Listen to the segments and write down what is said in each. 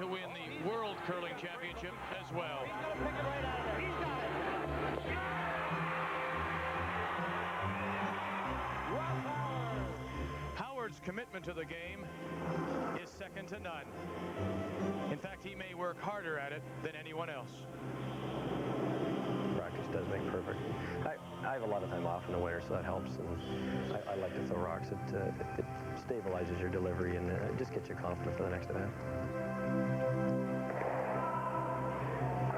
to win the World Curling Championship as well. Howard's commitment to the game is second to none. In fact, he may work harder at it than anyone else. Practice does make perfect. I have a lot of time off in the winter, so that helps. And I like to throw rocks. It stabilizes your delivery and it just gets you confident for the next event.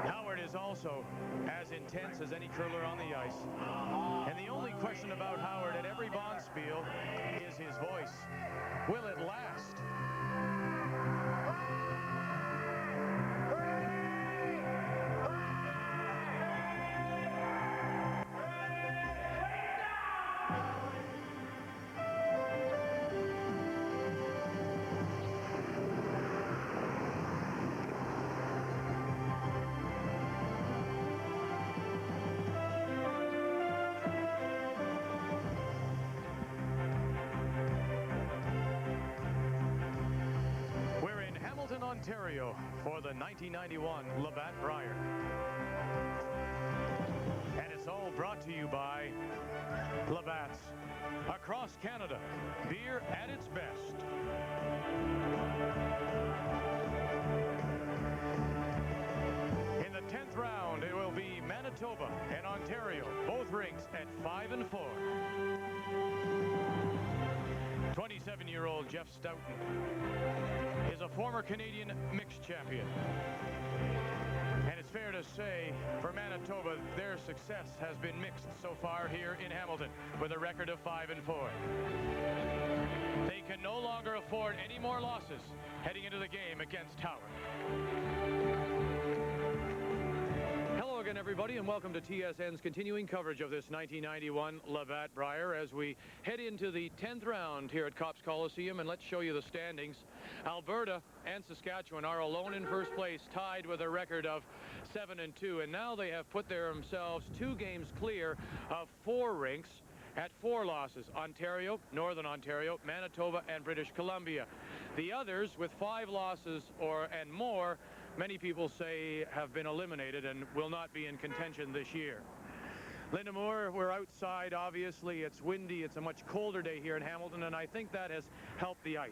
Howard is also as intense as any curler on the ice. And the only question about Howard at every bonspiel is his voice. Will it last? Ontario for the 1991 Labatt Brier. And it's all brought to you by Labatt's. Across Canada, beer at its best. In the 10th round, it will be Manitoba and Ontario, both rinks at 5 and 4. 27-year-old Jeff Stoughton is a former Canadian mixed champion. And it's fair to say, for Manitoba, their success has been mixed so far here in Hamilton with a record of 5 and 4. They can no longer afford any more losses heading into the game against Howard. Hello again, everybody, and welcome to TSN's continuing coverage of this 1991 Labatt Brier as we head into the 10th round here at Coliseum. And let's show you the standings. Alberta and Saskatchewan are alone in first place, tied with a record of 7 and 2, and now they have put themselves 2 games clear of 4 rinks at 4 losses: Ontario, Northern Ontario, Manitoba, and British Columbia. The others, with 5 losses and more, many people say have been eliminated and will not be in contention this year. Linda Moore, we're outside. Obviously, it's windy. It's a much colder day here in Hamilton, and I think that has helped the ice.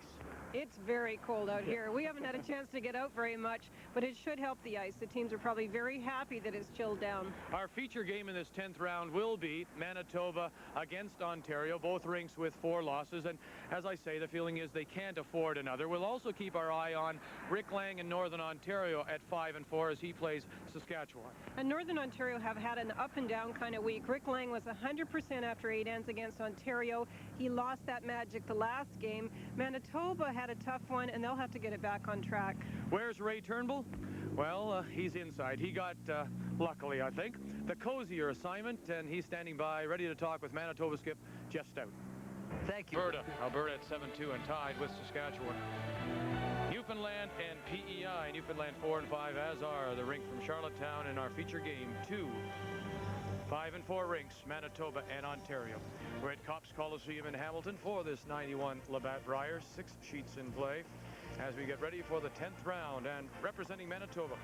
It's very cold out here. We haven't had a chance to get out very much, but it should help the ice. The teams are probably very happy that it's chilled down. Our feature game in this 10th round will be Manitoba against Ontario, both rinks with 4 losses. And as I say, the feeling is they can't afford another. We'll also keep our eye on Rick Lang in Northern Ontario at 5 and 4 as he plays Saskatchewan. And Northern Ontario have had an up and down kind of week. Rick Lang was 100% after 8 ends against Ontario. He lost that magic the last game. Manitoba had a tough one, and they'll have to get it back on track. Where's Ray Turnbull? Well, he's inside. He got, luckily, I think, the cozier assignment, and he's standing by, ready to talk with Manitoba skip Jeff Stoughton. Thank you. Alberta at 7-2 and tied with Saskatchewan. Newfoundland and PEI. Newfoundland 4 and 5, as are the rink from Charlottetown in our feature game 2. 5 and 4 rinks, Manitoba and Ontario. We're at Coliseum in Hamilton for this 91 Labatt Brier. 6 sheets in play as we get ready for the 10th round. And representing Manitoba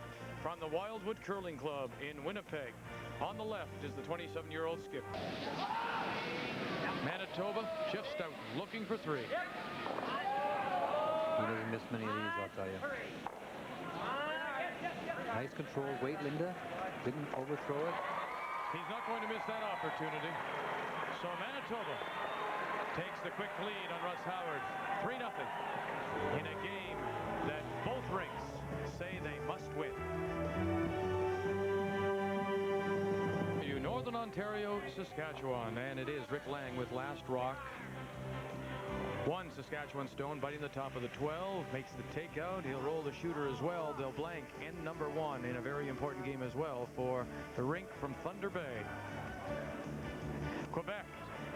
from the Wildwood Curling Club in Winnipeg, on the left is the 27-year-old skip. Manitoba, Jeff Stoughton looking for 3. He doesn't miss many of these, I'll tell you. Nice control. Wait, Linda. Didn't overthrow it. He's not going to miss that opportunity. So Manitoba takes the quick lead on Russ Howard, 3-0, in a game that both rinks say they must win. Northern Ontario, Saskatchewan, and it is Rick Lang with last rock. 1 Saskatchewan stone biting the top of the 12, makes the takeout. He'll roll the shooter as well. They'll blank end number 1 in a very important game as well for the rink from Thunder Bay. Quebec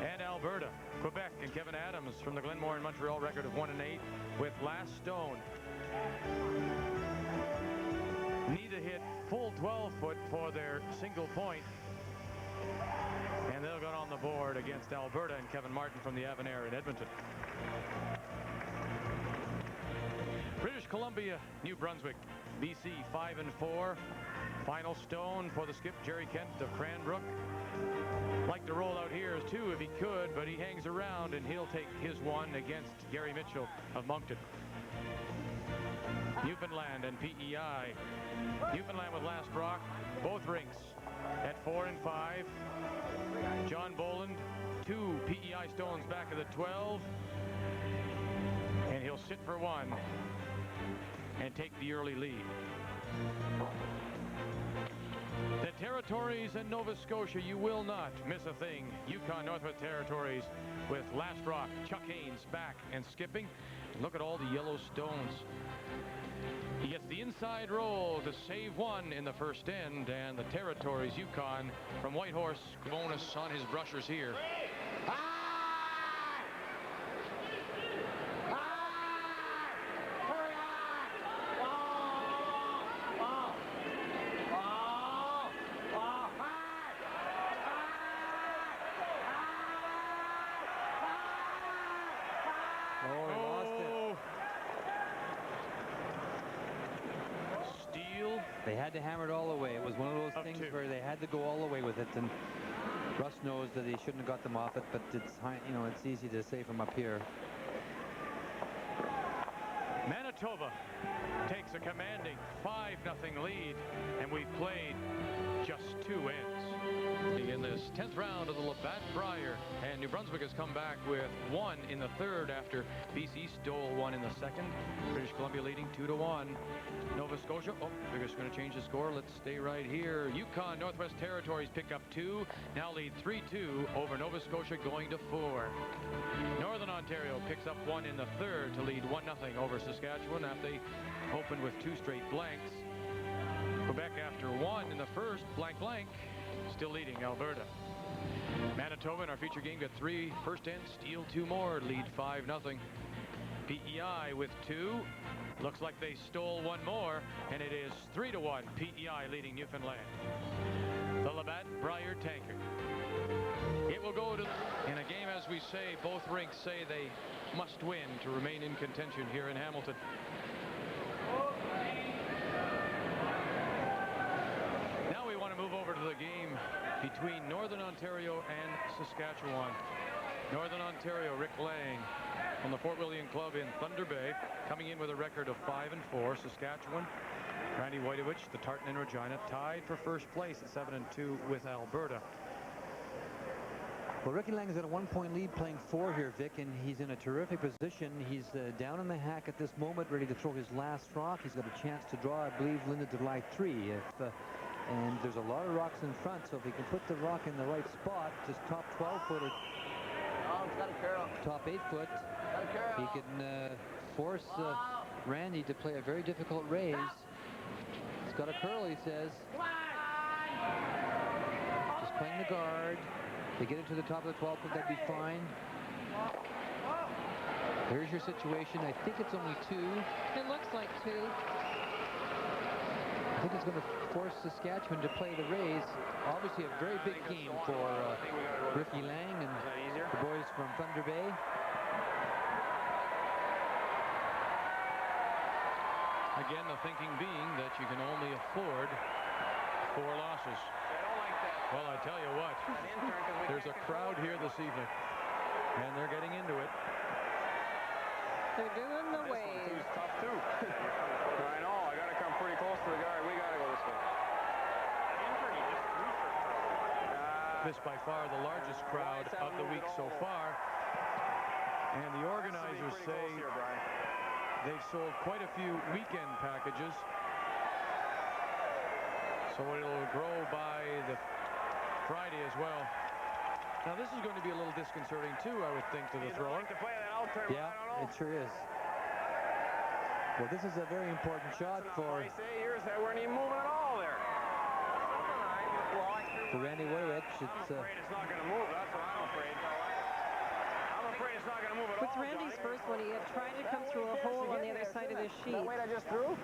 and Alberta. Quebec and Kevin Adams from the Glenmore and Montreal record of 1 and 8 with last stone. Need to hit full 12-foot for their single point. And they'll go on the board against Alberta and Kevin Martin from the Avonare in Edmonton. British Columbia, New Brunswick, BC 5-4. Final stone for the skip, Jerry Kent of Cranbrook. Like to roll out here too if he could, but he hangs around and he'll take his one against Gary Mitchell of Moncton. Newfoundland and PEI. Newfoundland with Last Brock, both rinks at 4 and 5. John Boland, 2 PEI stones back of the 12. And he'll sit for one and take the early lead. The Territories and Nova Scotia, you will not miss a thing. Yukon Northwest Territories with Last Rock, Chuck Haynes back and skipping. Look at all the yellow stones. He gets the inside roll to save one in the first end, and the Territories Yukon from Whitehorse bonus on his brushers here. They had to hammer it all the way. It was one of those things where they had to go all the way with it, and Russ knows that he shouldn't have got them off it, but it's, you know, it's easy to say from up here. Manitoba takes a commanding 5-0 lead, and we've played just 2 ends in this 10th round of the Labatt Brier, and New Brunswick has come back with 1 in the 3rd after BC stole 1 in the 2nd. British Columbia leading 2-1. Nova Scotia, they're just going to change the score. Let's stay right here. Yukon Northwest Territories pick up 2, now lead 3-2 over Nova Scotia, going to 4. Northern Ontario picks up 1 in the 3rd to lead 1-0 over Saskatchewan after they opened with 2 straight blanks. Quebec after 1 in the 1st, blank, still leading Alberta. Manitoba in our feature game got 3 first ends, steal 2 more, lead 5-0. PEI with 2. Looks like they stole 1 more, and it is 3-1. PEI leading Newfoundland. The Labatt Brier Tanker. It will go to in a game, as we say, both rinks say they must win to remain in contention here in Hamilton. Now we want to move over to the game between Northern Ontario and Saskatchewan. Northern Ontario, Rick Lang from the Fort William Club in Thunder Bay, coming in with a record of 5-4. Saskatchewan, Randy Whiteowich, the Tartan and Regina, tied for first place at 7-2 with Alberta. Well, Ricky Lang is at a 1-point lead, playing 4 here, Vic, and he's in a terrific position. He's down in the hack at this moment, ready to throw his last rock. He's got a chance to draw, I believe, Linda to lie 3. And there's a lot of rocks in front, so if he can put the rock in the right spot, just top 12-foot or top 8-foot, he can force Randy to play a very difficult raise. He's got a curl, he says. Just playing the guard. They get into the top of the 12-foot, that'd be fine. Here's your situation. I think it's only 2. It looks like 2. I think it's going to force Saskatchewan to play the raise. Obviously a very big game for Ricky Lang and the boys from Thunder Bay. Again, the thinking being that you can only afford 4 losses. Well, I tell you what, there's a crowd here this evening, and they're getting into it. They're doing the wave. This one's tough, too. I know. I got to come pretty close to the guard. We got to go this way. This by far the largest crowd of the week so far. And the organizers say they've sold quite a few weekend packages. So it'll grow by the Friday as well. Now this is going to be a little disconcerting too, I would think, to the thrower. Yeah, it sure is. Well, this is a very important shot for weren't even moving at all there. For Randy Whiteowich. I'm afraid it's not going to move. That's what I'm afraid. I'm afraid it's not going to move at all. With Randy's first one, he had tried to come through a hole on the other side of the sheet. That weight I just threw?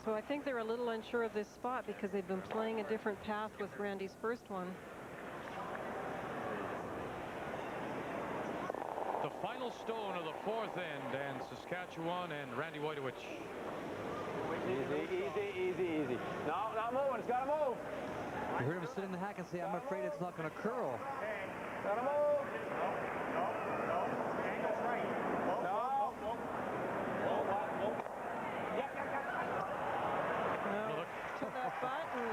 So I think they're a little unsure of this spot because they've been playing a different path with Randy's first one. the final stone of the fourth end, and Saskatchewan and Randy Wojtowicz. Easy. No, not moving. It's got to move. You heard him sit in the hack and say, I'm afraid it's not going to curl. Got to move. Angle's right. No. To that button.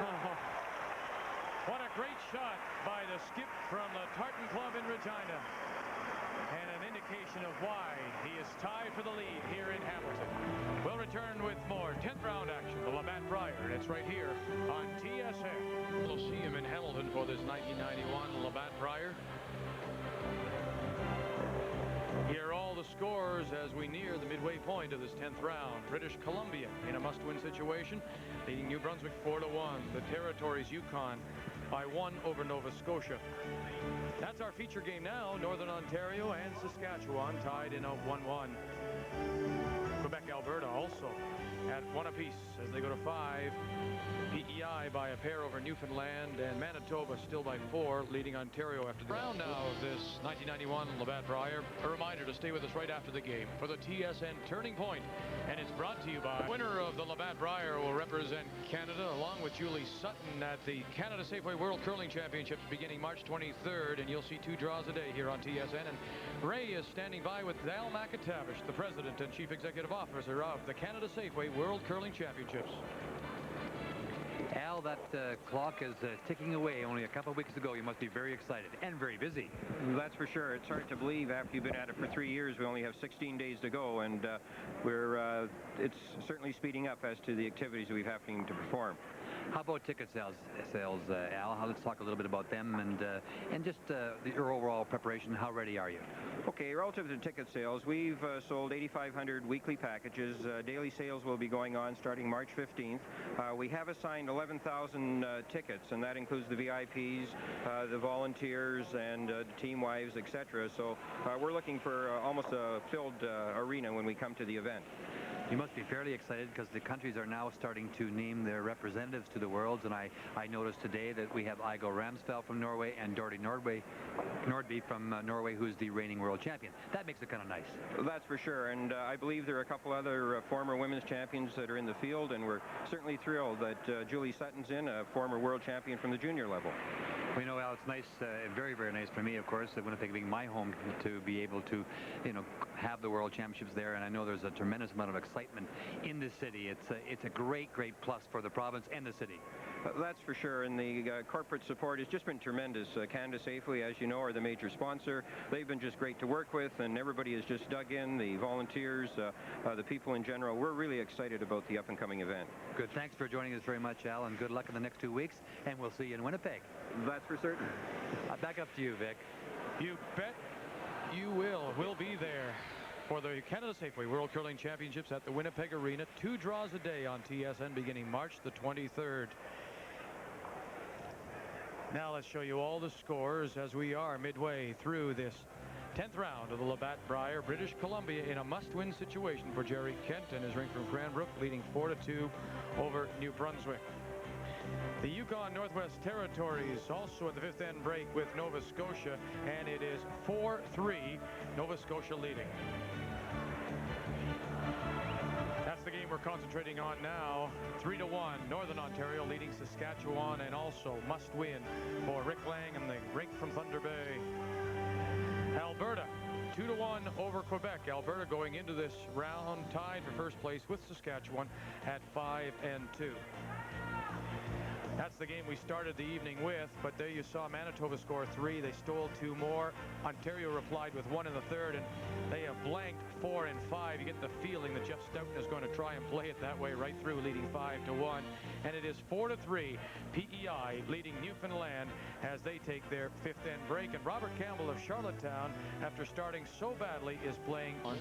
What a great shot by the skip from the Tartan Club in Regina. And an indication of why he is tied for the lead here in Hamilton. We'll return with more 10th round action, the Labatt Brier, and it's right here on TSN. Coliseum in Hamilton for this 1991 Labatt Brier. Here are all the scores as we near the midway point of this 10th round. British Columbia in a must-win situation, leading New Brunswick 4-1. The Territories Yukon by 1 over Nova Scotia. That's our feature game now. Northern Ontario and Saskatchewan tied in a 1-1. Quebec, Alberta also at 1 apiece as they go to 5. PEI by a pair over Newfoundland, and Manitoba still by 4, leading Ontario after the round now of this 1991 Labatt Brier. A reminder to stay with us right after the game for the TSN Turning Point, and it's brought to you by the winner of the Labatt Brier will represent Canada along with Julie Sutton at the Canada Safeway World Curling Championships beginning March 23rd, and you'll see 2 draws a day here on TSN. And Ray is standing by with Al McIntavish, the president and chief executive officer of the Canada Safeway World Curling Championships. Al, that clock is ticking away. Only a couple of weeks ago, you must be very excited and very busy. That's for sure. It's hard to believe after you've been at it for 3 years. We only have 16 days to go, and it's certainly speeding up as to the activities we've having to perform. How about ticket sales, Al? Let's talk a little bit about them and just your overall preparation. How ready are you? Okay, relative to ticket sales, we've sold 8,500 weekly packages. Daily sales will be going on starting March 15th. We have assigned 11,000 tickets, and that includes the VIPs, the volunteers, and the team wives, etc. So we're looking for almost a filled arena when we come to the event. You must be fairly excited because the countries are now starting to name their representatives to the Worlds, and I noticed today that we have Igo Ramsfeld from Norway and Dorothy Nordby from Norway, who's the reigning world champion. That makes it kind of nice. That's for sure, and I believe there are a couple other former women's champions that are in the field, and we're certainly thrilled that Julie Sutton's in, a former world champion from the junior level. We know, Al, it's nice, very, very nice for me, of course, Winnipeg being my home, to be able to, have the World Championships there, and I know there's a tremendous amount of excitement in the city. It's a great, great plus for the province and the city. That's for sure, and the corporate support has just been tremendous. Canada Safeway, as you know, are the major sponsor. They've been just great to work with, and everybody has just dug in, the volunteers, the people in general. We're really excited about the up-and-coming event. Good. Thanks for joining us very much, Al, and good luck in the next 2 weeks, and we'll see you in Winnipeg. That's for certain. Back up to you, Vic. You bet you will. We'll be there for the Canada Safeway World Curling Championships at the Winnipeg Arena. 2 draws a day on TSN beginning March the 23rd. Now let's show you all the scores as we are midway through this 10th round of the Labatt Brier. British Columbia in a must-win situation for Jerry Kent and his rink from Cranbrook, leading 4-2 over New Brunswick. The Yukon Northwest Territories also at the 5th end break with Nova Scotia, and it is 4-3, Nova Scotia leading. That's the game we're concentrating on now. 3-1, Northern Ontario leading Saskatchewan, and also must win for Rick Lang and the rink from Thunder Bay. Alberta 2-1 over Quebec. Alberta going into this round tied for first place with Saskatchewan at 5-2. That's the game we started the evening with, but there you saw Manitoba score 3. They stole 2 more. Ontario replied with 1 in the third, and they have blanked 4 and 5. You get the feeling that Jeff Stoughton is going to try and play it that way right through, leading 5-1. And it is 4-3, PEI leading Newfoundland as they take their 5th end break. And Robert Campbell of Charlottetown, after starting so badly, is playing on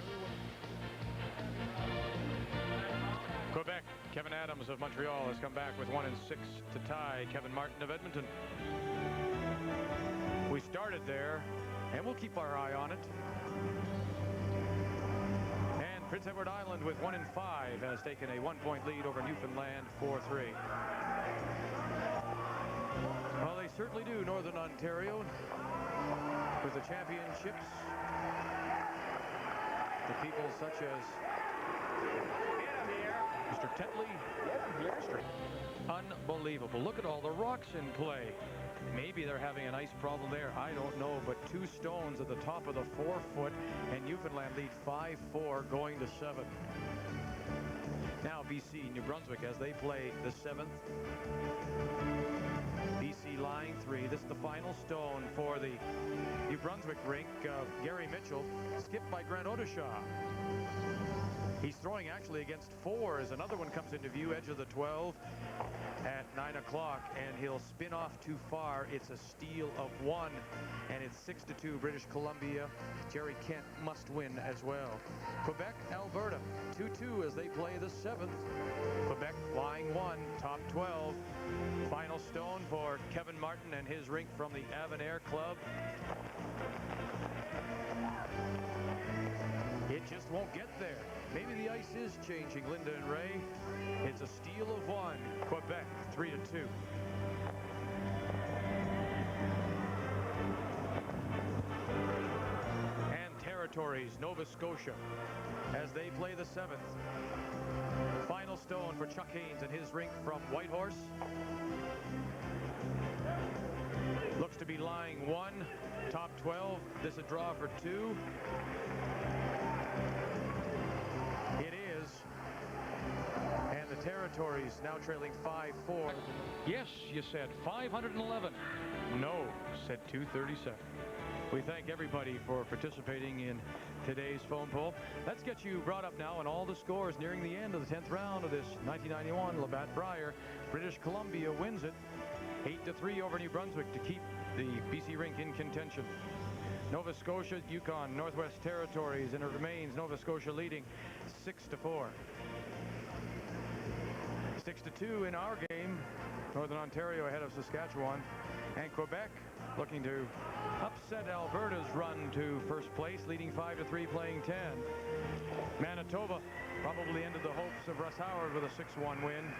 Quebec. Kevin Adams of Montreal has come back with 1 and 6 to tie Kevin Martin of Edmonton. We started there, and we'll keep our eye on it. And Prince Edward Island with 1 and 5 has taken a 1-point lead over Newfoundland, 4-3. Well, they certainly do, Northern Ontario, with the championships The people such as Mr. Tetley. Unbelievable. Look at all the rocks in play. Maybe they're having an ice problem there. I don't know, but 2 stones at the top of the 4-foot, and Newfoundland lead 5-4 going to 7. Now BC, New Brunswick, as they play the 7th. BC lying 3. This is the final stone for the New Brunswick rink. Gary Mitchell, skipped by Grant Odishaw. He's throwing actually against 4 as another one comes into view, edge of the 12 at 9 o'clock, and he'll spin off too far. It's a steal of 1, and it's 6-2 British Columbia. Jerry Kent must win as well. Quebec, Alberta, 2-2 as they play the 7th. Quebec lying 1, top 12. Final stone for Kevin Martin and his rink from the Avonayre Club. It just won't get there. Maybe the ice is changing, Linda and Ray. It's a steal of 1. Quebec, 3-2. And Territories, Nova Scotia, as they play the 7th. Final stone for Chuck Haynes and his rink from Whitehorse. Looks to be lying 1, top 12. This is a draw for 2. It is. And the Territories now trailing 5-4. Yes, you said 511. No, said 237. We thank everybody for participating in today's phone poll. Let's get you brought up now on all the scores nearing the end of the 10th round of this 1991 Labatt Brier. British Columbia wins it 8-3 over New Brunswick to keep the BC rink in contention. Nova Scotia, Yukon, Northwest Territories, and it remains Nova Scotia leading 6-4. 6-2 in our game. Northern Ontario ahead of Saskatchewan. And Quebec looking to upset Alberta's run to first place, leading 5-3, playing 10. Manitoba probably ended the hopes of Russ Howard with a 6-1 win.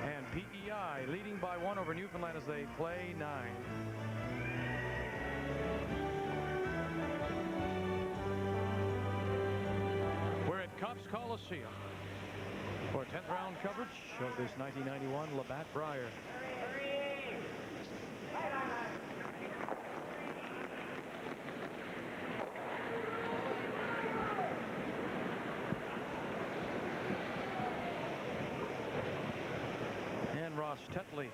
And PEI leading by 1 over Newfoundland as they play 9. We're at Cops Coliseum for 10th round coverage of this 1991 Labatt Brier. And Ross Tetley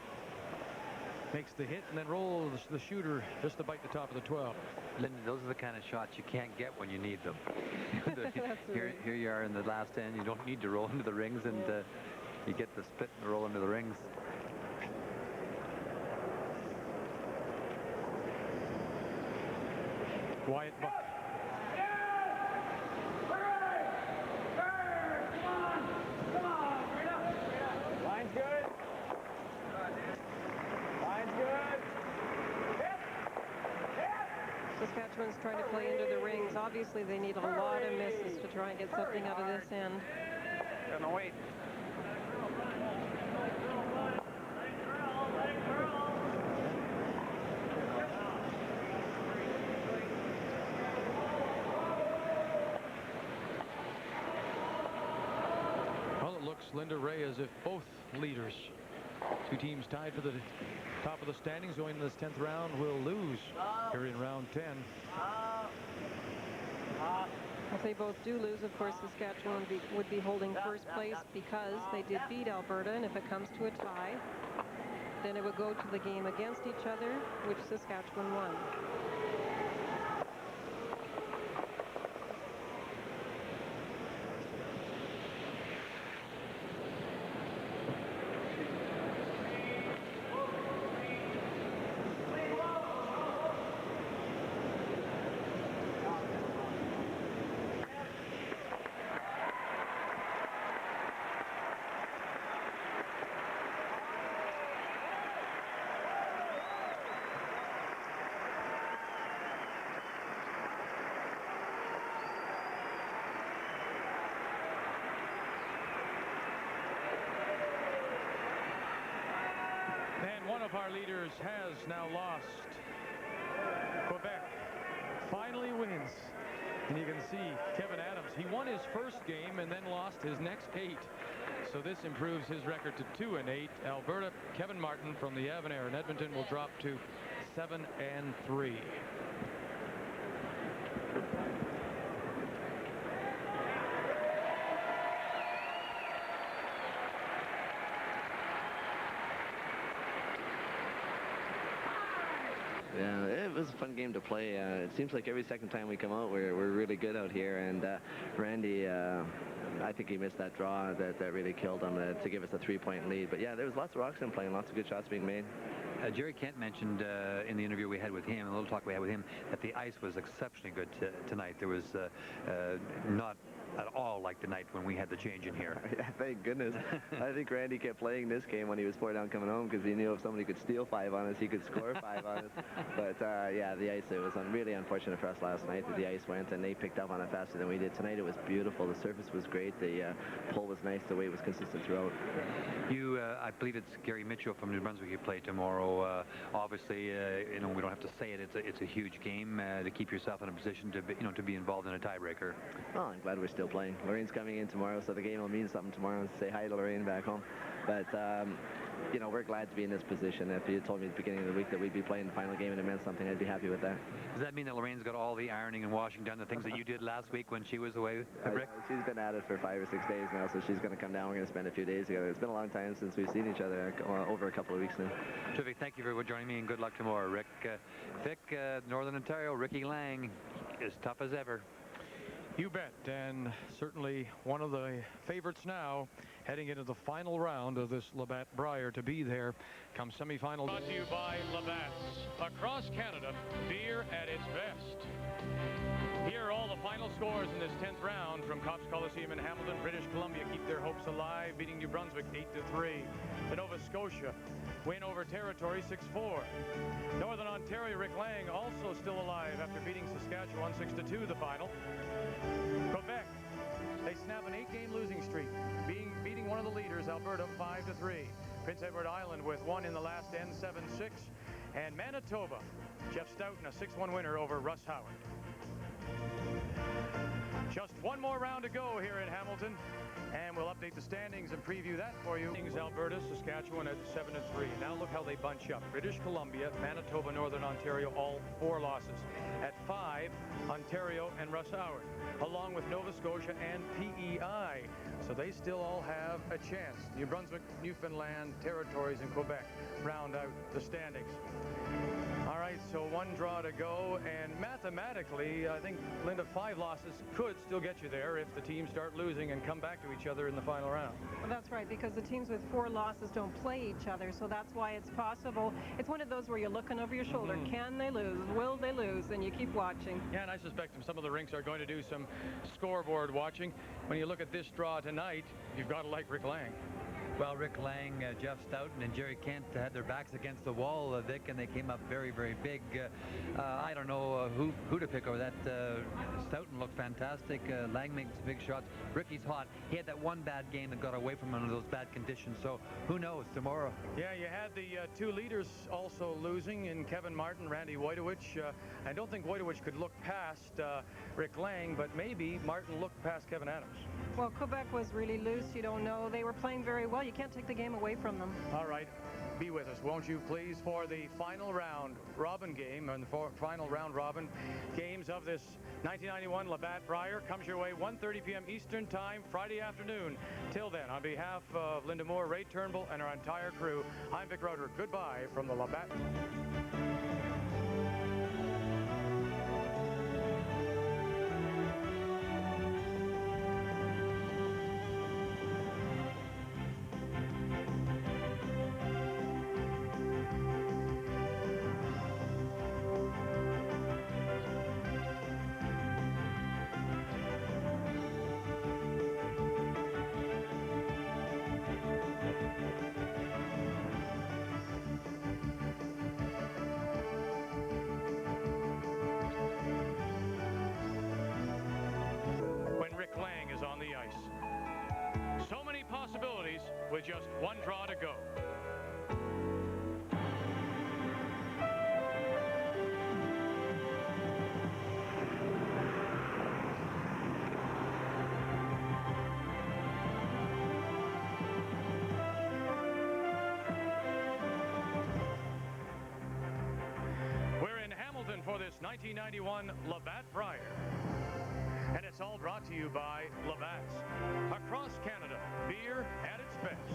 makes the hit and then rolls the shooter just to bite the top of the 12. Linda, those are the kind of shots you can't get when you need them. That's right. Here you are in the last end. You don't need to roll into the rings, and you get the split and the roll into the rings. Wyatt Buck. Line's good. Line's good. Saskatchewan's trying to play into the rings. Obviously, they need a lot of misses to try and get something out of this end. Gonna wait. Well, it looks, Linda Ray, as if both leaders, 2 teams tied for the top of the standings going into this 10th round, will lose here in round 10. If they both do lose, of course, Saskatchewan would be holding first place because they did beat Alberta, and if it comes to a tie, then it would go to the game against each other, which Saskatchewan won. One of our leaders has now lost. Quebec finally wins And you can see Kevin Adams, he won his first game and then lost his next 8. So this improves his record to 2-8. Alberta, Kevin Martin from the Avonayre in Edmonton will drop to 7-3. Yeah, it was a fun game to play. It seems like every second time we come out, we're really good out here. And Randy, I think he missed that draw that really killed him to give us a 3-point lead. But yeah, there was lots of rocks in playing, lots of good shots being made. Jerry Kent mentioned in the interview we had with him, a little talk we had with him, that the ice was exceptionally good tonight. There was not at all like the night when we had the change in here. Yeah, thank goodness. I think Randy kept playing this game when he was 4 down coming home because he knew if somebody could steal 5 on us, he could score 5 on us. But yeah, the ice, it was really unfortunate for us last night that the ice went and they picked up on it faster than we did. Tonight it was beautiful. The surface was great. The pull was nice. The way it was consistent throughout. You, I believe it's Gary Mitchell from New Brunswick you play tomorrow. Obviously, you know, we don't have to say it. It's a huge game to keep yourself in a position to be, to be involved in a tiebreaker. Oh, I'm glad we're still playing. Lorraine's coming in tomorrow, so the game will mean something tomorrow. And say hi to Lorraine back home. But you know, we're glad to be in this position. If you told me at the beginning of the week that we'd be playing the final game and it meant something, I'd be happy with that. Does that mean that Lorraine's got all the ironing and washing done, the things that you did last week when she was away, Rick? She's been at it for 5 or 6 days now, so she's going to come down. We're going to spend a few days together. It's been a long time since we've seen each other, over a couple of weeks now. Terrific. Thank you for joining me, and good luck tomorrow, Rick. Vic, Northern Ontario, Ricky Lang, as tough as ever. You bet, and certainly one of the favorites now heading into the final round of this Labatt Brier to be there come semifinal. Brought to you by Labatt's. Across Canada, beer at its best. Here are all the final scores in this 10th round from Cops Coliseum in Hamilton. British Columbia keep their hopes alive, beating New Brunswick 8-3. The Nova Scotia win over Territory 6-4. Northern Ontario, Rick Lang also still alive after beating Saskatchewan 6-2 the final. Quebec, they snap an 8-game losing streak, beating one of the leaders, Alberta, 5-3. Prince Edward Island with one in the last end, 7-6. And Manitoba, Jeff Stoughton, a 6-1 winner over Russ Howard. Just one more round to go here in Hamilton, and we'll update the standings and preview that for you. Alberta, Saskatchewan at 7-3. Now look how they bunch up. British Columbia, Manitoba, Northern Ontario, all 4 losses. At 5, Ontario and Russ Howard, along with Nova Scotia and PEI. So they still all have a chance. New Brunswick, Newfoundland, Territories, and Quebec round out the standings. All right, so 1 draw to go, and mathematically, I think, Linda, 5 losses could still get you there if the teams start losing and come back to each other in the final round. Well, that's right, because the teams with 4 losses don't play each other, so that's why it's possible. It's one of those where you're looking over your shoulder. Can they lose? Will they lose? And you keep watching. Yeah, and I suspect some of the rinks are going to do some scoreboard watching. When you look at this draw tonight, you've got to like Rick Lang. Well, Rick Lang, Jeff Stoughton, and Jerry Kent had their backs against the wall, Vic, and they came up very, very big. I don't know who to pick over that. Stoughton looked fantastic. Lang makes big shots. Ricky's hot. He had that one bad game that got away from him in those bad conditions, so who knows tomorrow. Yeah, you had the 2 leaders also losing in Kevin Martin, Randy Wojtowicz. I don't think Wojtowicz could look past Rick Lang, but maybe Martin looked past Kevin Adams. Well, Quebec was really loose. You don't know. They were playing very well. You can't take the game away from them. All right. Be with us, won't you, please, for the final round robin game and the final round robin games of this 1991 Labatt Brier. Comes your way 1:30 p.m. Eastern Time, Friday afternoon. Till then, on behalf of Linda Moore, Ray Turnbull, and our entire crew, I'm Vic Roeder. Goodbye from the Labatt. With just 1 draw to go. this 1991 Labatt Brier. And it's all brought to you by Labatt's. Across Canada, beer at its best.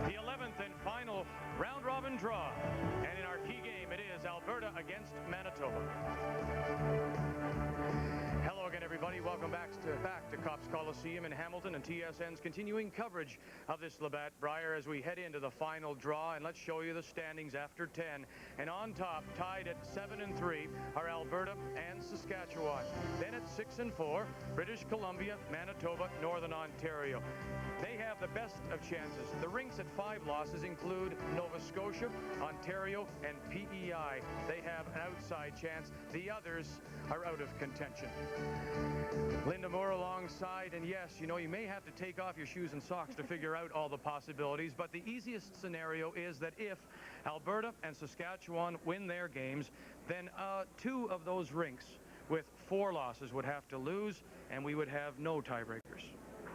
The 11th and final round-robin draw. And in our key game, it is Alberta against Manitoba. Hello again, everybody. Welcome back to Cops Coliseum in Hamilton and TSN's continuing coverage of this Labatt Brier as we head into the final draw. And let's show you the standings after 10. And on top, tied at 7 and 3, are Alberta and Saskatchewan. Then at 6 and 4, British Columbia, Manitoba, Northern Ontario. They have the best of chances. The rinks at 5 losses include Nova Scotia, Ontario, and PEI. They have an outside chance. The others are out of contention. Linda Moore alongside, and yes, you know, you may have to take off your shoes and socks to figure out all the possibilities, but the easiest scenario is that if Alberta and Saskatchewan win their games, then 2 of those rinks with 4 losses would have to lose, and we would have no tiebreakers.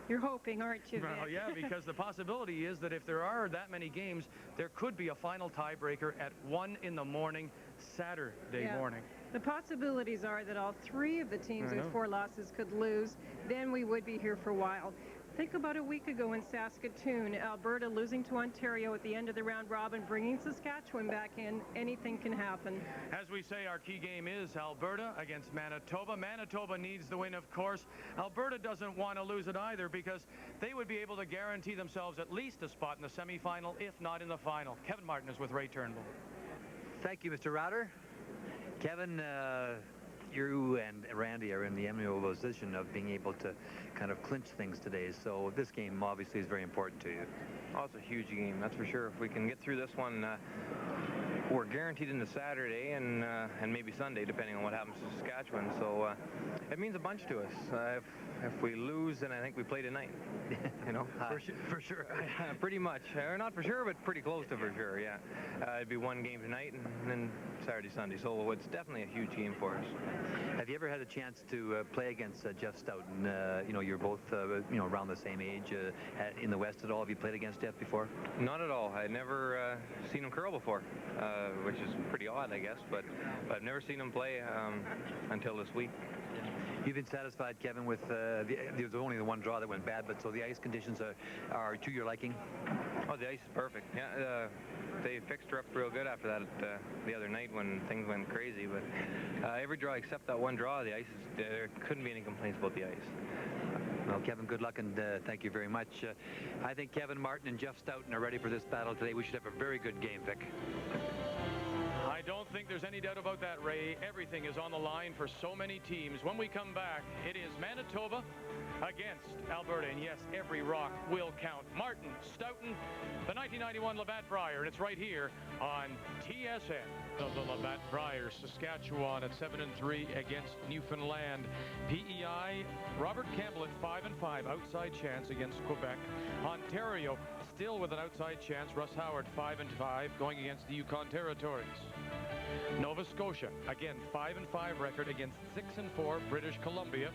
You're hoping, aren't you, Vic? Well, yeah, because the possibility is that if there are that many games, there could be a final tiebreaker at 1 in the morning, Saturday morning. The possibilities are that all 3 of the teams with 4 losses could lose. Then we would be here for a while. Think about a week ago in Saskatoon, Alberta losing to Ontario at the end of the round robin, bringing Saskatchewan back in. Anything can happen. As we say, our key game is Alberta against Manitoba. Manitoba needs the win, of course. Alberta doesn't want to lose it either because they would be able to guarantee themselves at least a spot in the semifinal, if not in the final. Kevin Martin is with Ray Turnbull. Thank you, Mr. Router. Kevin, you and Randy are in the enviable position of being able to kind of clinch things today. So this game obviously is very important to you. Oh, it's a huge game, that's for sure. If we can get through this one, we're guaranteed into Saturday and maybe Sunday, depending on what happens to Saskatchewan. So it means a bunch to us. If we lose, then I think we play tonight. You know, for sure. Pretty much. Or not for sure, but pretty close to for sure. Yeah. It'd be 1 game tonight and then Saturday, Sunday. So it's definitely a huge game for us. Have you ever had a chance to play against Jeff Stoughton? You know, you're both around the same age in the West at all. Have you played against Jeff before? Not at all. I'd never seen him curl before, which is pretty odd, I guess. But I've never seen him play until this week. You've been satisfied, Kevin, with there's only the one draw that went bad, but so the ice conditions are to your liking? Oh, the ice is perfect. Yeah, they fixed her up real good after that the other night when things went crazy. But every draw except that one draw, the ice there couldn't be any complaints about the ice. Well, Kevin, good luck, and thank you very much. I think Kevin Martin and Jeff Stoughton are ready for this battle today. We should have a very good game, Vic. I don't think there's any doubt about that, Ray. Everything is on the line for so many teams. When we come back, it is Manitoba against Alberta. And yes, every rock will count. Martin, Stoughton, the 1991 Labatt Brier. And it's right here on TSN. The Labatt Brier, Saskatchewan at 7 and 3 against Newfoundland. PEI, Robert Campbell at 5 and 5, outside chance against Quebec. Ontario still with an outside chance. Russ Howard 5 and 5 going against the Yukon Territories. Nova Scotia, again, 5 and 5 record against 6 and 4 British Columbia.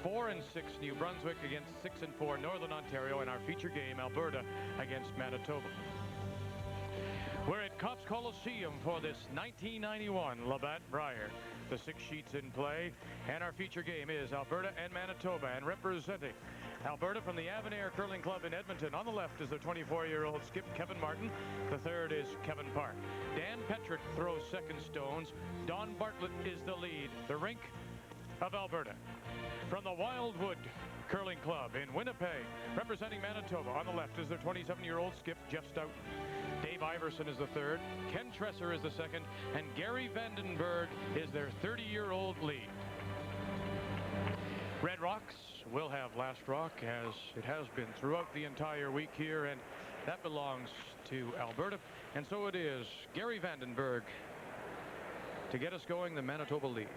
4 and 6 New Brunswick against 6 and 4 Northern Ontario. In our feature game, Alberta against Manitoba. We're at Cops Coliseum for this 1991 Labatt Brier. The 6 sheets in play, and our feature game is Alberta and Manitoba. And representing Alberta from the Avonare Curling Club in Edmonton. On the left is the 24-year-old skip, Kevin Martin. The third is Kevin Park. Dan Petrick throws second stones. Don Bartlett is the lead. The rink of Alberta. From the Wildwood Curling Club in Winnipeg, representing Manitoba. On the left is their 27-year-old skip, Jeff Stoughton. Dave Iverson is the third. Ken Tresser is the second. And Gary Vandenberg is their 30-year-old lead. Red Rocks will have last rock, as it has been throughout the entire week here, and that belongs to Alberta. And so it is Gary Vandenberg to get us going, the Manitoba lead.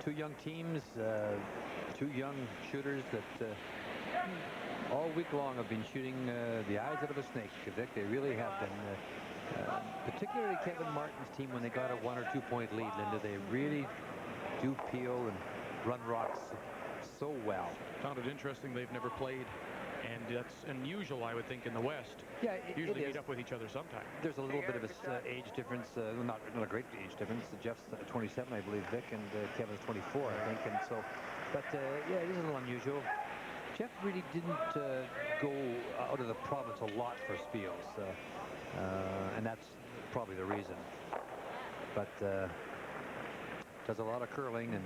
Two young teams, two young shooters that all week long have been shooting the eyes out of a snake, Vic. They really have been. Particularly Kevin Martin's team, when they got a 1 or 2 point lead, Linda, they really do peel and run rocks so well. Found it interesting they've never played, and that's unusual, I would think, in the West. Yeah, Usually it meet is. up with each other sometime. There's a little bit of a age difference, not a great age difference. Jeff's 27, I believe, Vic, and Kevin's 24, I think. And so, but yeah, it is a little unusual. Jeff really didn't go out of the province a lot for Spiels, and that's probably the reason. But does a lot of curling and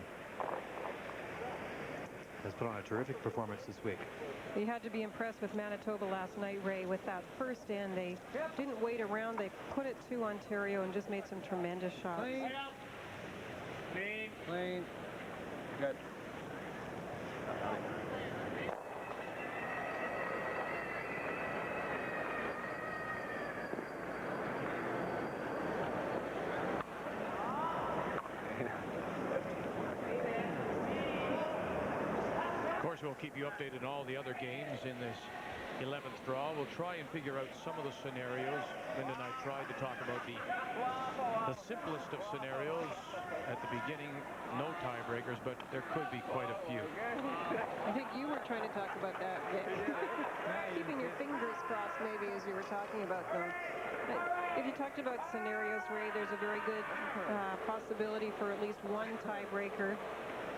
has put on a terrific performance this week. You had to be impressed with Manitoba last night, Ray, with that first end. They didn't wait around. They put it to Ontario and just made some tremendous shots. Clean. Good. Of course, we'll keep you updated on all the other games in this 11th draw. We'll try and figure out some of the scenarios. Linda and I tried to talk about the simplest of scenarios at the beginning. No tiebreakers, but there could be quite a few. I think you were trying to talk about that, Vic. Keeping your fingers crossed maybe as you were talking about them. If you talked about scenarios, Ray, there's a very good possibility for at least one tiebreaker.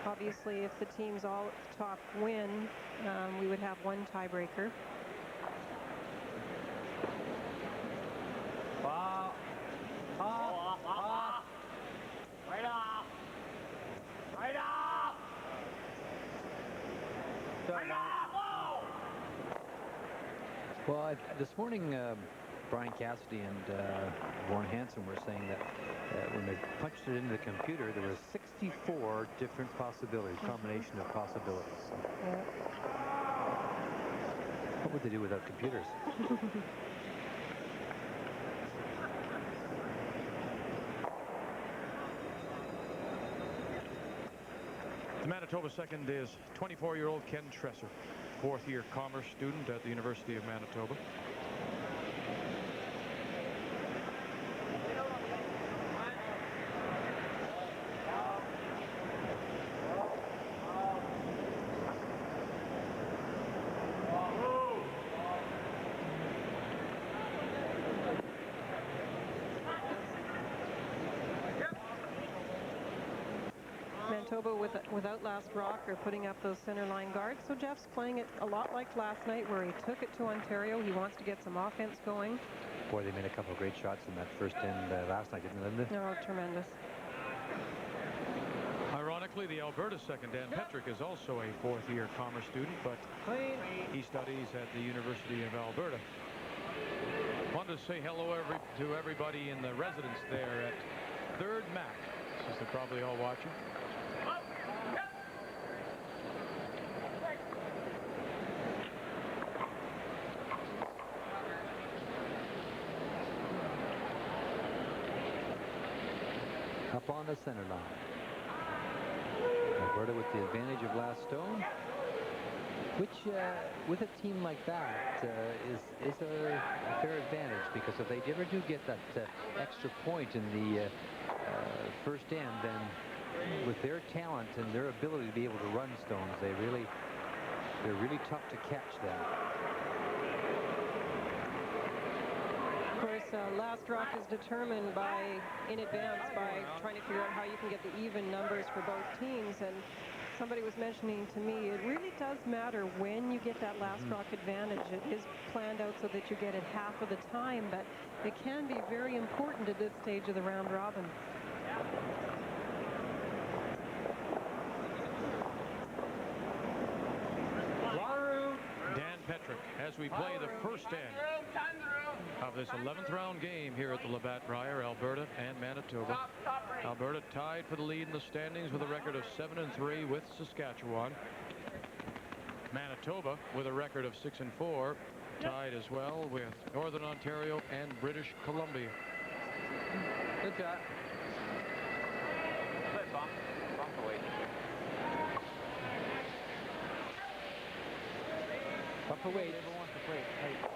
Obviously, if the teams all at the top win, we would have one tiebreaker. Off. Right off. Right off. Right off. Well, this morning, Brian Cassidy and Warren Hansen were saying that when they punched it into the computer, there were 64 different possibilities, combination of possibilities. Yeah. What would they do without computers? The Manitoba second is 24-year-old Ken Tresser, fourth-year commerce student at the University of Manitoba. Manitoba without last rock are putting up those center line guards. So Jeff's playing it a lot like last night where he took it to Ontario. He wants to get some offense going. Boy, they made a couple of great shots in that first end last night, didn't they, Linda? Oh, tremendous. Ironically, the Alberta second, Dan Petrick, is also a fourth-year commerce student, but he studies at the University of Alberta. Wanted to say hello to everybody in the residence there at 3rd Mac, since they're probably all watching. Up on the center line. Alberta with the advantage of last stone, which with a team like that is a fair advantage, because if they ever do get that extra point in the first end, then with their talent and their ability to be able to run stones, they're really tough to catch them. Of course, last rock is determined in advance by trying to figure out how you can get the even numbers for both teams. And somebody was mentioning to me, it really does matter when you get that last rock advantage. It is planned out so that you get it half of the time, but it can be very important at this stage of the round robin. Dan Petrick, as we play the first end of this 11th round game here at the Labatt Brier, Alberta and Manitoba. Alberta tied for the lead in the standings with a record of 7-3 with Saskatchewan. Manitoba with a record of 6-4, tied as well with Northern Ontario and British Columbia. Good shot. Good bump. Bump away. Up for weight. Never wants to play it tight.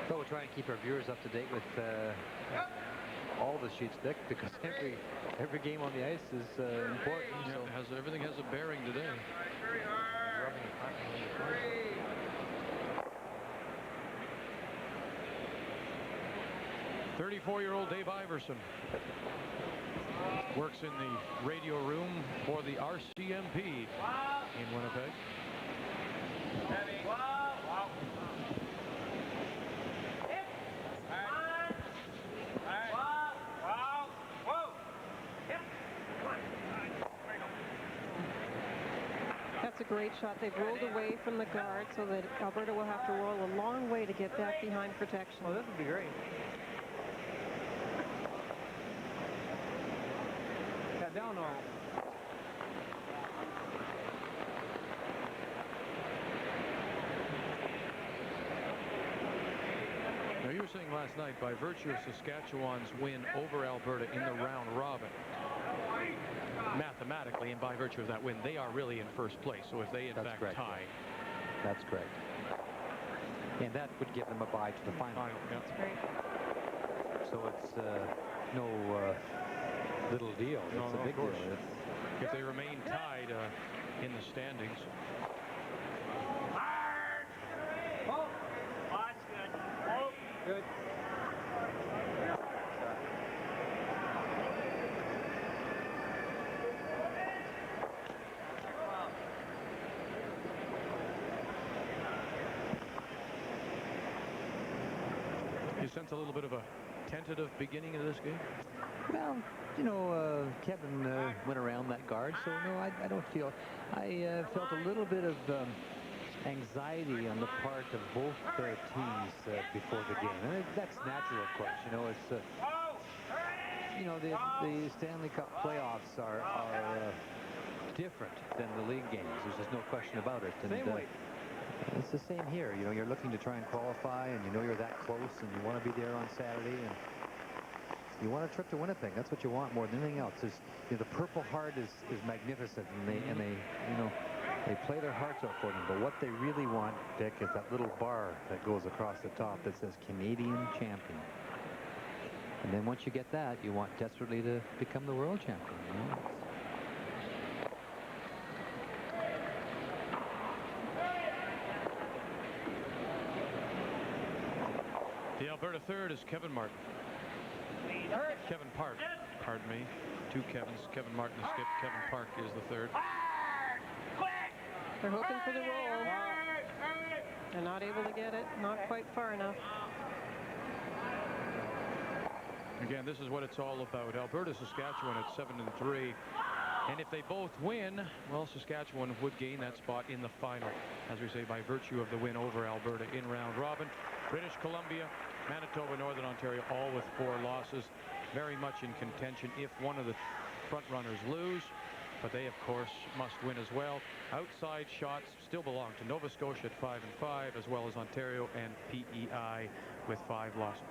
So try and keep our viewers up to date with all the sheets, Dick, because every game on the ice is important. Yeah, so everything has a bearing today. 34-year-old Dave Iverson works in the radio room for the RCMP in Winnipeg. That's a great shot. They've rolled away from the guard so that Alberta will have to roll a long way to get back behind protection. Oh, this would be great. Yeah, down normal. Now, you were saying last night, by virtue of Saskatchewan's win over Alberta in the round robin, mathematically, and by virtue of that win, they are really in first place. So if they, in fact, tie. That's correct. And that would give them a bye to the final. Yeah. That's great. So it's no little deal. It's a big deal. If they remain tied in the standings. Good. You sense a little bit of a tentative beginning of this game? Well, you know, Kevin went around that guard, so no, I don't feel. I felt a little bit of anxiety on the part of both teams before the game, and that's natural, of course. You know, it's you know, the Stanley Cup playoffs are different than the league games. There's just no question about it. And, it's the same here. You know, you're looking to try and qualify, and you know you're that close, and you want to be there on Saturday, and you want a trip to Winnipeg. That's what you want more than anything else. There's, you know, the Purple Heart is magnificent, and they you know, they play their hearts out for them. But what they really want, Dick, is that little bar that goes across the top that says Canadian Champion. And then once you get that, you want desperately to become the world champion. You know? The Alberta third is Kevin Martin. Kevin Park, pardon me. Two Kevins. Kevin Martin is skip. Kevin Park is the third. They're hoping for the roll. They're not able to get it. Not quite far enough. Again, this is what it's all about. Alberta, Saskatchewan at 7-3. And if they both win, well, Saskatchewan would gain that spot in the final, as we say, by virtue of the win over Alberta in round robin. British Columbia, Manitoba, Northern Ontario, all with 4 losses. Very much in contention if one of the front runners lose. But they, of course, must win as well. Outside shots still belong to Nova Scotia at 5-5, as well as Ontario and PEI with 5 losses.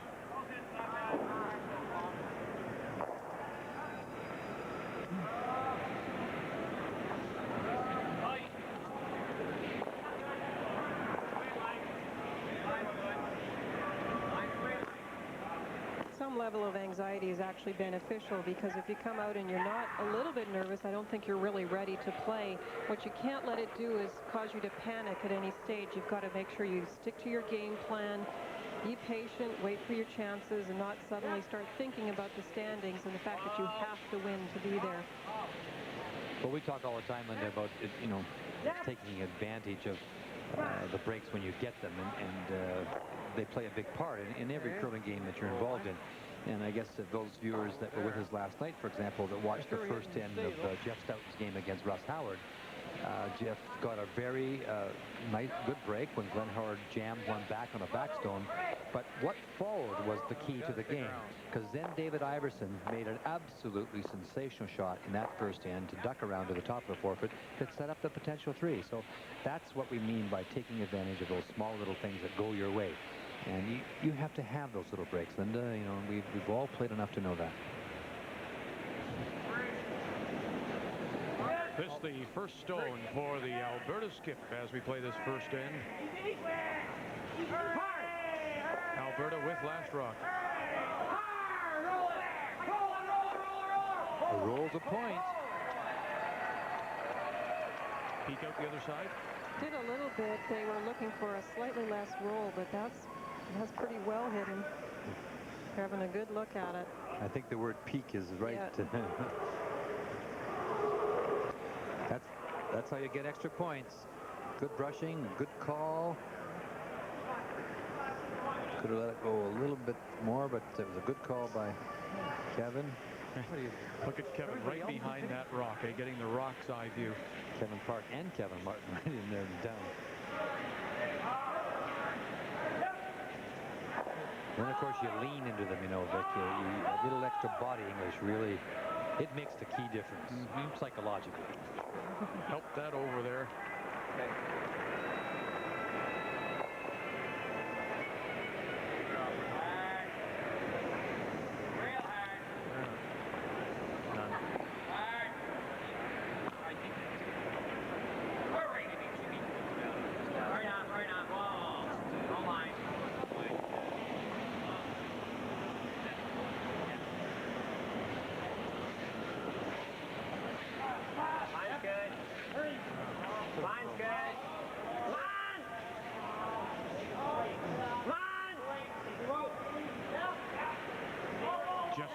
Some level of anxiety is actually beneficial, because if you come out and you're not a little bit nervous, I don't think you're really ready to play. What you can't let it do is cause you to panic at any stage. You've got to make sure you stick to your game plan, be patient, wait for your chances, and not suddenly start thinking about the standings and the fact that you have to win to be there. Well, we talk all the time, Linda, about, you know, taking advantage of the breaks when you get them, and they play a big part in every curling game that you're involved in. And I guess those viewers that were with us last night, for example, that watched the first end of Jeff Stoughton's game against Russ Howard, Jeff got a very nice, good break when Glenn Howard jammed one back on a backstone. But what followed was the key to the game, because then David Iverson made an absolutely sensational shot in that first end to duck around to the top of the forfeit that set up the potential 3. So that's what we mean by taking advantage of those small little things that go your way. And you have to have those little breaks, Linda. You know, we've all played enough to know that. This is the first stone for the Alberta skip as we play this first end. Alberta with last rock. The roll's a point. Peek out the other side. Did a little bit. They were looking for a slightly less roll, but that's pretty well hidden. They're having a good look at it. I think the word peak is right. Yeah. That's how you get extra points. Good brushing, good call. Could have let it go a little bit more, but it was a good call by Kevin. Look at Kevin right behind that rock, getting the rock's eye view. Kevin Park and Kevin Martin right in there and down. Then, of course, you lean into them, you know, Vic. A little extra body English really, it makes the key difference, psychologically. Help that over there. Okay.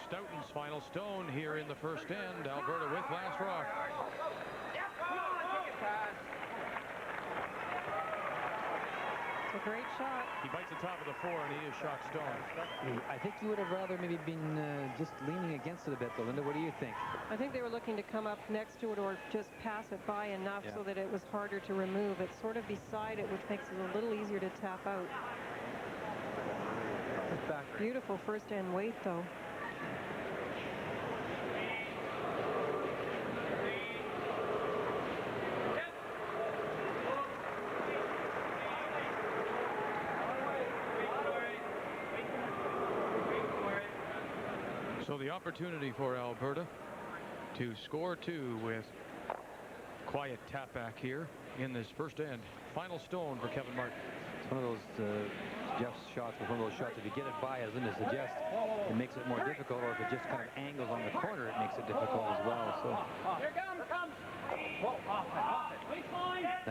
Stoughton's final stone here in the first end. Alberta with last rock. It's a great shot. He bites the top of the 4 and he is shot stone. I think you would have rather maybe been just leaning against it a bit, though. Linda, what do you think? I think they were looking to come up next to it or just pass it by enough so that it was harder to remove. It's sort of beside it, which makes it a little easier to tap out. Beautiful first end weight, though. So the opportunity for Alberta to score 2 with quiet tap back here in this first end. Final stone for Kevin Martin. It's one of those, Jeff's shots was one of those shots, if you get it by, as Linda suggests, it makes it more difficult, or if it just kind of angles on the corner, it makes it difficult as well. So Here comes.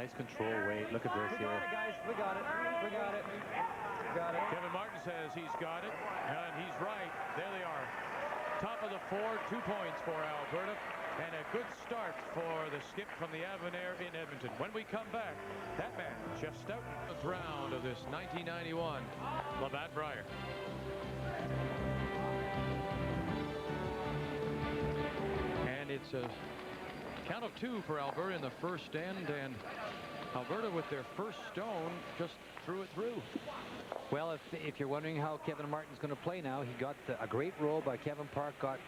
nice control weight. Look at this here. We got it, guys. We got it. Kevin Martin says he's got it, and he's right. There they are. Top of the 4, 2 points for Alberta, and a good start for the skip from the Avenir in Edmonton. When we come back, that man, Jeff Stoughton, 4th round of this 1991 Labatt Brier. And it's a count of 2 for Alberta in the first end, and Alberta with their first stone just threw it through. Well, if you're wondering how Kevin Martin's going to play now, he got a great roll by Kevin Park, got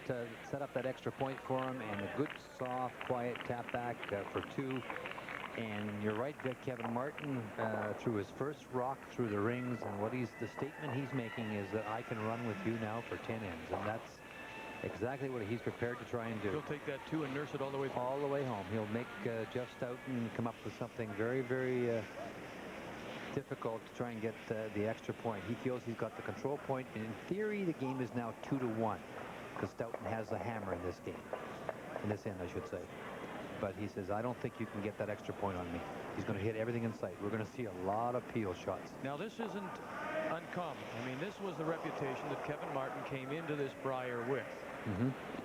set up that extra point for him, and a good, soft, quiet tap back for 2. And you're right, Vic, Kevin Martin threw his first rock through the rings, and the statement he's making is that I can run with you now for 10 ends, and that's exactly what he's prepared to try and do. He'll take that 2 and nurse it all the way through. All the way home. He'll make Jeff Stoughton come up with something very, very difficult to try and get the extra point. He feels he's got the control point, and in theory, the game is now 2-1, because Stoughton has the hammer in this game, in this end, I should say. But he says, I don't think you can get that extra point on me. He's going to hit everything in sight. We're going to see a lot of peel shots. Now, this isn't uncommon. I mean, this was the reputation that Kevin Martin came into this Brier with.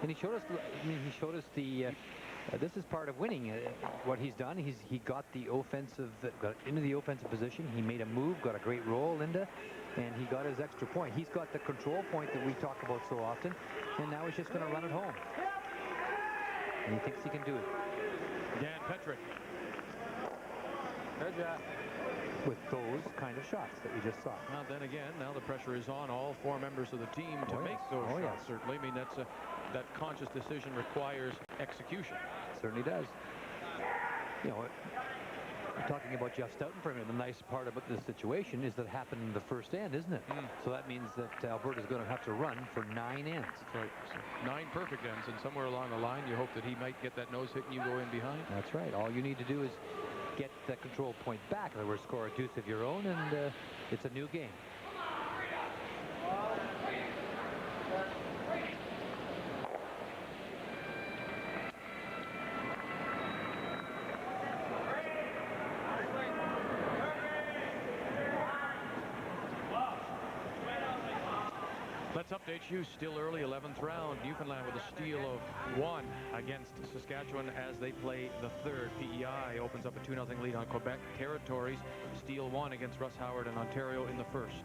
And he showed us, this is part of winning. What he's done, he got into the offensive position. He made a move, got a great roll, Linda, and he got his extra point. He's got the control point that we talk about so often, and now he's just going to run it home. And he thinks he can do it. Dan Petrick. Good job. With those kind of shots that we just saw. Now, then again, now the pressure is on all 4 members of the team to make those shots, certainly. I mean, that conscious decision requires execution. Certainly does. You know, talking about Jeff Stoughton for a minute, the nice part about this situation is that happened in the first end, isn't it? So that means that Alberta's going to have to run for 9 ends. That's right. So 9 perfect ends, and somewhere along the line, you hope that he might get that nose hit and you go in behind. That's right. All you need to do is get that control point back. In other words, score a deuce of your own, and it's a new game. Let's update you. Still early, 11th round. Newfoundland with a steal of 1 against Saskatchewan as they play the third. PEI opens up a 2-0 lead on Quebec Territories. Steal 1 against Russ Howard and Ontario in the first.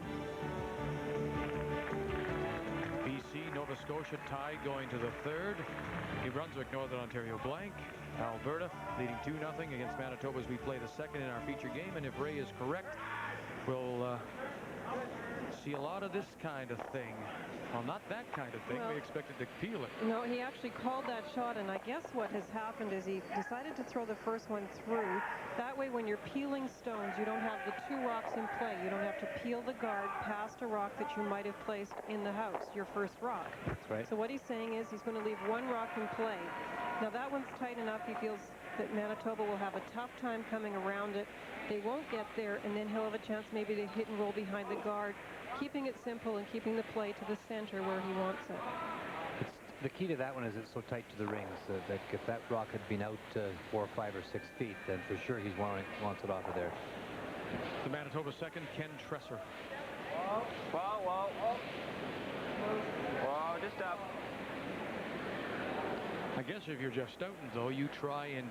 BC, Nova Scotia tied going to the third. New Brunswick, Northern Ontario blank. Alberta leading 2-0 against Manitoba as we play the second in our feature game. And if Ray is correct, we'll see a lot of this kind of thing. Well, not that kind of thing. Well, we expected to peel it. No, he actually called that shot, and I guess what has happened is he decided to throw the first one through. That way, when you're peeling stones, you don't have the 2 rocks in play. You don't have to peel the guard past a rock that you might have placed in the house, your first rock. That's right. So what he's saying is he's going to leave 1 rock in play. Now, that one's tight enough. He feels that Manitoba will have a tough time coming around it. They won't get there, and then he'll have a chance maybe to hit and roll behind the guard, keeping it simple and keeping the play to the center where he wants it. The key to that one is it's so tight to the rings that if that rock had been out 4, 5, or 6 feet, then for sure he's wants it off of there. The Manitoba second, Ken Tresser. Whoa, just up. I guess if you're Jeff Stoughton, though, you try and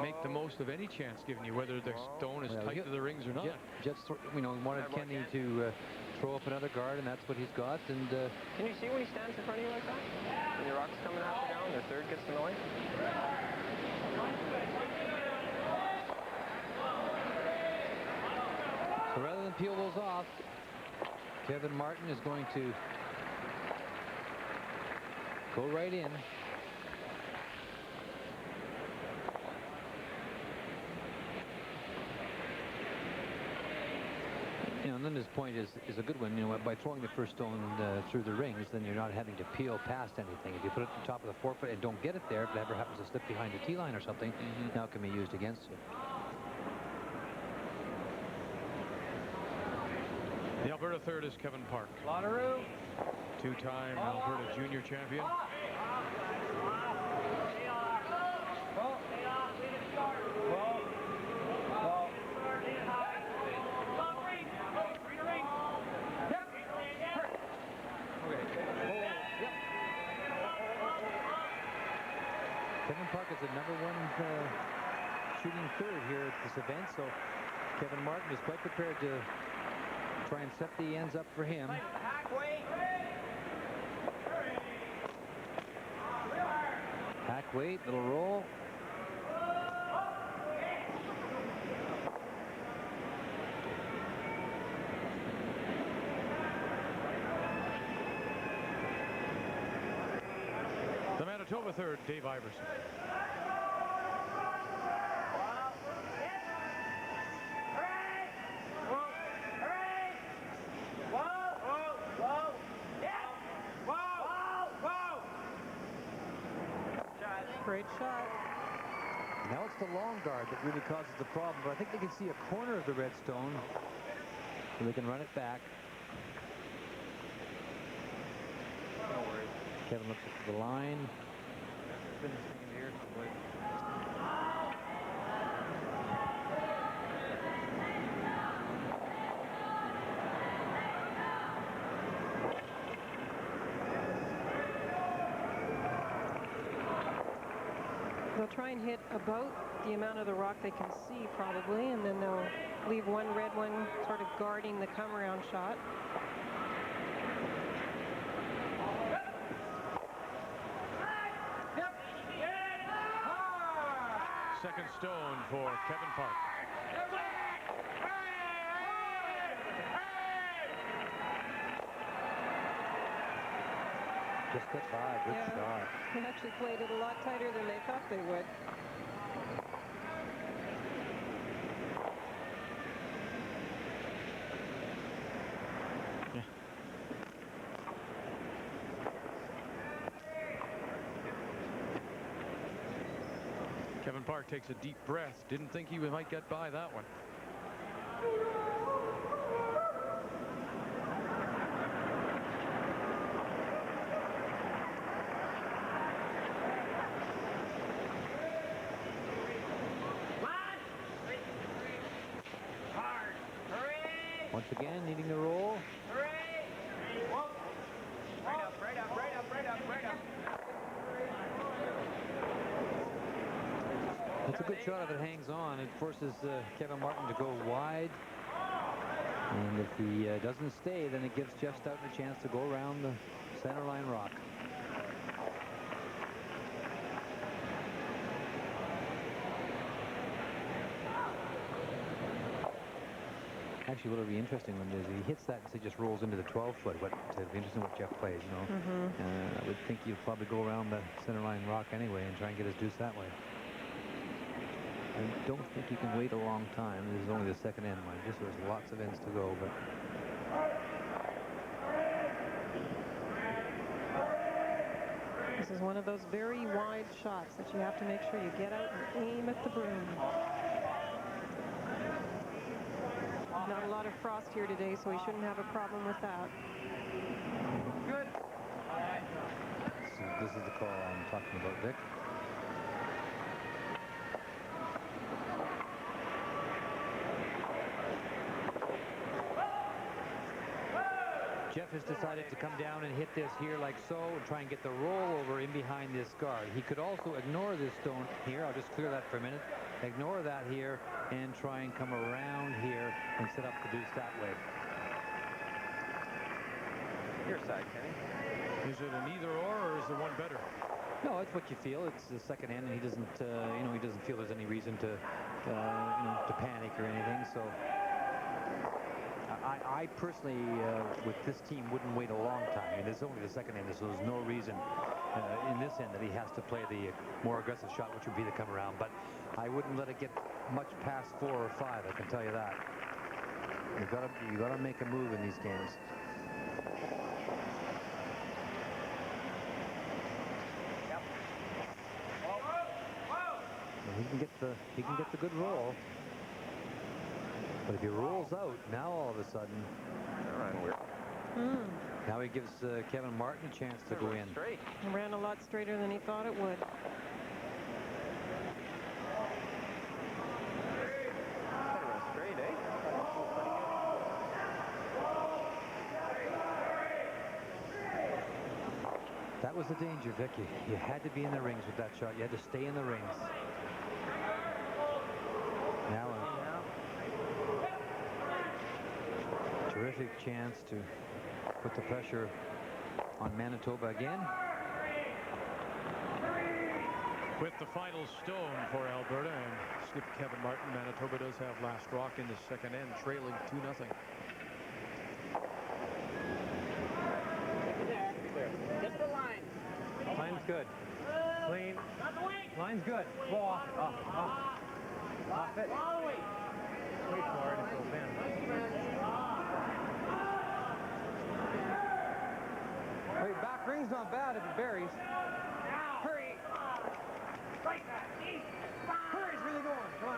make the most of any chance given you, whether the stone is tight to the rings or not. Just, wanted Kenny to throw up another guard, and that's what he's got. And Can you see when he stands in front of you like that? When your rock's coming halfway down, the third gets in the way? so rather than peel those off, Kevin Martin is going to go right in. And then his point is a good one. By throwing the first stone through the rings, then you're not having to peel past anything. If you put it on top of the 4-foot and don't get it there, if it ever happens to slip behind the tee line or something, now it can be used against you. The Alberta third is Kevin Park. A lot of room. 2-time Alberta junior champion. Kevin Park is the #1 shooting third here at this event, so Kevin Martin is quite prepared to try and set the ends up for him. Hack weight, little roll. The Manitoba third, Dave Iverson. Great shot. Now it's the long guard that really causes the problem, but I think they can see a corner of the red stone, so they can run it back. No worries. Kevin looks at the line. They'll try and hit about the amount of the rock they can see, probably, and then they'll leave 1 red one sort of guarding the come-around shot. Second stone for Kevin Park. Just got by, good shot. They actually played it a lot tighter than they thought they would. Kevin Park takes a deep breath. Didn't think he might get by that one. Once again, needing the roll. It's a good shot if it hangs on. It forces Kevin Martin to go wide. And if he doesn't stay, then it gives Jeff Stoughton a chance to go around the center line rock. Actually, what'll be interesting when he hits that and just rolls into the 12-foot. But it'll be interesting what Jeff plays, you know. I would think he'll probably go around the center line rock anyway and try and get his deuce that way. I don't think he can wait a long time. This is only the second end, mind you, so there's lots of ends to go. But this is one of those very wide shots that you have to make sure you get out and aim at the broom. Not a lot of frost here today, so he shouldn't have a problem with that. Good. So this is the call I'm talking about, Vic. Jeff has decided to come down and hit this here like so and try and get the rollover in behind this guard. He could also ignore this stone here. I'll just clear that for a minute. Ignore that here and try and come around here and set up the deuce that way. Your side, Kenny. Is it an either or is the one better? No, it's what you feel. It's the second end, and he doesn't, you know, he doesn't feel there's any reason to, you know, to panic or anything. So I personally, with this team, wouldn't wait a long time. I mean, it's only the second end, so there's no reason in this end that he has to play the more aggressive shot, which would be the come around. But I wouldn't let it get much past 4 or 5. I can tell you that. You got to make a move in these games. He can get the good roll. But if he rolls out, now all of a sudden, now he gives Kevin Martin a chance to go in. Straight. It ran a lot straighter than he thought it would. Straight, eh? That was the danger, Vicky. You had to be in the rings with that shot. You had to stay in the rings. Now a terrific chance to put the pressure on Manitoba again. With the final stone for Alberta and skip Kevin Martin, Manitoba does have last rock in the second end, trailing 2-0. Just the line. Line's good. Clean. Line's good. Off it. Wait for it and go in. Hey, back ring's not bad if it buries. Hurry. Hurry's really going. Come on.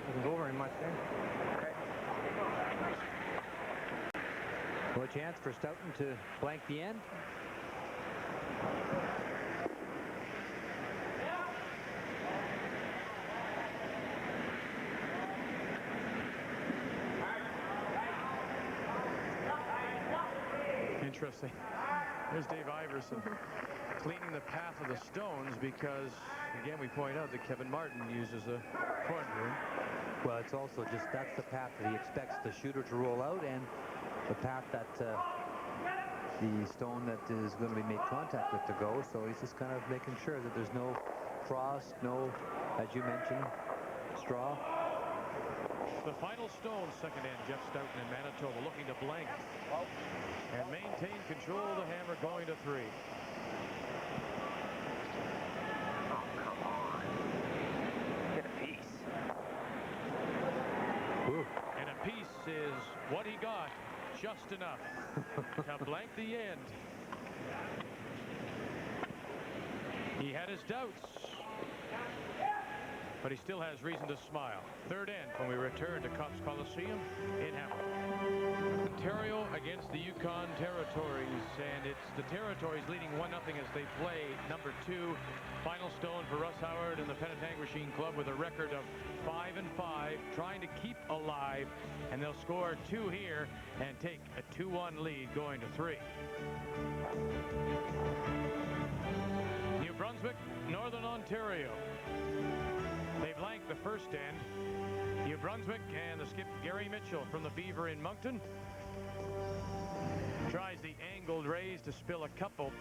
Doesn't go very much there. Well, a chance for Stoughton to blank the end. Interesting. There's Dave Iverson cleaning the path of the stones because, again, we point out that Kevin Martin uses a corn broom. Well, it's also just that's the path that he expects the shooter to roll out, and the path that the stone that is going to be made contact with to go. So he's just kind of making sure that there's no frost, no, as you mentioned, straw. The final stone, second end, Jeff Stoughton in Manitoba looking to blank and maintain control of the hammer going to 3. Oh, come on. Get a piece. Ooh. And a piece is what he got, just enough to blank the end. He had his doubts, but he still has reason to smile. Third end when we return to Cops Coliseum in Hamilton. Ontario against the Yukon Territories, and it's the Territories leading 1-0 as they play number 2. Final stone for Russ Howard and the Penetang Machine Club with a record of 5-5, trying to keep alive, and they'll score 2 here and take a 2-1 lead going to 3. New Brunswick, Northern Ontario. They blanked the first end. New Brunswick and the skip Gary Mitchell from the Beaver in Moncton tries the angled raise to spill a couple.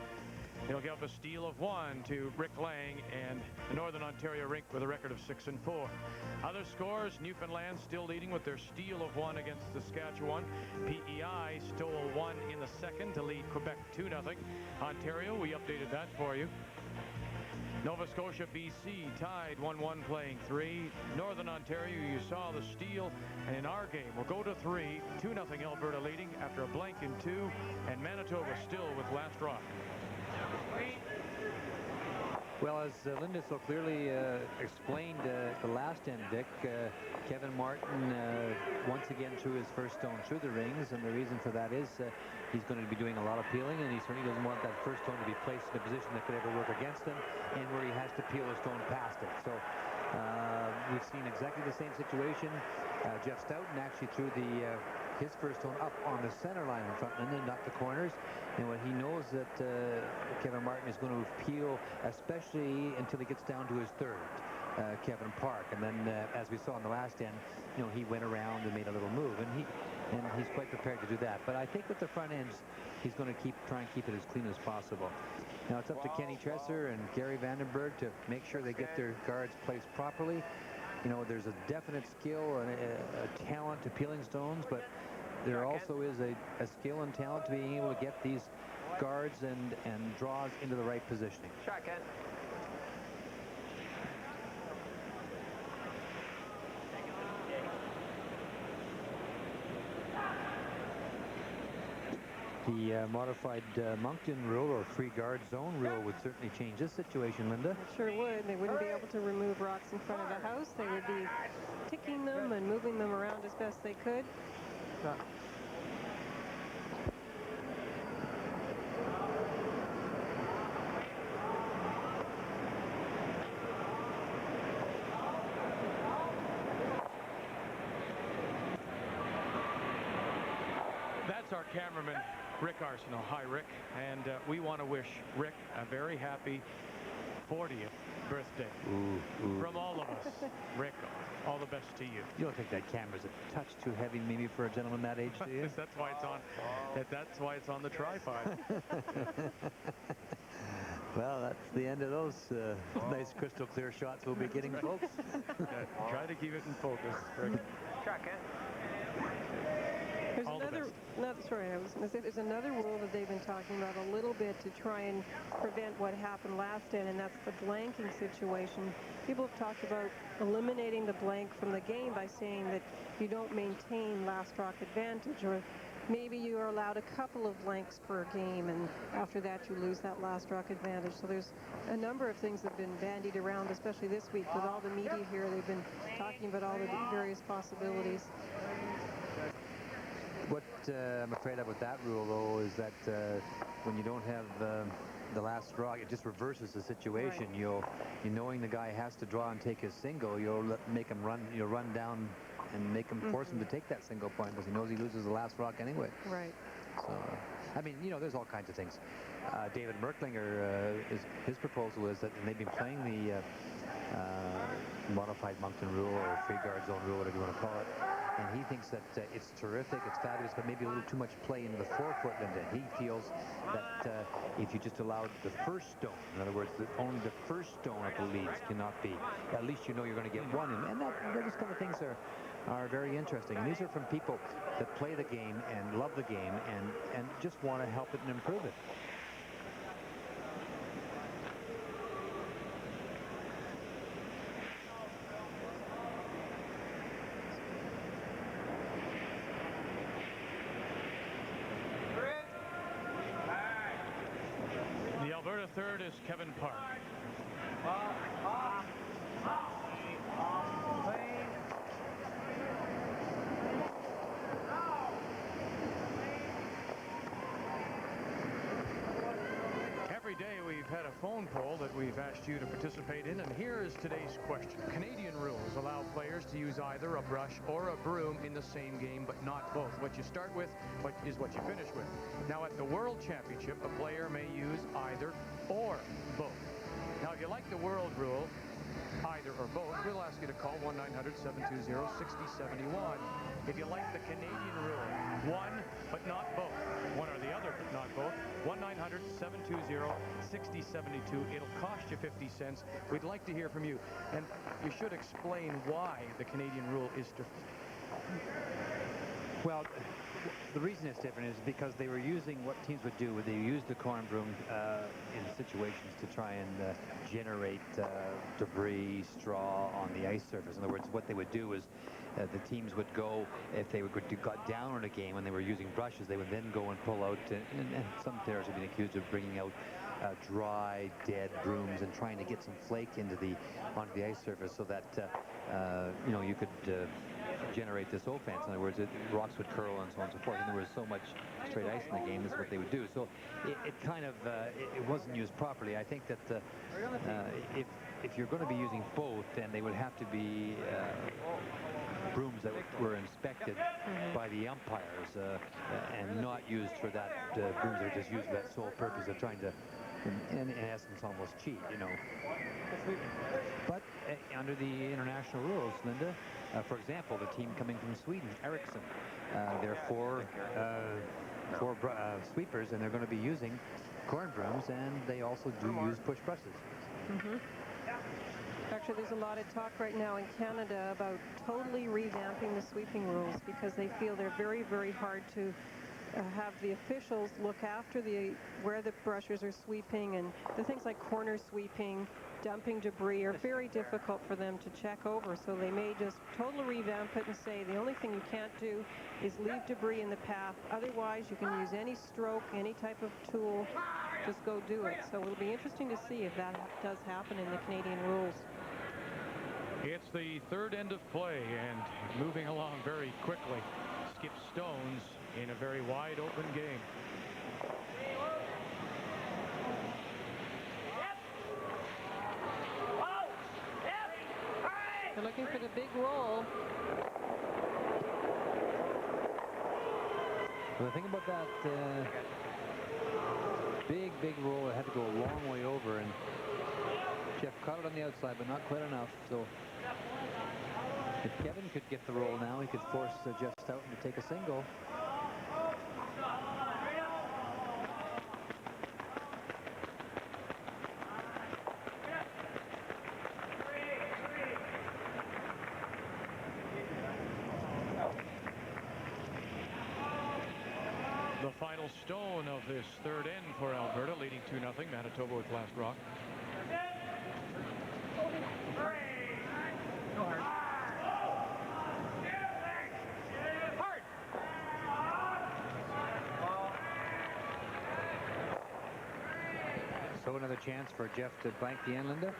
He'll give up a steal of 1 to Rick Lang and the Northern Ontario rink with a record of 6-4. Other scores, Newfoundland still leading with their steal of 1 against Saskatchewan. PEI stole 1 in the second to lead Quebec 2-0. Ontario, we updated that for you. Nova Scotia, BC tied 1-1 playing 3. Northern Ontario, you saw the steal. And in our game, we'll go to 3. 2-0 Alberta leading after a blank in 2. And Manitoba still with last rock. Well, as Linda so clearly explained the last end, Vic, Kevin Martin once again threw his first stone through the rings, and the reason for that is he's going to be doing a lot of peeling, and he certainly doesn't want that first stone to be placed in a position that could ever work against him and where he has to peel a stone past it. So we've seen exactly the same situation. Jeff Stoughton actually threw his first stone up on the center line in front, and then not the corners. And what he knows that Kevin Martin is going to peel, especially until he gets down to his third, Kevin Park. And then, as we saw in the last end, he went around and made a little move, and he's quite prepared to do that. But I think with the front ends, he's going to try and keep it as clean as possible. Now it's up to Kenny Tresser and Gary Vandenberg to make sure they get their guards placed properly. There's a definite skill and a talent to peeling stones, but there also is a skill and talent to being able to get these guards and draws into the right positioning. Shot, Ken. The modified Moncton rule or free guard zone rule would certainly change this situation, Linda. It sure would. They wouldn't be able to remove rocks in front of the house. They would be ticking them and moving them around as best they could. That's our cameraman, Rick Arsenault. Hi, Rick. And we want to wish Rick a very happy 40th birthday. From all of us. Rick, all the best to you. You don't think that camera's a touch too heavy maybe for a gentleman that age, do you? That's why it's on. That's why it's on the tripod. Well, that's the end of those nice crystal clear shots we'll be getting, folks. Try to keep it in focus, Rick. Shot, Ken. There's there's another rule that they've been talking about a little bit to try and prevent what happened last end, and that's the blanking situation. People have talked about eliminating the blank from the game by saying that you don't maintain last rock advantage, or maybe you are allowed a couple of blanks per game, and after that you lose that last rock advantage. So there's a number of things that have been bandied around, especially this week with all the media here. They've been talking about all the various possibilities. What I'm afraid of with that rule, though, is that when you don't have the last draw, it just reverses the situation. Right. You knowing the guy has to draw and take his single, you'll make him run. You'll run down and make him force him to take that single point because he knows he loses the last rock anyway. Right. So, I mean, there's all kinds of things. David Merklinger, his proposal is that, and they've been playing the modified Moncton rule or free guard zone rule, whatever you want to call it. And he thinks that it's terrific, it's fabulous, but maybe a little too much play into the forefoot, Linda. He feels that if you just allowed the first stone, in other words, only the first stone at the leads cannot be, at least you're going to get one. And those kind of things are very interesting. And these are from people that play the game and love the game and just want to help it and improve it. The Alberta third is Kevin Park. Every day we've had a phone poll that we've asked you to participate in, and here is today's question. Canadian rules allow players to use either a brush or a broom in the same game, but not both. What you start with is what you finish with. Now, at the World Championship, a player may use either or both. Now, if you like the world rule, either or both, we'll ask you to call 1-900-720-6071. If you like the Canadian rule, one but not both, one or the other but not both, 1-900-720-6072. It'll cost you 50 cents. We'd like to hear from you, and you should explain why the Canadian rule is different. Well, the reason it's different is because they were using what teams would do. They used the corn broom in situations to try and generate debris, straw on the ice surface. In other words, what they would do is the teams would go, if they got down in a game and they were using brushes, they would then go and pull out, and some players have been accused of bringing out dry, dead brooms and trying to get some flake onto the ice surface so that you could generate this offense. In other words, rocks would curl and so on and so forth, and there was so much straight ice in the game. This is what they would do. So it kind of it wasn't used properly. I think that if you're going to be using both, then they would have to be brooms that were inspected by the umpires and not used for that. Brooms that are just used for that sole purpose of trying to, in essence, almost cheat, But under the international rules, Linda, for example, the team coming from Sweden, Ericsson, there are four sweepers, and they're going to be using corn brooms, and they also do use push brushes. Actually, there's a lot of talk right now in Canada about totally revamping the sweeping rules because they feel they're very, very hard to have the officials look after where the brushers are sweeping, and the things like corner sweeping, dumping debris are very difficult for them to check over. So they may just totally revamp it and say the only thing you can't do is leave debris in the path. Otherwise, you can use any stroke, any type of tool. Just go do it. So it'll be interesting to see if that does happen in the Canadian rules. It's the third end of play, and moving along very quickly. Skip Stones in a very wide open game. They're looking for the big roll. Well, the thing about that big roll, it had to go a long way over, and Jeff caught it on the outside, but not quite enough. So if Kevin could get the roll now, he could force Jeff Stoughton to take a single. The final stone of this third end for Alberta, leading 2-0, Manitoba with last rock. So another chance for Jeff to blank the end, Linda.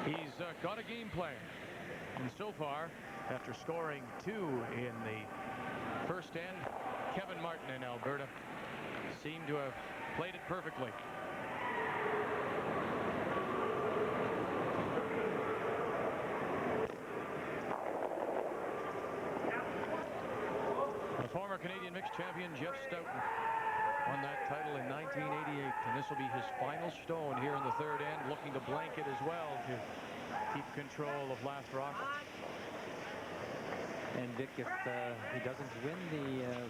He's got a game plan, and so far, after scoring 2 in the first end, Kevin Martin in Alberta seemed to have played it perfectly. The former Canadian mixed champion Jeff Stoughton won that title in 1988, and this will be his final stone here in the third end, looking to blank it as well to keep control of last rock. And Vic, if he doesn't win the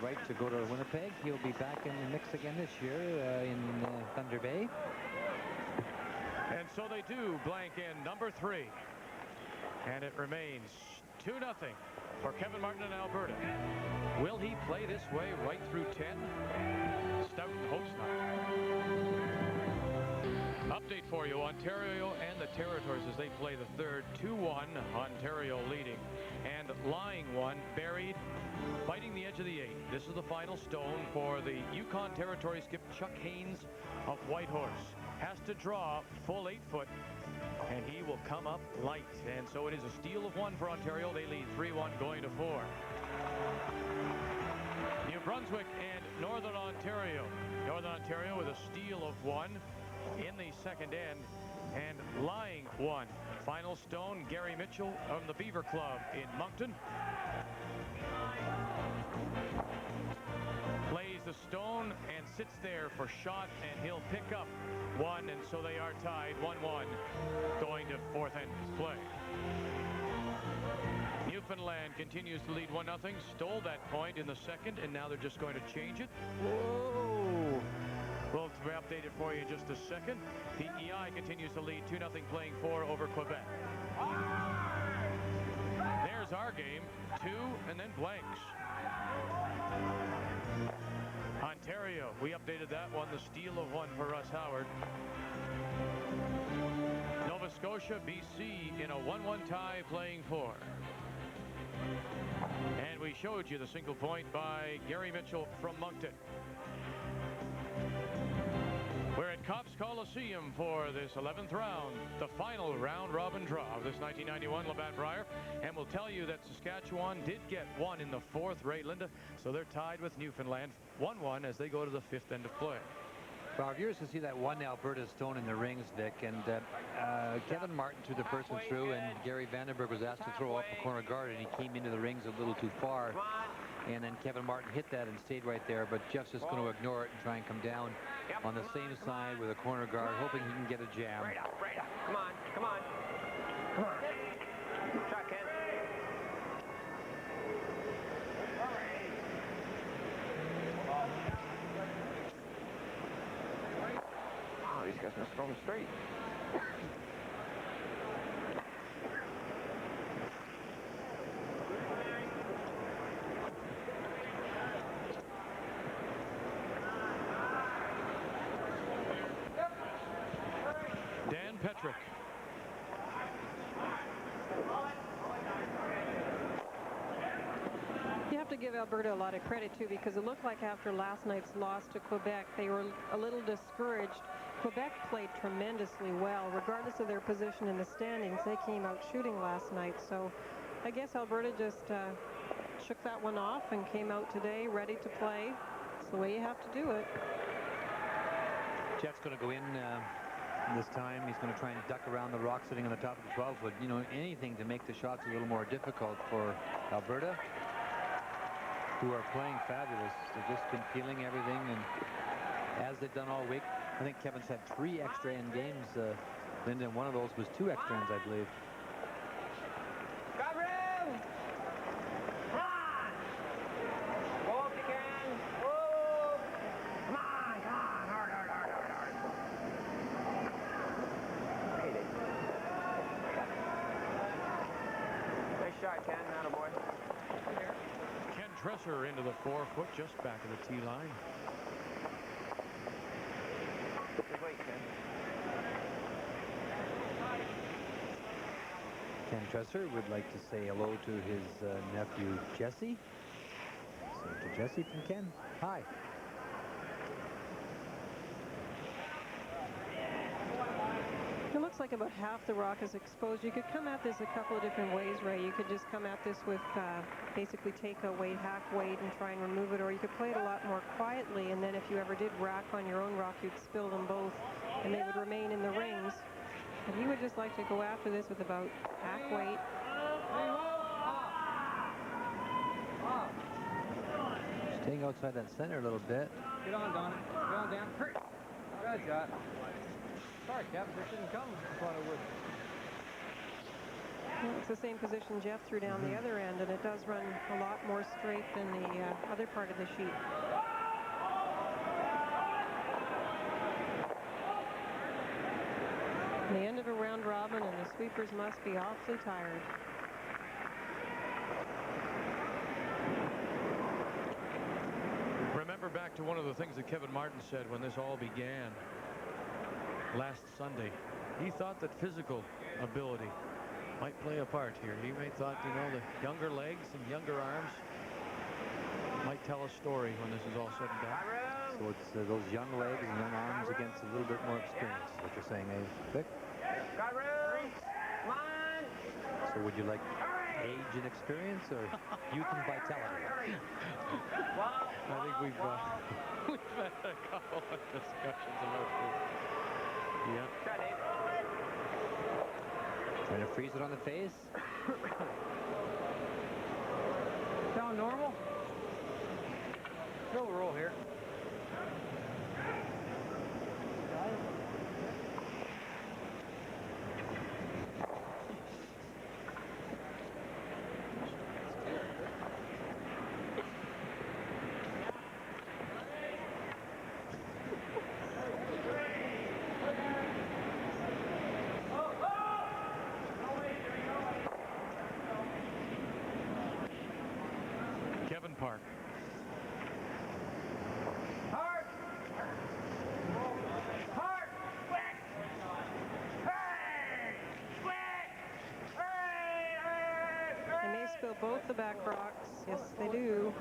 right to go to Winnipeg, he'll be back in the mix again this year in Thunder Bay. And so they do blank in number 3. And it remains 2-0 for Kevin Martin in Alberta. Will he play this way right through 10? Stoughton hopes not. Update for you, Ontario and the Territories as they play the third. 2-1, Ontario leading. And lying one, buried, fighting the edge of the 8. This is the final stone for the Yukon Territory skip Chuck Haynes of Whitehorse. Has to draw full 8 foot, and he will come up light. And so it is a steal of 1 for Ontario. They lead 3-1 going to 4. New Brunswick and Northern Ontario. Northern Ontario with a steal of 1 in the second end, and lying 1. Final stone, Gary Mitchell from the Beaver Club in Moncton. Plays the stone and sits there for shot, and he'll pick up 1, and so they are tied 1-1 going to 4th end play. Newfoundland continues to lead 1-0, stole that point in the second, and now they're just going to change it. Whoa! We'll update it for you in just a second. PEI continues to lead 2-0, playing 4 over Quebec. There's our game, 2 and then blanks. Ontario, we updated that one, the steal of 1 for Russ Howard. Nova Scotia, BC in a 1-1 tie, playing 4. And we showed you the single point by Gary Mitchell from Moncton. We're at Cops Coliseum for this 11th round, the final round-robin draw of this 1991 Labatt Brier. And we'll tell you that Saskatchewan did get 1 in the 4th, Ray Linda, so they're tied with Newfoundland 1-1 as they go to the 5th end of play. Well, our viewers can see that 1 Alberta stone in the rings, Vic, and Kevin Martin threw the first one through, and Gary Vandenberg was asked to throw up the corner guard, and he came into the rings a little too far. And then Kevin Martin hit that and stayed right there, but Jeff's just going to ignore it and try and come down on the same side with a corner guard, hoping he can get a jam. Right up, right up. Come on, come on. Come on. Shot, Ken. Oh, these guys must throw them straight. Patrick. You have to give Alberta a lot of credit, too, because it looked like after last night's loss to Quebec, they were a little discouraged. Quebec played tremendously well. Regardless of their position in the standings, they came out shooting last night. So I guess Alberta just shook that one off and came out today ready to play. It's the way you have to do it. Jeff's going to go in this time. He's going to try and duck around the rock sitting on the top of the 12-foot. You know, anything to make the shots a little more difficult for Alberta, who are playing fabulous. They've just been feeling everything, and as they've done all week. I think Kevin's had 3 extra end games, Linda, and one of those was 2 extra ends, I believe. Got room! Come on! Go if you can! Whoa! Come on, come on! Hard, hard, hard, hard, hard! Hit it. Nice shot, Ken. Attaboy. Ken Tresser into the 4-foot, just back of the tee line. Good weight, Ken. Ken Tresser would like to say hello to his nephew, Jesse. So to Jesse from Ken, hi. It looks like about half the rock is exposed. You could come at this a couple of different ways, Ray. You could just come at this with basically take a weight, hack weight, and try and remove it, or you could play it a lot more quietly, and then if you ever did rack on your own rock, you'd spill them both, and they would remain in the rings. But he would just like to go after this with about hack weight. Staying outside that center a little bit. Get on, Donna. Get on, Dan. Hurry. Good shot. Sorry, Cap. This didn't come. I thought it would. Well, it's the same position Jeff threw down the other end, and it does run a lot more straight than the other part of the sheet. The end of a round robin, and the sweepers must be awfully tired. Remember back to one of the things that Kevin Martin said when this all began last Sunday. He thought that physical ability might play a part here. He may thought, you know, the younger legs and younger arms might tell a story when this is all said and done. So it's those young legs and young arms against a little bit more experience, is what you're saying, eh, Vic? Got room. Come on. So would you like age and experience or youth and vitality? I think we've had a couple of discussions about this. Yep. Trying to freeze it on the face. Sound normal? Still a roll here. Park. Hard. Hard. Quick. Hey. Quick. They may spill both the back rocks. Yes, they do.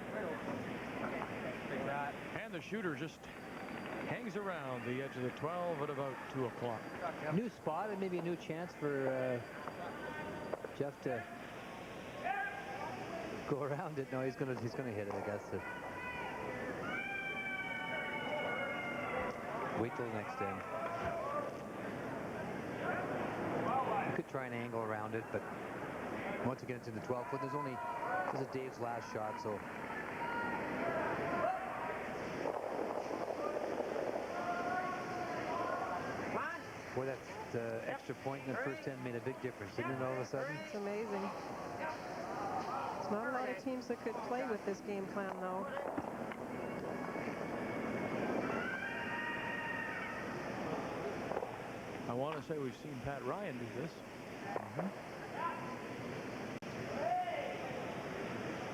And the shooter just hangs around the edge of the 12 at about 2 o'clock. New spot and maybe a new chance for Jeff to go around it. No, he's gonna hit it, I guess. Wait till next end. You could try and angle around it, but once you get into the 12 foot, this is Dave's last shot, so. Boy, that extra point in the first end made a big difference, didn't it, all of a sudden? It's amazing. There's not a lot of teams that could play with this game plan, though. I want to say we've seen Pat Ryan do this.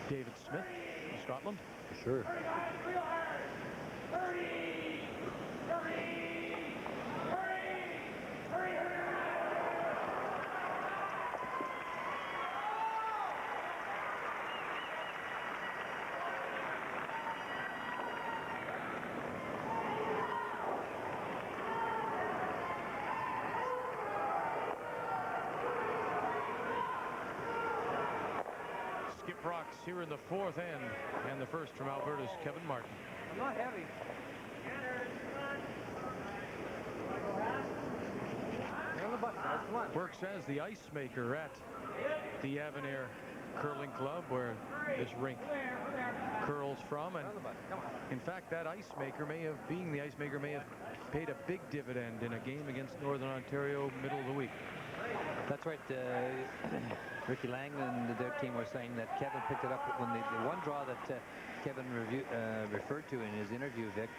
David Smith from Scotland. For sure. Rocks here in the 4th end, and the first from Alberta's Kevin Martin. I'm not heavy. On the button, guys. Come on. Works as the ice maker at the Avenir Curling Club, where this rink curls from. And in fact, that ice maker may have paid a big dividend in a game against Northern Ontario middle of the week. That's right. Ricky Lang and their team were saying that Kevin picked it up when the one draw that Kevin referred to in his interview, Vic,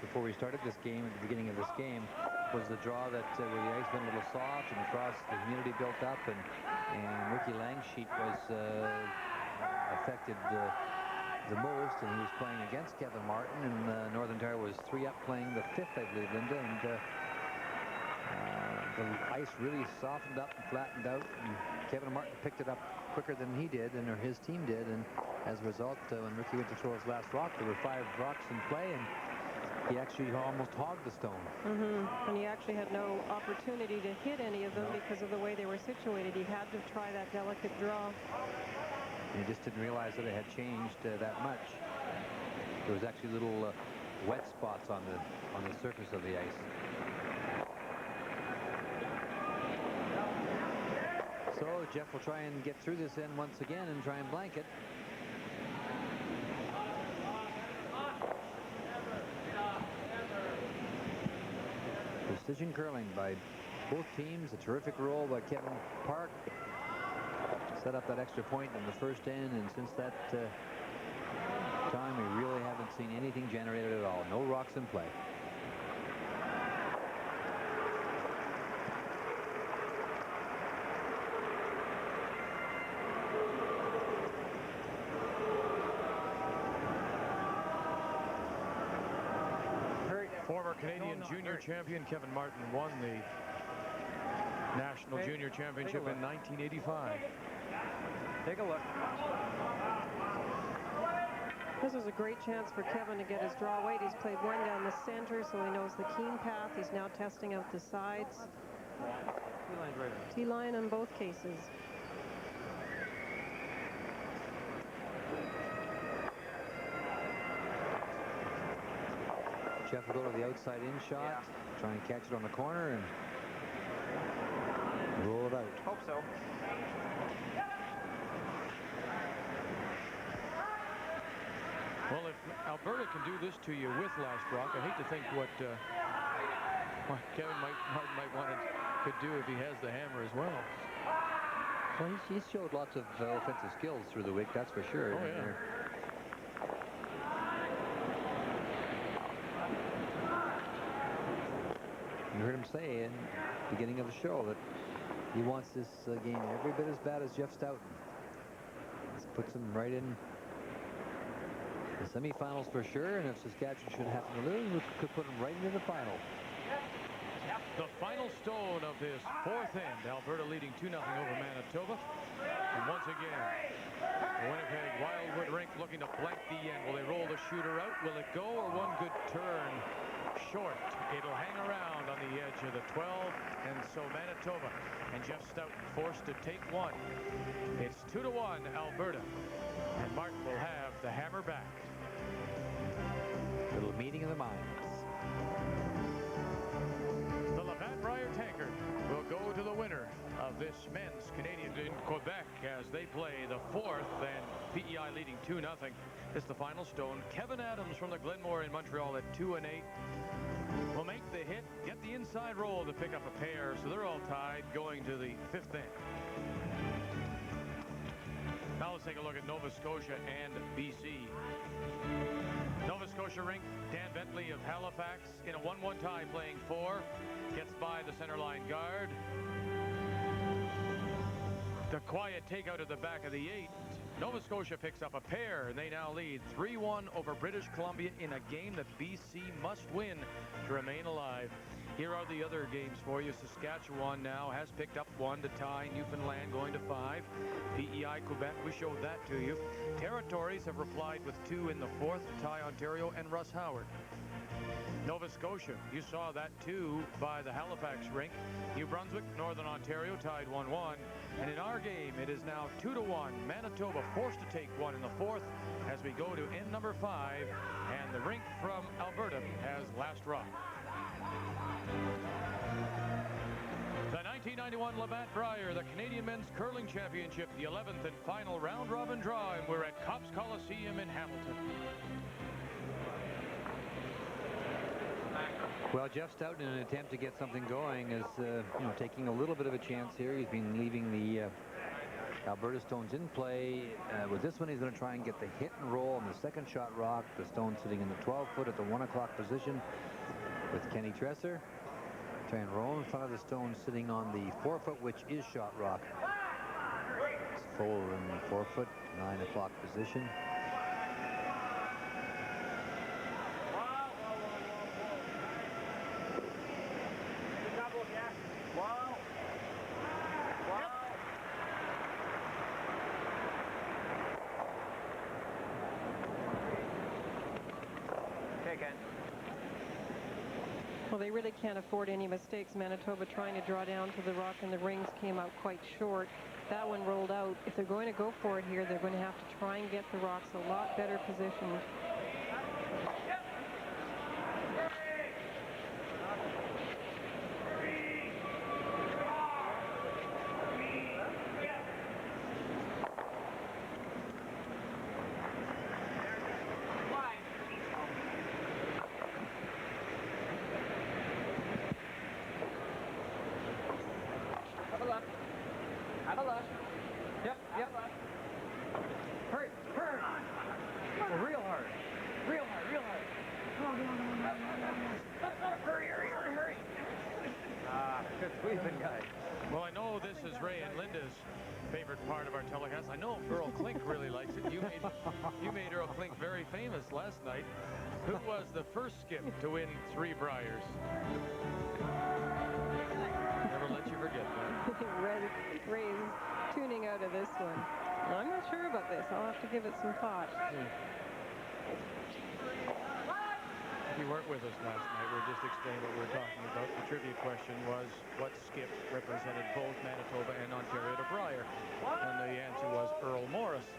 before we started this game, at the beginning of this game, was the draw that where the ice went a little soft and across the humidity built up, and Ricky Lang's sheet was affected the most, and he was playing against Kevin Martin, and Northern Ontario was 3 up playing the 5th, I believe, Linda, and the ice really softened up and flattened out, and Kevin Martin picked it up quicker than he did, or his team did, and as a result, when Ricky went to throw his last rock, there were 5 rocks in play, and he actually almost hogged the stone. And he actually had no opportunity to hit any of them because of the way they were situated. He had to try that delicate draw. And he just didn't realize that it had changed that much. There was actually little wet spots on the surface of the ice. So Jeff will try and get through this end once again and try and blank it. Precision curling by both teams. A terrific roll by Kevin Park. Set up that extra point in the first end, and since that time, we really haven't seen anything generated at all. No rocks in play. Former Canadian junior champion Kevin Martin won the National Junior Championship in 1985. Take a look. This was a great chance for Kevin to get his draw weight. He's played one down the center, so he knows the keen path. He's now testing out the sides. T-line in both cases. Jeff will go to the outside in shot, try and catch it on the corner and roll it out. Hope so. Well, if Alberta can do this to you with last rock, I hate to think what Kevin Martin might could do if he has the hammer as well. Well, he's showed lots of offensive skills through the week, that's for sure. Oh, yeah. You heard him say in the beginning of the show that he wants this game every bit as bad as Jeff Stoughton. This puts him right in the semifinals for sure, and if Saskatchewan should happen to lose, we could put him right into the final. The final stone of this fourth end, Alberta leading 2-0 over Manitoba. And once again, the Winnipeg Wildwood rink looking to blank the end. Will they roll the shooter out? Will it go, or one good turn short? It'll hang around on the edge of the 12, and so Manitoba and Jeff Stoughton forced to take one. It's 2-1 Alberta, and Martin will have the hammer back. Little meeting of the minds. The Labatt Brier Tankard will go to the winner of this men's Canadian in Quebec as they play the fourth, and PEI leading 2-0. It's the final stone. Kevin Adams from the Glenmore in Montreal at 2-8 will make the hit, get the inside roll to pick up a pair, so they're all tied going to the fifth end. Now let's take a look at Nova Scotia and BC. Nova Scotia rink, Dan Bentley of Halifax in a 1-1 tie playing 4. Gets by the center line guard. The quiet takeout at the back of the 8. Nova Scotia picks up a pair, and they now lead 3-1 over British Columbia in a game that BC must win to remain alive. Here are the other games for you. Saskatchewan now has picked up 1 to tie Newfoundland, going to 5. PEI Quebec, we showed that to you. Territories have replied with 2 in the 4th to tie Ontario and Russ Howard. Nova Scotia, you saw that too by the Halifax rink. New Brunswick, Northern Ontario tied 1-1. And in our game, it is now 2-1. Manitoba forced to take 1 in the 4th as we go to end number 5. And the rink from Alberta has last rock. The 1991 Labatt Brier, the Canadian Men's Curling Championship, the 11th and final round-robin draw, and we're at Cops Coliseum in Hamilton. Well, Jeff Stoughton, in an attempt to get something going, is taking a little bit of a chance here. He's been leaving the Alberta stones in play. With this one, he's going to try and get the hit and roll on the second shot rock. The stone sitting in the 12-foot at the 1 o'clock position with Kenny Tresser. Try and roll in front of the stone sitting on the 4-foot, which is shot rock. It's full in the 4-foot, 9 o'clock position. Well, they really can't afford any mistakes. Manitoba trying to draw down to the rock, and the rings came out quite short. That one rolled out. If they're going to go for it here, they're going to have to try and get the rocks a lot better positioned. Well, I know this is Ray and Linda's favorite part of our telecast. I know Earl Klink really likes it. You made Earl Klink very famous last night. Who was the first skip to win 3 Briers? Never let you forget that. Ray's tuning out of this one. Well, I'm not sure about this. I'll have to give it some thought. If you weren't with us last night, we'll just explain what we were talking about. The trivia question was, what skip represented both Manitoba and Ontario to Brier? And the answer was Earl Morris.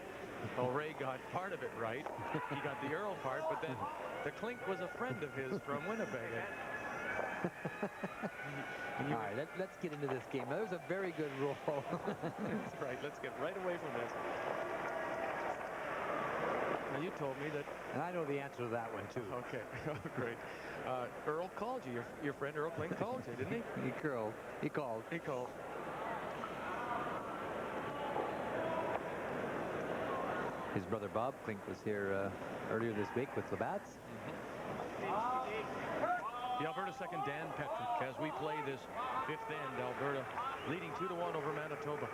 Well, Ray got part of it right. He got the Earl part, but then the Clink was a friend of his from Winnipeg. All right, let's get into this game. That was a very good roll. That's right. Let's get right away from this. Now, you told me that... And I know the answer to that one, too. Okay. Oh, great. Earl called you. Your friend Earl Clink called you, didn't he? He called. He called. He called. His brother Bob Clink was here earlier this week with Labatt's. The Alberta second, Dan Petrick, as we play this fifth end. Alberta leading 2-1 over Manitoba.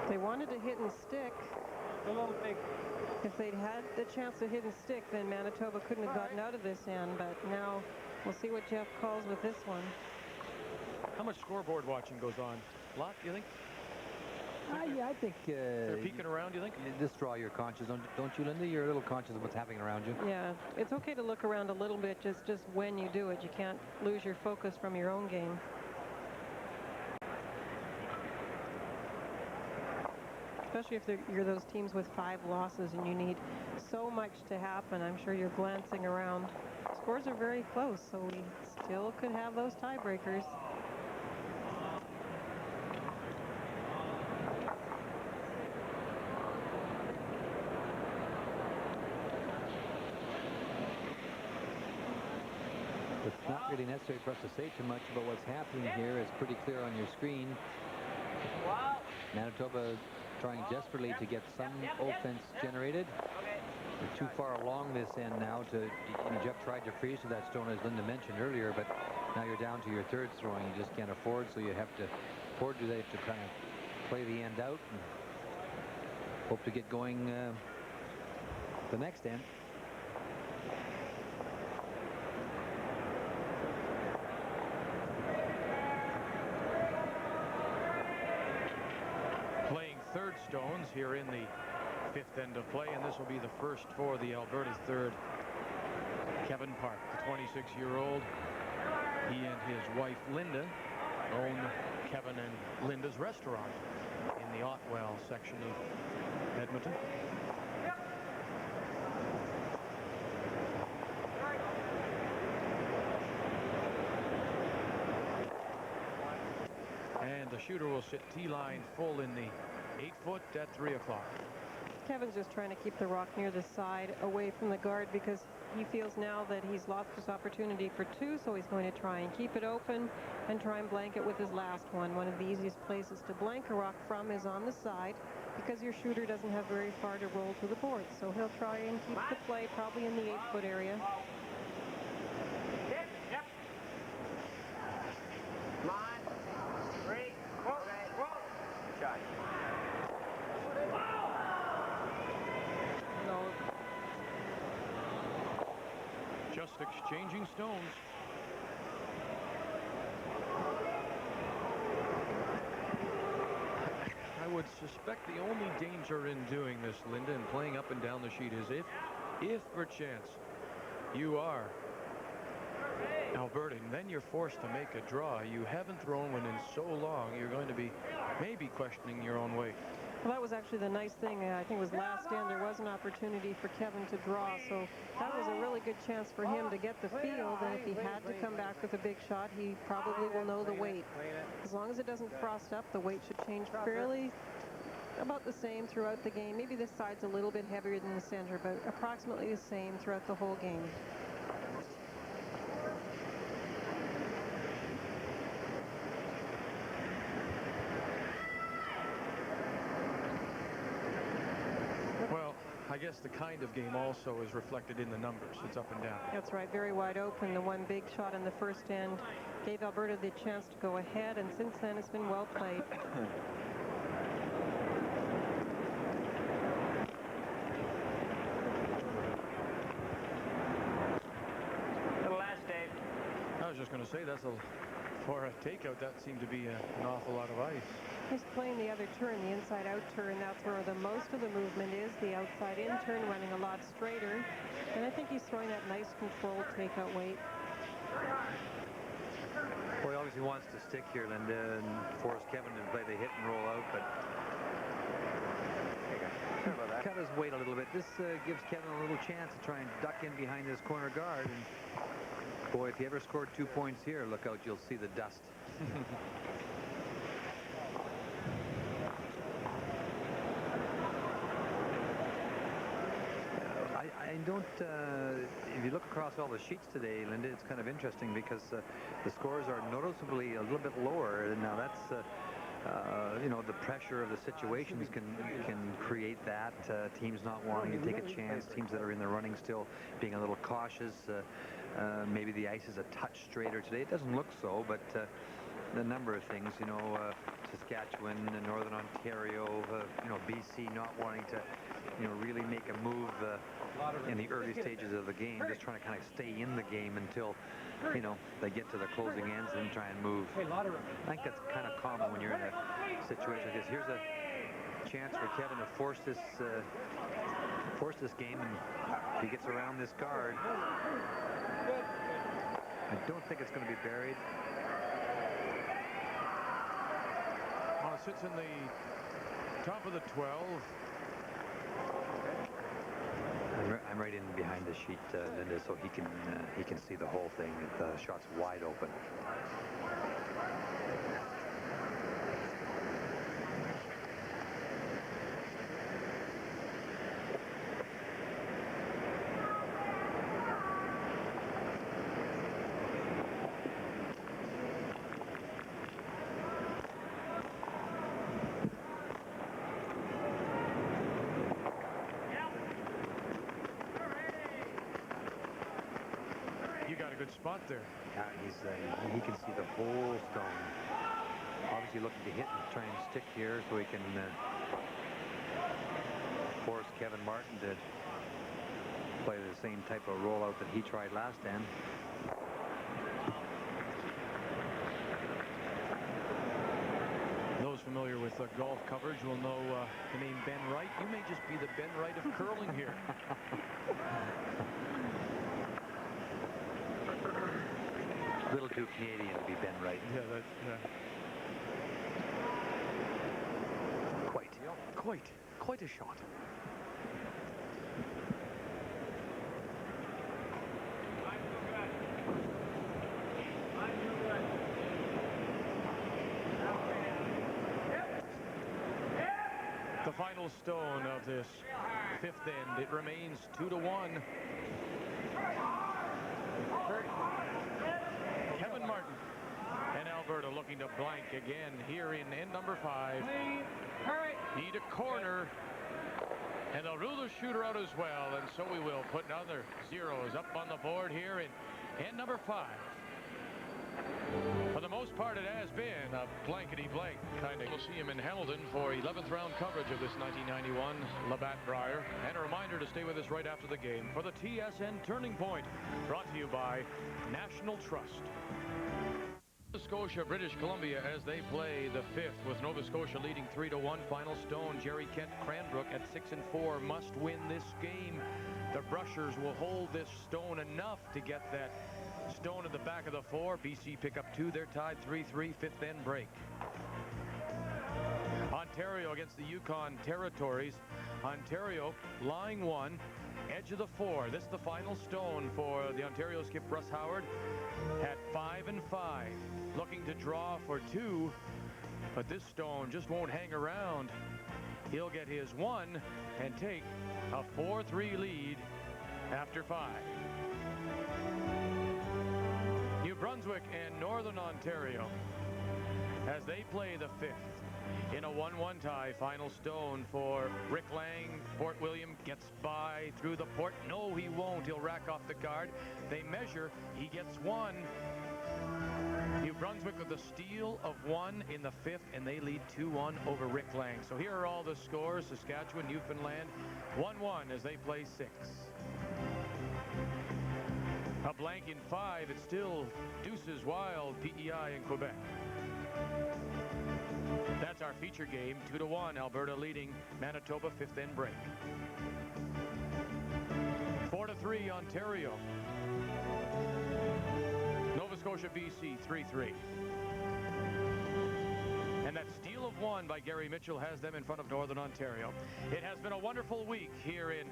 They wanted to hit and stick. A little big. If they'd had the chance to hit and stick, then Manitoba couldn't have gotten out of this end. But now we'll see what Jeff calls with this one. How much scoreboard watching goes on? A lot, do you think? Yeah, I think... They're peeking around, do you think? Just draw your conscience, don't you, Linda? You're a little conscious of what's happening around you. Yeah, it's okay to look around a little bit, just when you do it. You can't lose your focus from your own game. Especially if you're those teams with 5 losses and you need so much to happen. I'm sure you're glancing around. Scores are very close, so we still could have those tiebreakers. It's not really necessary for us to say too much about what's happening here. It's pretty clear on your screen. Manitoba trying desperately to get some offense generated. We're too far along this end now to, Jeff tried to freeze to that stone, as Linda mentioned earlier, but now you're down to your third throwing. You just can't afford, so you have to kind of play the end out and hope to get going the next end. Third stones here in the fifth end of play, and this will be the first for the Alberta's third. Kevin Park, the 26-year-old. He and his wife Linda own Kevin and Linda's restaurant in the Otwell section of Edmonton. And the shooter will sit T-line full in the 8-foot at 3 o'clock. Kevin's just trying to keep the rock near the side, away from the guard, because he feels now that he's lost his opportunity for 2, so he's going to try and keep it open and try and blank it with his last one. One of the easiest places to blank a rock from is on the side, because your shooter doesn't have very far to roll to the board. So he'll try and keep the play probably in the 8-foot area. Yep. Come on. 3. Shot. Just exchanging stones. I would suspect the only danger in doing this, Linda, and playing up and down the sheet is if perchance you are Alberta, and then you're forced to make a draw. You haven't thrown one in so long, you're going to be maybe questioning your own weight. Well, that was actually the nice thing. I think it was last end. There was an opportunity for Kevin to draw, so that was a really good chance for him to get the field. And if he had to come back with a big shot, he probably will know the weight. As long as it doesn't frost up, the weight should change fairly about the same throughout the game. Maybe this side's a little bit heavier than the center, but approximately the same throughout the whole game. I guess the kind of game also is reflected in the numbers. It's up and down. That's right, very wide open. The one big shot in the first end gave Alberta the chance to go ahead, and since then it's been well played. Little last, Dave. I was just going to say, for a takeout, that seemed to be an awful lot of ice. He's playing the other turn, the inside-out turn. That's where the most of the movement is. The outside-in turn running a lot straighter. And I think he's throwing that nice controlled takeout weight. Well, he obviously wants to stick here, Linda, and force Kevin to play the hit and roll out, but cut his weight a little bit. This gives Kevin a little chance to try and duck in behind this corner guard. And boy, if he ever scored 2 points here, look out, you'll see the dust. I don't, if you look across all the sheets today, Linda, it's kind of interesting because the scores are noticeably a little bit lower. Now that's, you know, the pressure of the situations can create that. Teams not wanting to take a chance, teams that are in the running still being a little cautious. Maybe the ice is a touch straighter today. It doesn't look so, but the number of things, you know, Saskatchewan and Northern Ontario, you know, BC not wanting to, you know, really make a move in the early stages of the game, just trying to kind of stay in the game until, you know, they get to the closing ends and try and move. I think that's kind of common when you're in a situation like this. Here's a chance for Kevin to force this game, and if he gets around this guard, I don't think it's going to be buried. Well, it sits in the top of the 12. I'm right in behind the sheet, Linda, so he can see the whole thing. The shot's wide open. Good spot there. Yeah, he can see the whole stone. Obviously looking to hit and try and stick here so he can force Kevin Martin to play the same type of rollout that he tried last time. Those familiar with golf coverage will know the name Ben Wright. You may just be the Ben Wright of curling here. A little too Canadian to be Ben Wright. Yeah, quite a shot. The final stone of this fifth end. It remains 2-1. Kevin Martin and Alberta looking to blank again here in end number 5. Need a corner, and they'll rule the shooter out as well, and so we will put another zeros up on the board here in end number 5. For the most part, it has been a blankety-blank kind of Coliseum in Hamilton for 11th round coverage of this 1991 Labatt Brier. And a reminder to stay with us right after the game for the TSN Turning Point, brought to you by National Trust. Nova Scotia, British Columbia, as they play the 5th, with Nova Scotia leading 3-1. Final stone, Jerry Kent Cranbrook at 6-4 must win this game. The Brushers will hold this stone enough to get that stone at the back of the 4. BC pick up 2. They're tied 3-3. Fifth end break. Ontario against the Yukon Territories. Ontario lying 1. Edge of the 4. This is the final stone for the Ontario skip Russ Howard at 5-5. Looking to draw for 2, but this stone just won't hang around. He'll get his 1 and take a 4-3 lead after 5. New Brunswick and Northern Ontario as they play the 5th in a 1-1 tie. Final stone for Rick Lang. Fort William gets by through the port. No, he won't. He'll rack off the guard. They measure. He gets 1. New Brunswick with a steal of 1 in the 5th, and they lead 2-1 over Rick Lang. So here are all the scores. Saskatchewan, Newfoundland, 1-1 as they play 6. A blank in 5. It's still deuces wild, PEI in Quebec. That's our feature game, 2-1. Alberta leading Manitoba, fifth end break. 4-3 Ontario. Nova Scotia, BC, 3-3. And that steal of one by Gary Mitchell has them in front of Northern Ontario. It has been a wonderful week here in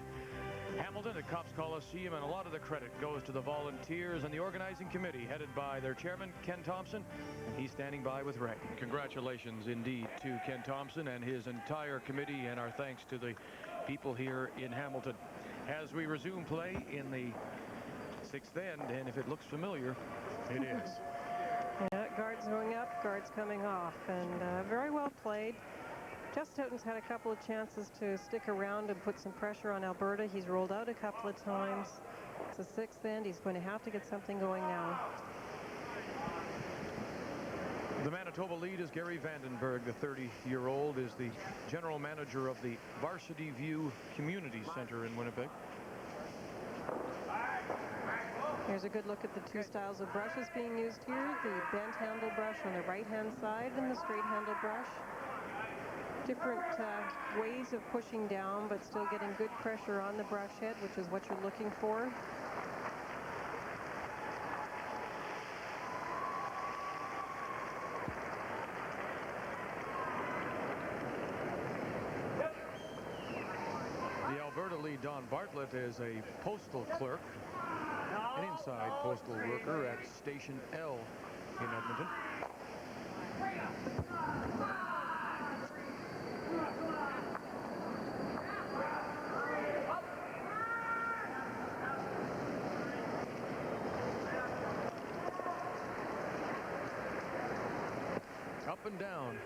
Hamilton at Copps Coliseum, and a lot of the credit goes to the volunteers and the organizing committee headed by their chairman, Ken Thompson, and he's standing by with Ray. Congratulations indeed to Ken Thompson and his entire committee, and our thanks to the people here in Hamilton. As we resume play in the sixth end, and if it looks familiar, it is. Yeah, guards going up, guards coming off, and very well played. Jeff Stoughton's had a couple of chances to stick around and put some pressure on Alberta. He's rolled out a couple of times. It's the sixth end. He's going to have to get something going now. The Manitoba lead is Gary Vandenberg, the 30-year-old, is the general manager of the Varsity View Community Center in Winnipeg. Here's a good look at the two styles of brushes being used here. The bent handle brush on the right-hand side and the straight handle brush. Different ways of pushing down, but still getting good pressure on the brush head, which is what you're looking for. The Alberta lead, Don Bartlett, is a postal clerk, an inside postal worker at Station L in Edmonton. Up and down.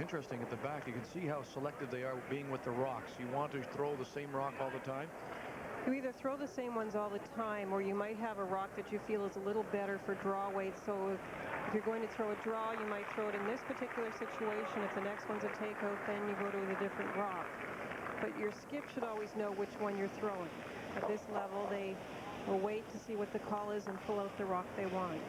Interesting at the back. You can see how selective they are being with the rocks. You want to throw the same rock all the time? You either throw the same ones all the time, or you might have a rock that you feel is a little better for draw weight. So if you're going to throw a draw, you might throw it in this particular situation. If the next one's a takeout, then you go to a different rock. But your skip should always know which one you're throwing. At this level, they will wait to see what the call is and pull out the rock they want.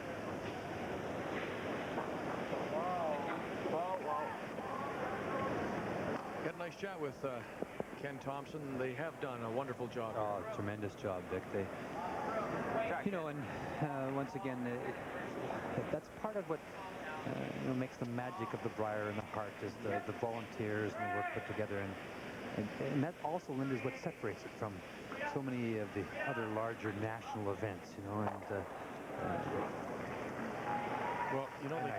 Got a nice chat with Ken Thompson. They have done a wonderful job. Oh, tremendous job, Vic. They, you know, and once again, that's part of what you know, makes the magic of the Brier and the Heart is the volunteers and the work put together, and that also, Linda, is what separates it from so many of the other larger national events, you know. And well, you know, I'm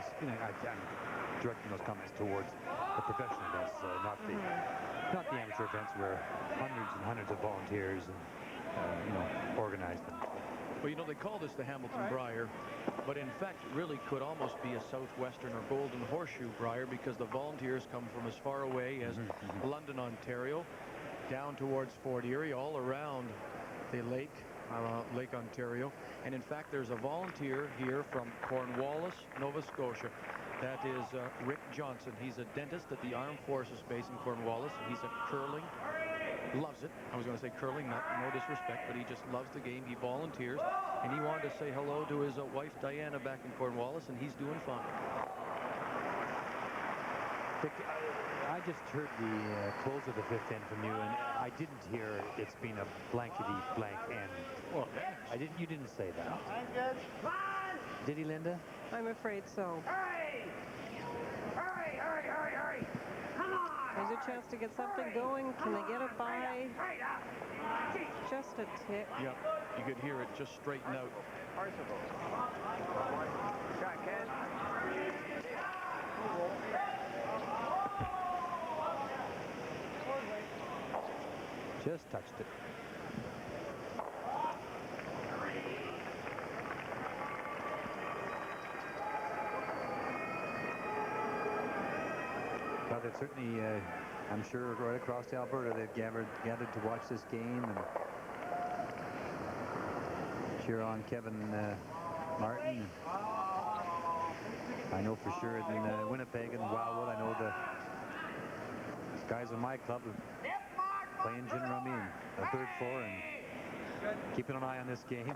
directing those comments towards the professional events, not the amateur events where hundreds and hundreds of volunteers and you know, organize them. well, you know, they call this the Hamilton Brier, but in fact it really could almost be a Southwestern or Golden Horseshoe Brier, because the volunteers come from as far away as London, Ontario, down towards Fort Erie, all around the lake, Lake Ontario. And in fact, there's a volunteer here from Cornwallis, Nova Scotia. That is Rick Johnson. He's a dentist at the Armed Forces Base in Cornwallis. He's a curling, loves it. I was going to say curling, no disrespect, but he just loves the game. He volunteers, and he wanted to say hello to his wife Diana back in Cornwallis, and he's doing fine. Dick, I just heard the close of the fifth end from you, and I didn't hear it's been a blankety blank end. Well, you didn't say that. Come on! Did he, Linda? I'm afraid so. Hurry! Hurry, hurry, hurry, hurry! Come on! There's a chance to get something going. Can they get it by? Right up! Just a tick. yeah, you could hear it just straighten out. Shot, Ken. Just touched it. Well, they've certainly, I'm sure, right across Alberta, they've gathered to watch this game and cheer on Kevin Martin. I know for sure in Winnipeg and Wildwood, I know the guys in my club are playing gin rummy in the third floor and keeping an eye on this game.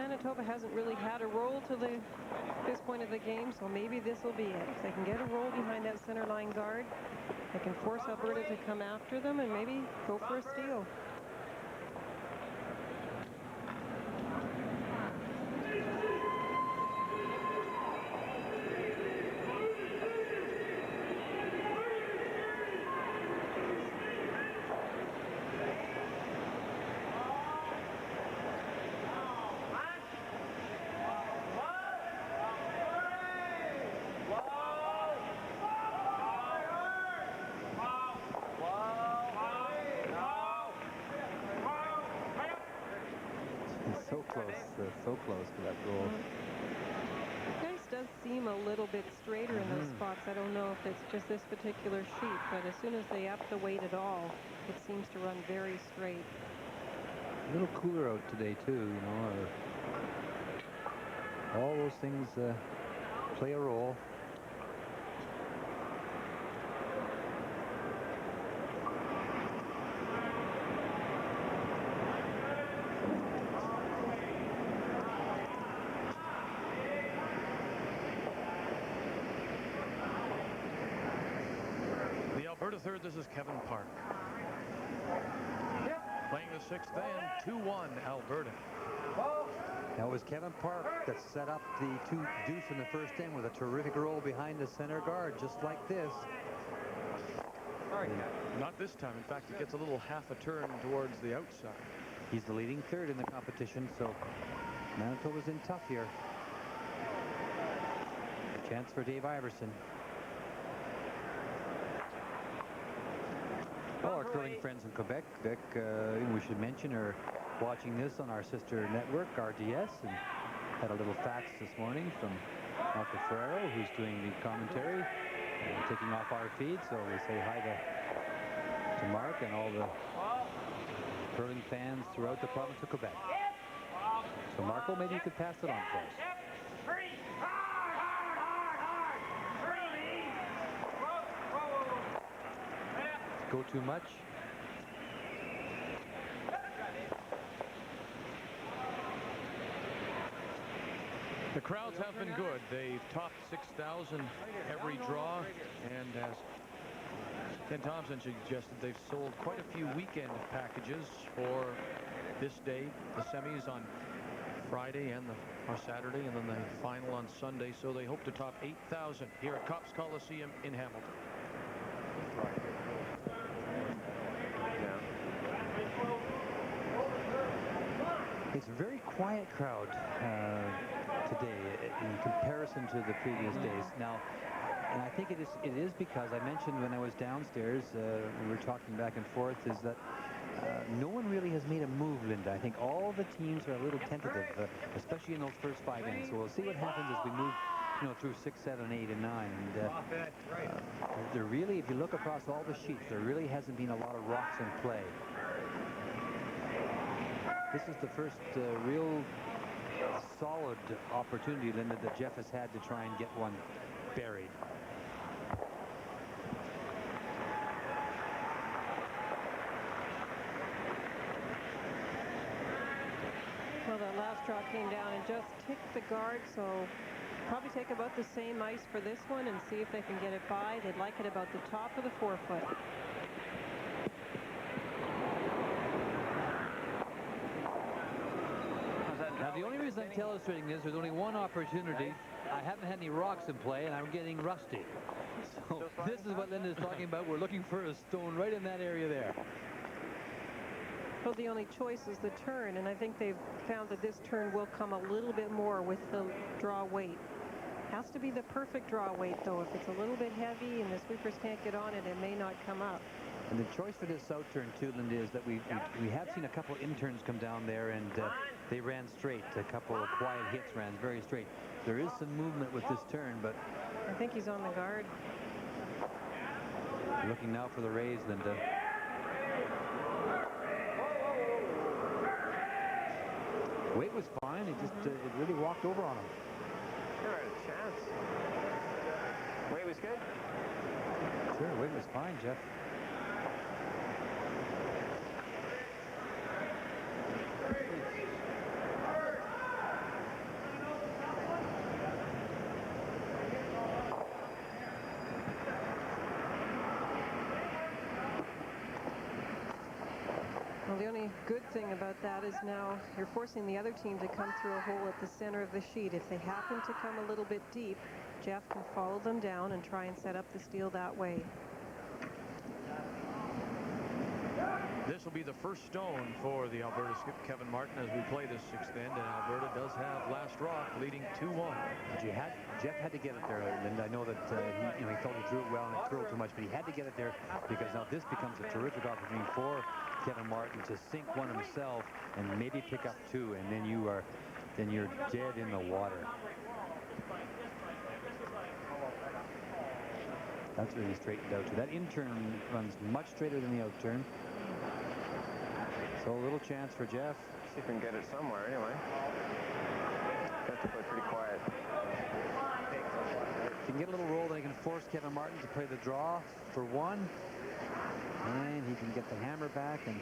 Manitoba hasn't really had a roll to this point of the game, so maybe this will be it. If they can get a roll behind that center line guard, they can force Alberta to come after them and maybe go for a steal. So close to that goal. The ice does seem a little bit straighter in those spots. I don't know if it's just this particular sheet, but as soon as they up the weight at all, it seems to run very straight. A little cooler out today too, you know. All those things play a role. Alberta third, this is Kevin Park. Playing the sixth and 2-1 Alberta. That was Kevin Park that set up the deuce in the first end with a terrific roll behind the center guard, just like this. Not this time. In fact, it gets a little half a turn towards the outside. He's the leading third in the competition, so Manitoba's in tough here. A chance for Dave Iverson. Well, our curling friends in Quebec, we should mention, are watching this on our sister network, RDS, and had a little fax this morning from Marco Ferrero, who's doing the commentary, taking off our feed. So we say hi to Mark and all the curling fans throughout the province of Quebec. So Marco, maybe you could pass it on for us. Go too much. The crowds have been good. They've topped 6,000 every draw, and as Ken Thompson suggested, they've sold quite a few weekend packages for this day, the semis on Friday and or Saturday, and then the final on Sunday. So they hope to top 8,000 here at Copps Coliseum in Hamilton. It's a very quiet crowd today in comparison to the previous days. Now, and I think it is because I mentioned when I was downstairs, we were talking back and forth, is that no one really has made a move, Linda. I think all the teams are a little tentative, especially in those first 5 ends. So we'll see what happens as we move, through 6, 7, 8, and 9. And there really, if you look across all the sheets, there really hasn't been a lot of rocks in play. This is the first real solid opportunity, Linda, that Jeff has had to try and get one buried. Well, that last draw came down and just ticked the guard, so probably take about the same ice for this one and see if they can get it by. They'd like it about the top of the 4-foot. Now, the only reason I'm illustrating this, there's only one opportunity. I haven't had any rocks in play, and I'm getting rusty. So this is what Linda's talking about. We're looking for a stone right in that area there. Well, the only choice is the turn, and I think they've found that this turn will come a little bit more with the draw weight. Has to be the perfect draw weight, though. If it's a little bit heavy and the sweepers can't get on it, it may not come up. And the choice for this south turn, too, Linda, is that we have seen a couple of interns come down there, and they ran straight. A couple of quiet hits ran very straight. There is some movement with this turn, but I think he's on the guard. Looking now for the raise, Linda. Weight was fine. It just it really walked over on him. Never had a chance. Weight was good? Sure, weight was fine, Jeff. Well, the only good thing about that is now you're forcing the other team to come through a hole at the center of the sheet. If they happen to come a little bit deep, Jeff can follow them down and try and set up the steal that way. This will be the first stone for the Alberta skip Kevin Martin as we play this sixth end, and Alberta does have last rock leading 2-1. But Jeff had to get it there, Linda. I know that he thought he threw it well and it curled too much, but he had to get it there because now this becomes a terrific opportunity for Kevin Martin to sink one himself and maybe pick up two, and then you're dead in the water. That's really straightened out. That in turn runs much straighter than the out turn. So a little chance for Jeff. See if we can get it somewhere anyway. Have to play pretty quiet. If he can get a little roll, then he can force Kevin Martin to play the draw for one. And he can get the hammer back and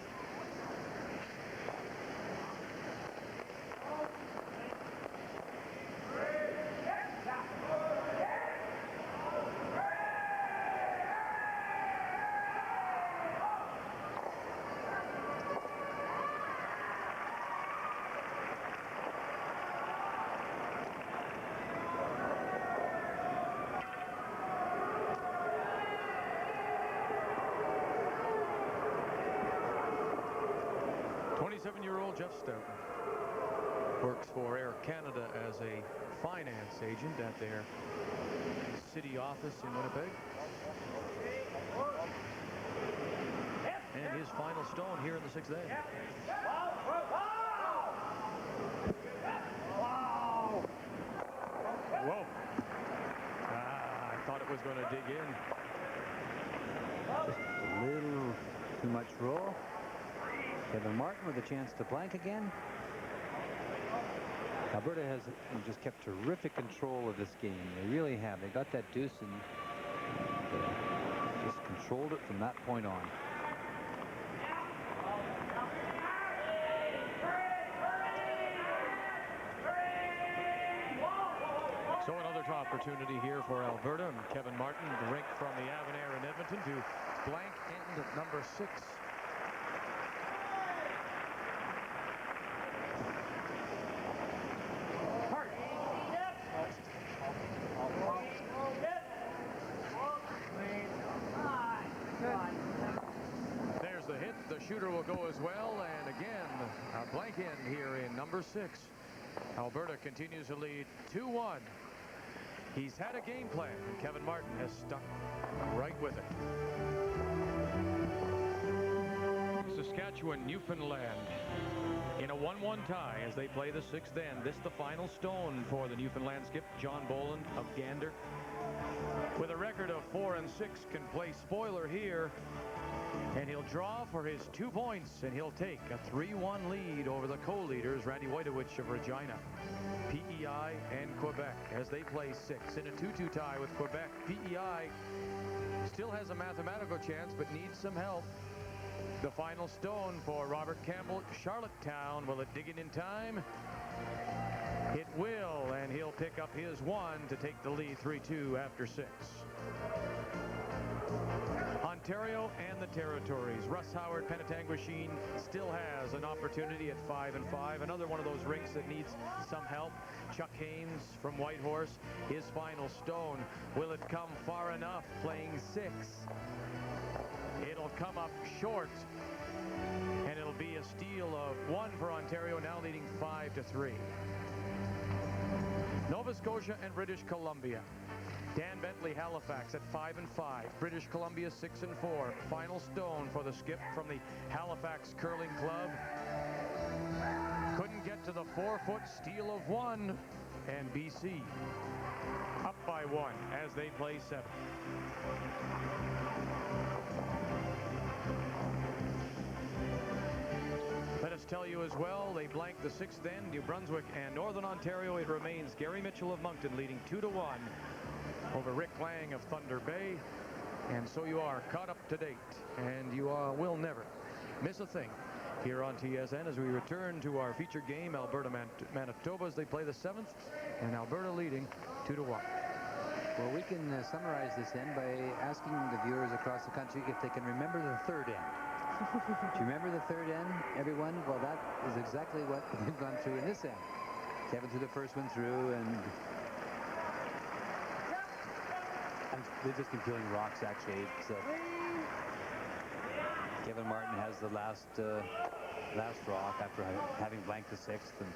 Jeff Stoughton works for Air Canada as a finance agent at their city office in Winnipeg. And his final stone here in the sixth end. Whoa. I thought it was going to dig in. Just a little too much roll. Kevin Martin with a chance to blank again. Alberta has just kept terrific control of this game. They really have. They got that deuce and just controlled it from that point on. So another opportunity here for Alberta and Kevin Martin, the rink from the Avonare in Edmonton, to blank end at number 6. There's the hit. The shooter will go as well, and again a blank end here in number 6. Alberta continues to lead 2-1. He's had a game plan, and Kevin Martin has stuck right with it. Saskatchewan, Newfoundland in a 1-1 tie as they play the sixth end. This the final stone for the Newfoundland skip, John Boland of Gander. With a record of 4-6, can play spoiler here, and he'll draw for his 2 points, and he'll take a 3-1 lead over the co-leaders, Randy Wojtowicz of Regina, PEI, and Quebec, as they play 6 in a 2-2 tie with Quebec. PEI still has a mathematical chance, but needs some help. The final stone for Robert Campbell, Charlottetown. Will it dig in time? It will, and he'll pick up his 1 to take the lead 3-2 after 6. Ontario and the Territories. Russ Howard, Penetanguishene still has an opportunity at 5-5. Another one of those rinks that needs some help. Chuck Haynes from Whitehorse, his final stone. Will it come far enough? Playing 6. It'll come up short, and it'll be a steal of 1 for Ontario, now leading 5-3. Nova Scotia and British Columbia. Dan Bentley, Halifax at 5-5. British Columbia 6-4. Final stone for the skip from the Halifax Curling Club. Couldn't get to the 4-foot steal of 1, and BC up by 1 as they play 7. Let us tell you as well, they blanked the sixth end, New Brunswick and Northern Ontario. It remains Gary Mitchell of Moncton leading 2-1 over Rick Lang of Thunder Bay. And so you are caught up to date, and you will never miss a thing here on TSN as we return to our featured game, Alberta Manitoba, as they play the 7th, and Alberta leading 2-1. Well, we can summarize this end by asking the viewers across the country if they can remember the third end. Do you remember the third end, everyone? Well, that is exactly what we've gone through in this end. Kevin threw the first one through, and they've just been peeling rocks, actually. It's, Kevin Martin has the last rock after having blanked the sixth. And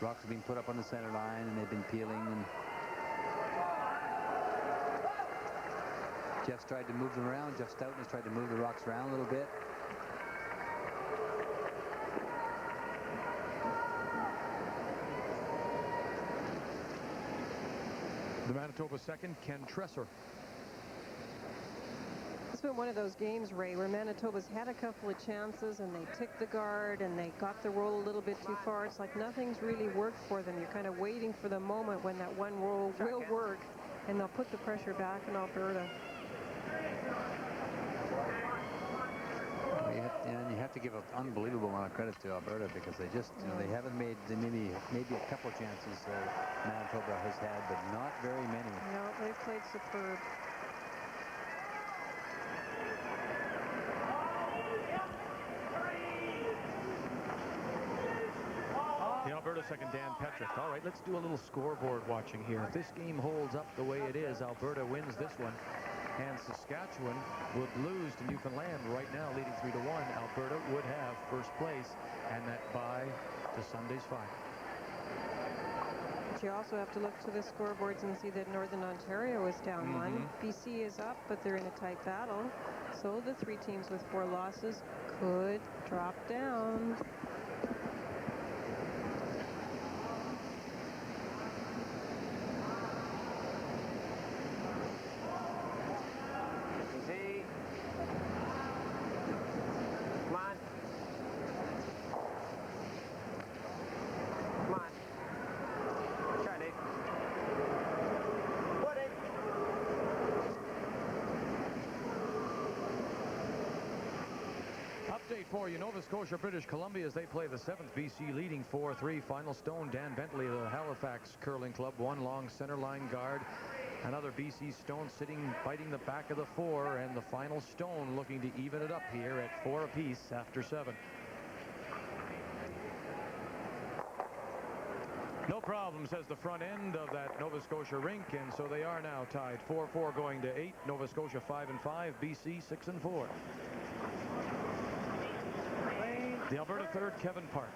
rocks have been put up on the center line, and they've been peeling. And Jeff's tried to move them around. Jeff Stoughton has tried to move the rocks around a little bit. The Manitoba second, Ken Tresser. It's been one of those games, Ray, where Manitoba's had a couple of chances and they ticked the guard and they got the roll a little bit too far. It's like nothing's really worked for them. You're kind of waiting for the moment when that one roll will work, and they'll put the pressure back in Alberta. And you have to give an unbelievable amount of credit to Alberta, because they just, you know, they haven't made maybe a couple chances Manitoba has had, but not very many. No, they've played superb. The Alberta second, Dan Petrick. All right, let's do a little scoreboard watching here. If this game holds up the way it is, Alberta wins this one, and Saskatchewan would lose to Newfoundland right now, leading 3-1. Alberta would have first place and that bye to Sunday's final. But you also have to look to the scoreboards and see that Northern Ontario is down one. BC is up, but they're in a tight battle. So the three teams with 4 losses could drop down. For you, Nova Scotia, British Columbia, as they play the 7th, BC leading 4-3. Final stone, Dan Bentley of the Halifax Curling Club, one long center line guard. Another BC stone sitting, fighting the back of the 4, and the final stone looking to even it up here at 4 apiece after 7. No problem, says the front end of that Nova Scotia rink, and so they are now tied 4-4 going to 8. Nova Scotia 5-5, BC 6-4. The Alberta third, Kevin Park.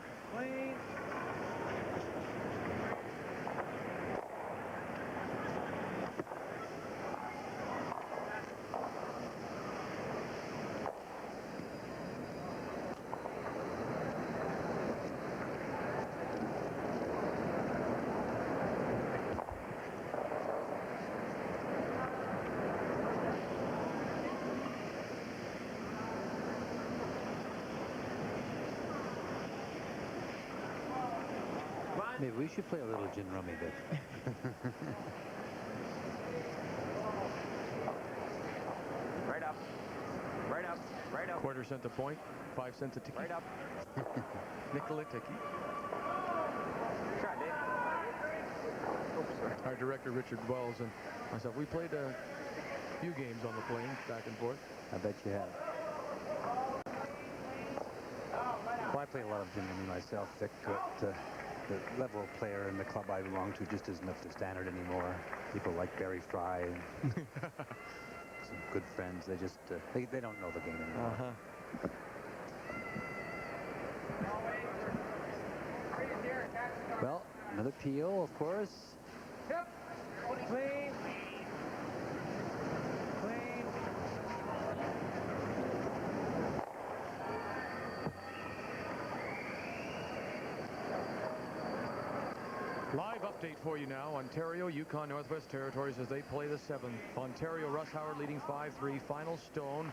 Maybe we should play a little gin rummy bit. Right up. Right up. Right up. Quarter cent a point, 5 cents a ticket. Right up. Nickel a ticket. Try, Dave. Oops, sorry. Our director, Richard Wells, and myself, we played a few games on the plane, back and forth. I bet you have. Well, I play a lot of gin rummy myself, Vic, but the level of player in the club I belong to just isn't up to standard anymore. People like Barry Fry and some good friends. They just they don't know the game anymore. Well, another peel, of course. Yep. Clean. Clean. Live update for you now. Ontario, Yukon, Northwest Territories as they play the 7th. Ontario, Russ Howard leading 5-3. Final stone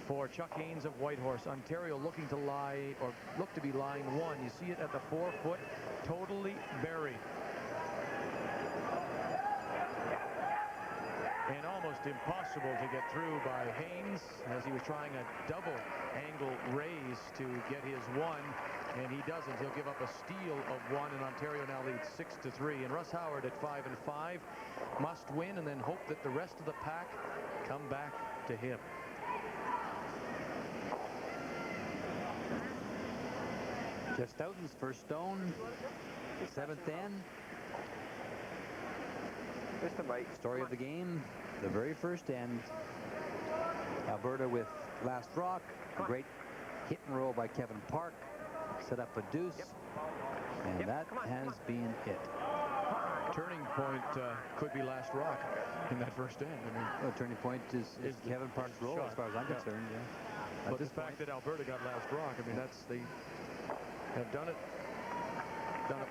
for Chuck Haynes of Whitehorse. Ontario looking to lie, or look to be lying 1. You see it at the 4-foot, totally buried. and almost impossible to get through by Haynes as he was trying a double angle raise to get his one, and he doesn't. He'll give up a steal of one, and Ontario now leads 6-3. And Russ Howard at 5-5 must win and then hope that the rest of the pack come back to him. Jeff Stoughton's first stone, 7th end. Just a bite. Story of the game, the very first end. Alberta with last rock. A great hit and roll by Kevin Park. Set up a deuce. And that has been it. Turning point could be last rock in that first end. I mean, the turning point is Kevin Park's roll, shot. as far as I'm concerned. Yeah. But the fact that Alberta got last rock, I mean, they have done it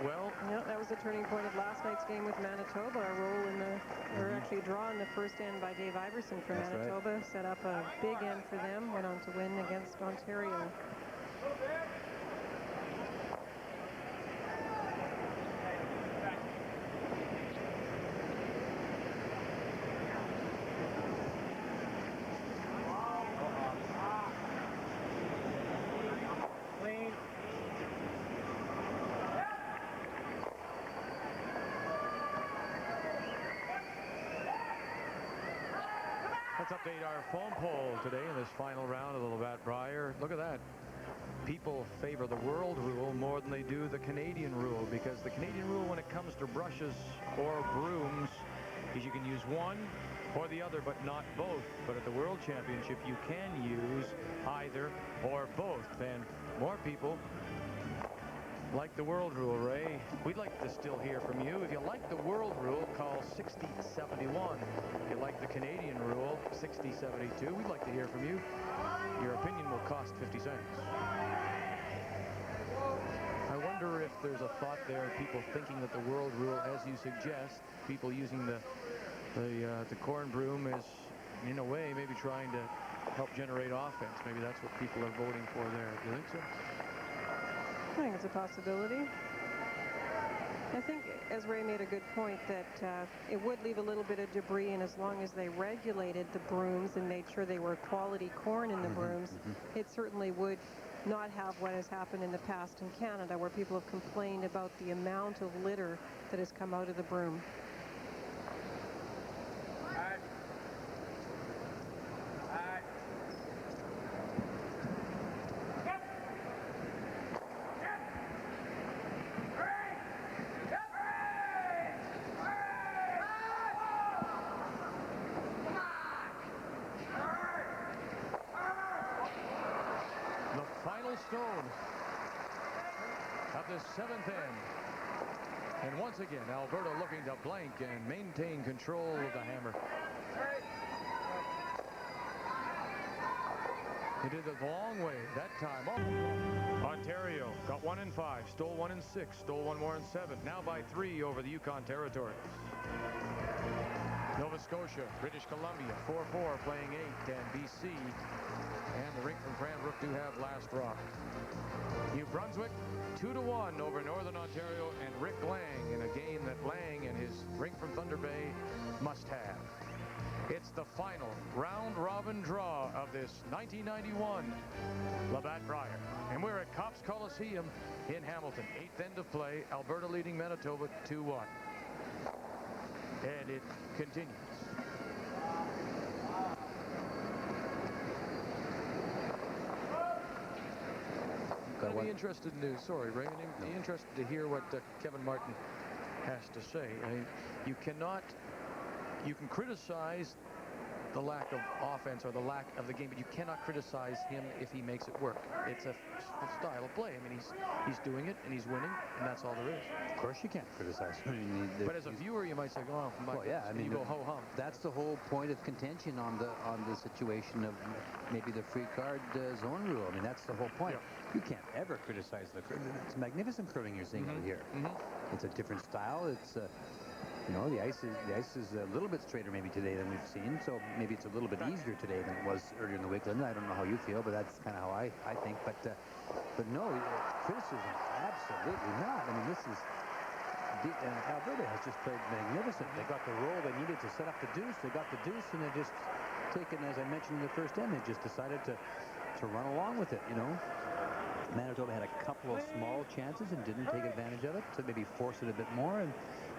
well. Yeah, that was the turning point of last night's game with Manitoba. A roll in the, or actually a draw in the first end by Dave Iverson for Manitoba. Right. Set up a big end for them. Went on to win against Ontario. Let's update our phone poll today in this final round of the Labatt Brier. Look at that. People favor the world rule more than they do the Canadian rule, because the Canadian rule when it comes to brushes or brooms is you can use one or the other, but not both. But at the World Championship, you can use either or both. And more people like the world rule, Ray. We'd like to still hear from you. If you like the world rule, call 6071. If you like the Canadian rule, 6072. We'd like to hear from you. Your opinion will cost 50 cents. I wonder if there's a thought there of people thinking that the world rule, as you suggest, people using the corn broom is, in a way, maybe trying to help generate offense. Maybe that's what people are voting for there. Do you think so? I think it's a possibility. I think, as Ray made a good point, that it would leave a little bit of debris, and as long as they regulated the brooms and made sure they were quality corn in the brooms, it certainly would not have what has happened in the past in Canada, where people have complained about the amount of litter that has come out of the broom. Stone of the 7th end. And once again, Alberta looking to blank and maintain control of the hammer. He did it the long way that time. Oh. Ontario got 1 in 5, stole 1 in 6, stole 1 more in 7. Now by 3 over the Yukon Territory. Nova Scotia, British Columbia, 4-4 playing 8, and BC and the rink from Cranbrook do have last rock. New Brunswick, 2-1 over Northern Ontario and Rick Lang in a game that Lang and his rink from Thunder Bay must have. It's the final round-robin draw of this 1991 Labatt Brier. And we're at Cops Coliseum in Hamilton. 8th end of play, Alberta leading Manitoba 2-1. And it continues. I'd be interested in sorry, Ray, I'd be interested to hear what Kevin Martin has to say. You can criticize the lack of offense or the lack of the game, but you cannot criticize him if he makes it work. It's a style of play. I mean, he's doing it and he's winning, and that's all there is. Of course you can't criticize him. But as a viewer, you might say, "Oh, my well, yeah, I mean, you go ho hum." That's the whole point of contention on the situation of maybe the free card zone rule. I mean, that's the whole point. Yeah. You can't ever criticize the curling. It's magnificent curling you're seeing out here. It's a different style. It's you know, the ice is a little bit straighter maybe today than we've seen, so maybe it's a little bit easier today than it was earlier in the week. I don't know how you feel, but that's kind of how I think. But no, criticism, absolutely not. I mean, Alberta has just played magnificent. They got the roll they needed to set up the deuce. They got the deuce, and they just taken, as I mentioned in the first end, they just decided to run along with it, you know. Manitoba had a couple of small chances and didn't take advantage of it, to maybe force it a bit more. And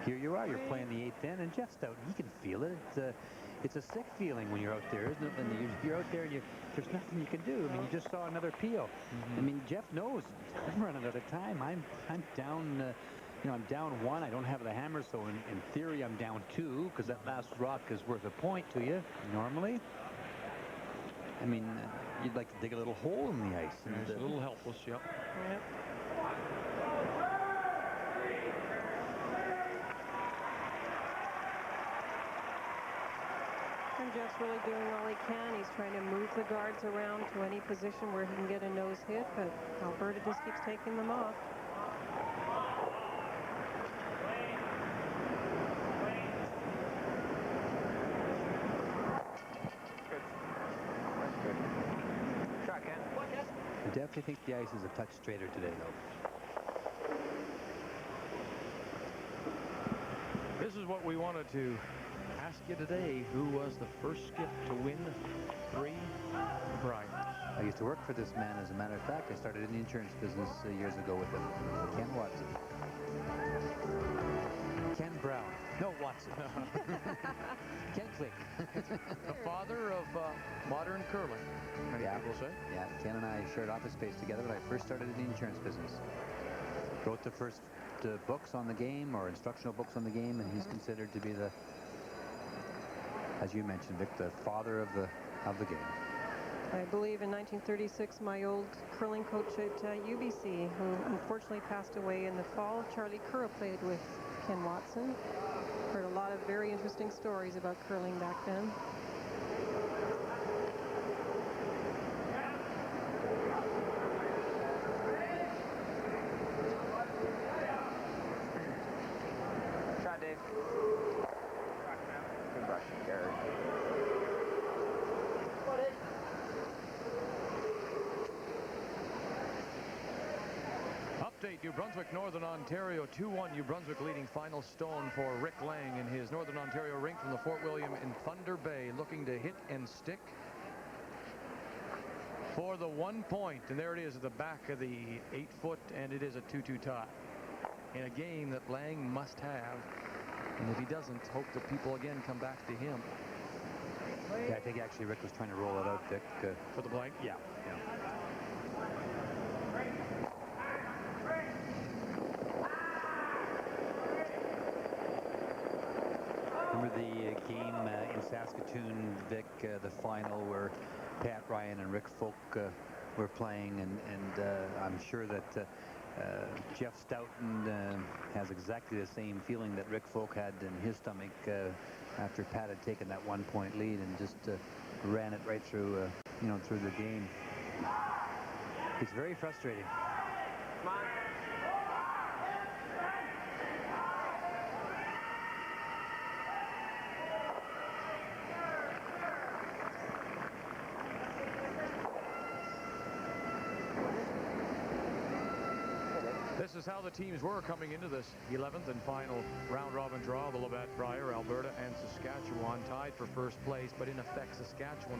here you are, you're playing the 8th end, and Jeff Stoughton, he can feel it. It's a sick feeling when you're out there, isn't it? When you're out there and there's nothing you can do. I mean, you just saw another PO. I mean, Jeff knows I'm running out of time. I'm down. You know, I'm down 1. I don't have the hammer, so in theory I'm down 2, because that last rock is worth a point to you normally. I mean, you'd like to dig a little hole in the ice. And it's a little helpless, yep. Yep. And Jeff's really doing all he can. He's trying to move the guards around to any position where he can get a nose hit, but Alberta just keeps taking them off. I definitely think the ice is a touch straighter today, though. This is what we wanted to ask you today. Who was the first skip to win 3 Brier? I used to work for this man, as a matter of fact. I started in the insurance business years ago with him. Ken Watson. Ken Brown. No, Watson. Ken Click. The father of modern curling, many people say. Yeah, Ken and I shared office space together when I first started in the insurance business. Wrote the first books on the game, or instructional books on the game, and he's considered to be the, as you mentioned, Vic, the father of the game. I believe in 1936, my old curling coach at UBC, who unfortunately passed away in the fall, Charlie Curra, played with Ken Watson. Heard a lot of very interesting stories about curling back then. Shot, Dave. Good brush, Gary. Update, New Brunswick, Northern Ontario, 2-1. New Brunswick leading final stone for Rick Lang in his Northern Ontario rink from the Fort William in Thunder Bay, looking to hit and stick for the 1 point. And there it is at the back of the 8-foot, and it is a 2-2 tie in a game that Lang must have. And if he doesn't, hope that people again come back to him. Yeah, I think actually Rick was trying to roll it out, Dick. For the blank? Yeah. Remember the game in Saskatoon, Vic, the final where Pat Ryan and Rick Folk were playing, and I'm sure that Jeff Stoughton has exactly the same feeling that Rick Folk had in his stomach after Pat had taken that 1 point lead and just ran it right through, through the game. It's very frustrating. Come on. This is how the teams were coming into this 11th and final round-robin draw. The Labatt Brier, Alberta, and Saskatchewan tied for first place, but in effect, Saskatchewan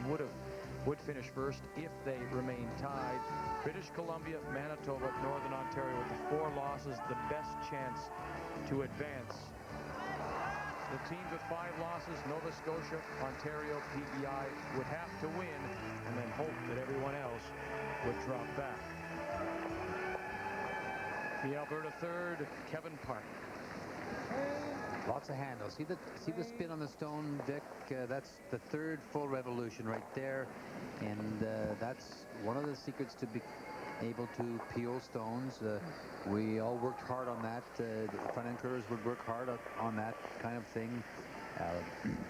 would finish first if they remained tied. British Columbia, Manitoba, Northern Ontario with the 4 losses, the best chance to advance. The teams with 5 losses, Nova Scotia, Ontario, PEI, would have to win and then hope that everyone else would drop back. The Alberta third, Kevin Park. Lots of handles. See the spin on the stone, Vic? That's the 3rd full revolution right there, and that's one of the secrets to be able to peel stones. We all worked hard on that. The front end curlers would work hard on that kind of thing.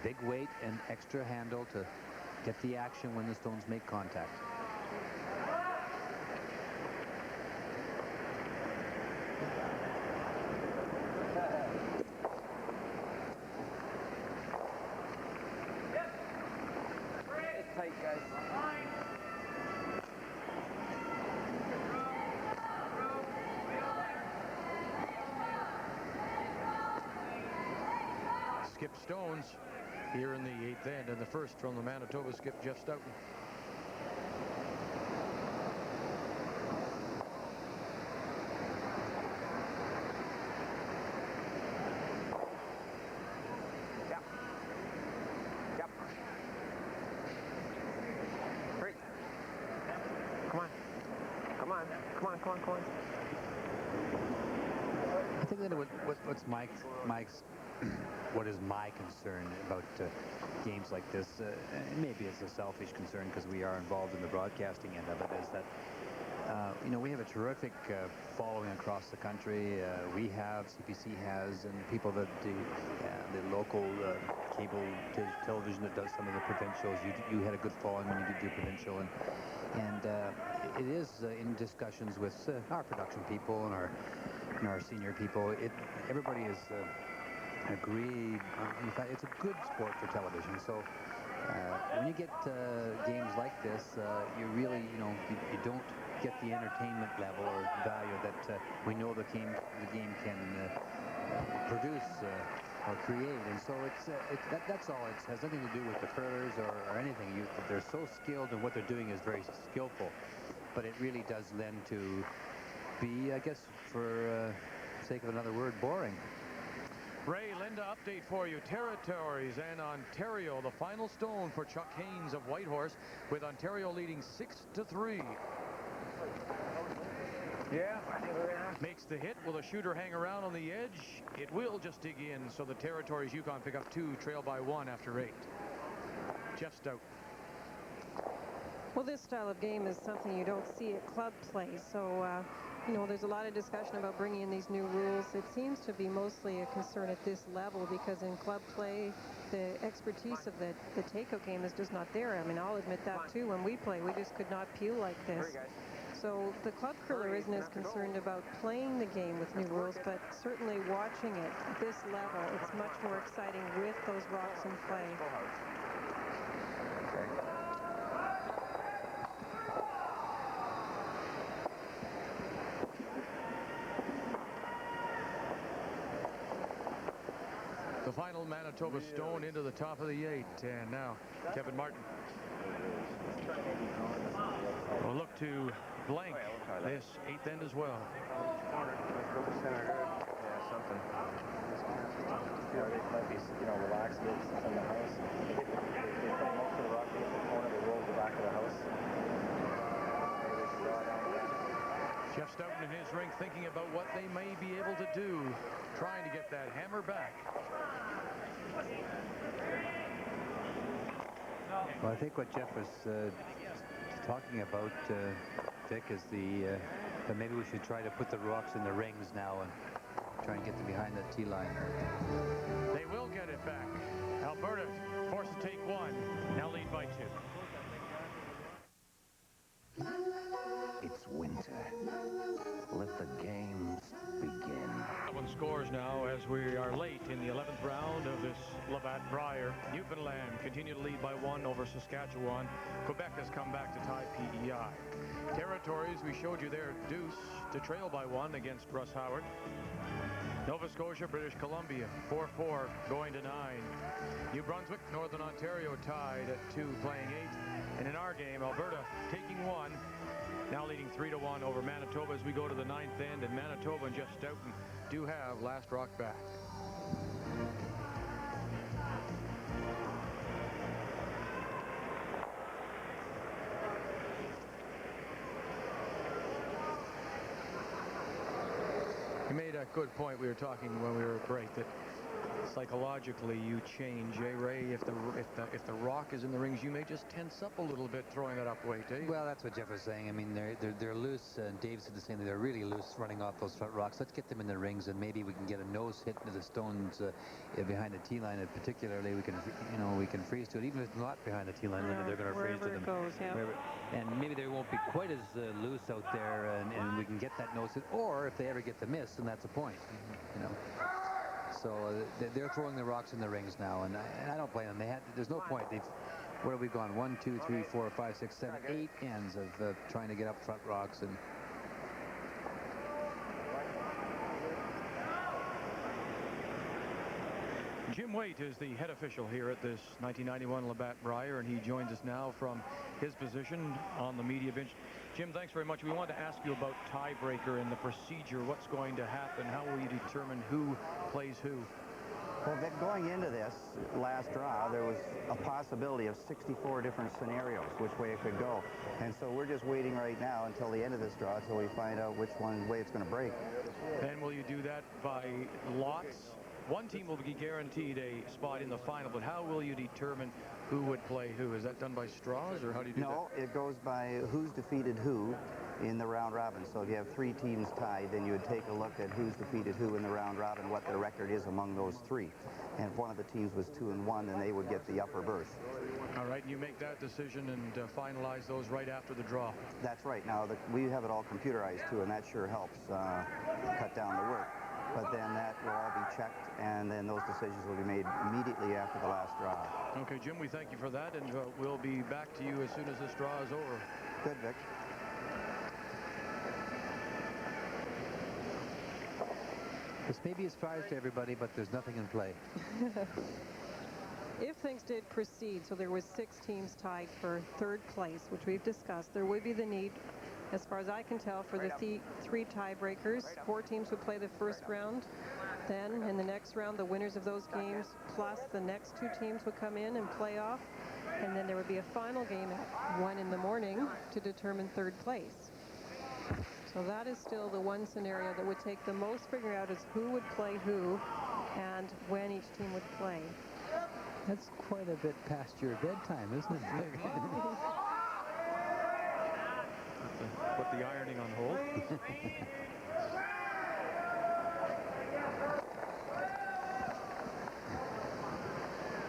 Big weight and extra handle to get the action when the stones make contact. Tight, guys. skip Stones here in the 8th end, and the first from the Manitoba skip, Jeff Stoughton. Yep. Yep. Hurry. Come on. Come on. Come on, come on, come on. I think that what's Mike's what is my concern about games like this, and maybe it's a selfish concern because we are involved in the broadcasting end of it, is that you know, we have a terrific following across the country. We have, CPC has, and people that do the local cable television that does some of the provincials. You had a good following when you did your provincial, and it is in discussions with our production people and our senior people. Everybody is agreed. In fact, it's a good sport for television. So when you get games like this, you really, you know, you don't get the entertainment level or value that we know the game can produce or create. And so that's all. It has nothing to do with the curlers or anything. They're so skilled, and what they're doing is very skillful. But it really does lend to be, I guess, for sake of another word, boring. Ray, Linda, update for you. Territories and Ontario, the final stone for Chuck Haynes of Whitehorse, with Ontario leading 6-3. Yeah, I think we're going to have to. Makes the hit. Will the shooter hang around on the edge? It will just dig in, so the Territories Yukon pick up 2, trail by 1 after 8. Jeff Stout. Well, this style of game is something you don't see at club play, so you know, there's a lot of discussion about bringing in these new rules. It seems to be mostly a concern at this level because in club play, the expertise of the takeout game is just not there. I mean, I'll admit that too. When we play, we just could not peel like this. So the club curler isn't as concerned about playing the game with new rules, but certainly watching it at this level, it's much more exciting with those rocks in play. The final Manitoba stone into the top of the 8, and now Kevin Martin will look to blank this 8th end as well. Yeah, something. They might be, you know, relaxed in the house. They play most of the rock in the corner. They roll the back of the house. Maybe they should draw down the back. Jeff Stoughton in his rink thinking about what they may be able to do, trying to get that hammer back. Well, I think what Jeff was talking about, Vic, is that maybe we should try to put the rocks in the rings now and try and get them behind the tee line. They will get it back. Alberta forced to take 1, now lead by 2. It's winter. Let the games begin. One scores now as we are late in the 11th round of this Labatt Brier. Newfoundland continue to lead by 1 over Saskatchewan. Quebec has come back to tie PEI. Territories, we showed you there, Deuce to trail by 1 against Russ Howard. Nova Scotia, British Columbia, 4-4 going to 9. New Brunswick, Northern Ontario tied at 2 playing 8. And in our game, Alberta taking 1. Now leading 3-1 over Manitoba as we go to the 9th end, and Manitoba and Jeff Stoughton do have last rock back. You made a good point. We were talking when we were at break that psychologically you change, Ray? If the rock is in the rings, you may just tense up a little bit throwing that up weight, eh? Well, that's what Jeff was saying. I mean, they're loose, and Dave said the same thing. They're really loose running off those front rocks. Let's get them in the rings, and maybe we can get a nose hit into the stones behind the tee line. And particularly, we can freeze to it. Even if it's not behind the tee line, they're going to freeze to them. Goes, yeah. And maybe they won't be quite as loose out there, and we can get that nose hit. Or if they ever get the miss, then that's a point. You know. So they're throwing the rocks in the rings now, and I don't blame them. There's no point. Where have we gone? 1, 2, 3, 4, 5, 6, 7, 8 ends of trying to get up front rocks. And Jim Waite is the head official here at this 1991 Labatt Brier, and he joins us now from his position on the media bench. Jim, thanks very much. We want to ask you about tiebreaker and the procedure. What's going to happen? How will you determine who plays who? Well, Vic, going into this last draw, there was a possibility of 64 different scenarios, which way it could go. And so we're just waiting right now until the end of this draw until we find out which way it's going to break. And will you do that by lots? One team will be guaranteed a spot in the final, but how will you determine who would play who? Is that done by straws, or how do you do that? No, it goes by who's defeated who in the round robin. So if you have 3 teams tied, then you would take a look at who's defeated who in the round robin, what their record is among those 3. And if one of the teams was 2-1, then they would get the upper berth. All right, and you make that decision and finalize those right after the draw. That's right. Now, we have it all computerized, too, and that sure helps cut down the work. But then that will all be checked, and then those decisions will be made immediately after the last draw. Okay, Jim, we thank you for that, and we'll be back to you as soon as this draw is over. Good, Vic. This may be a surprise to everybody, but there's nothing in play. If things did proceed, so there was 6 teams tied for 3rd place, which we've discussed, there would be the need, as far as I can tell, for the 3 tiebreakers. 4 teams would play the first round. Then, in the next round, the winners of those games, plus the next 2 teams would come in and play off. And then there would be a final game at 1 in the morning to determine 3rd place. So that is still the one scenario that would take the most figuring out is who would play who and when each team would play. That's quite a bit past your bedtime, isn't it? Put the ironing on hold.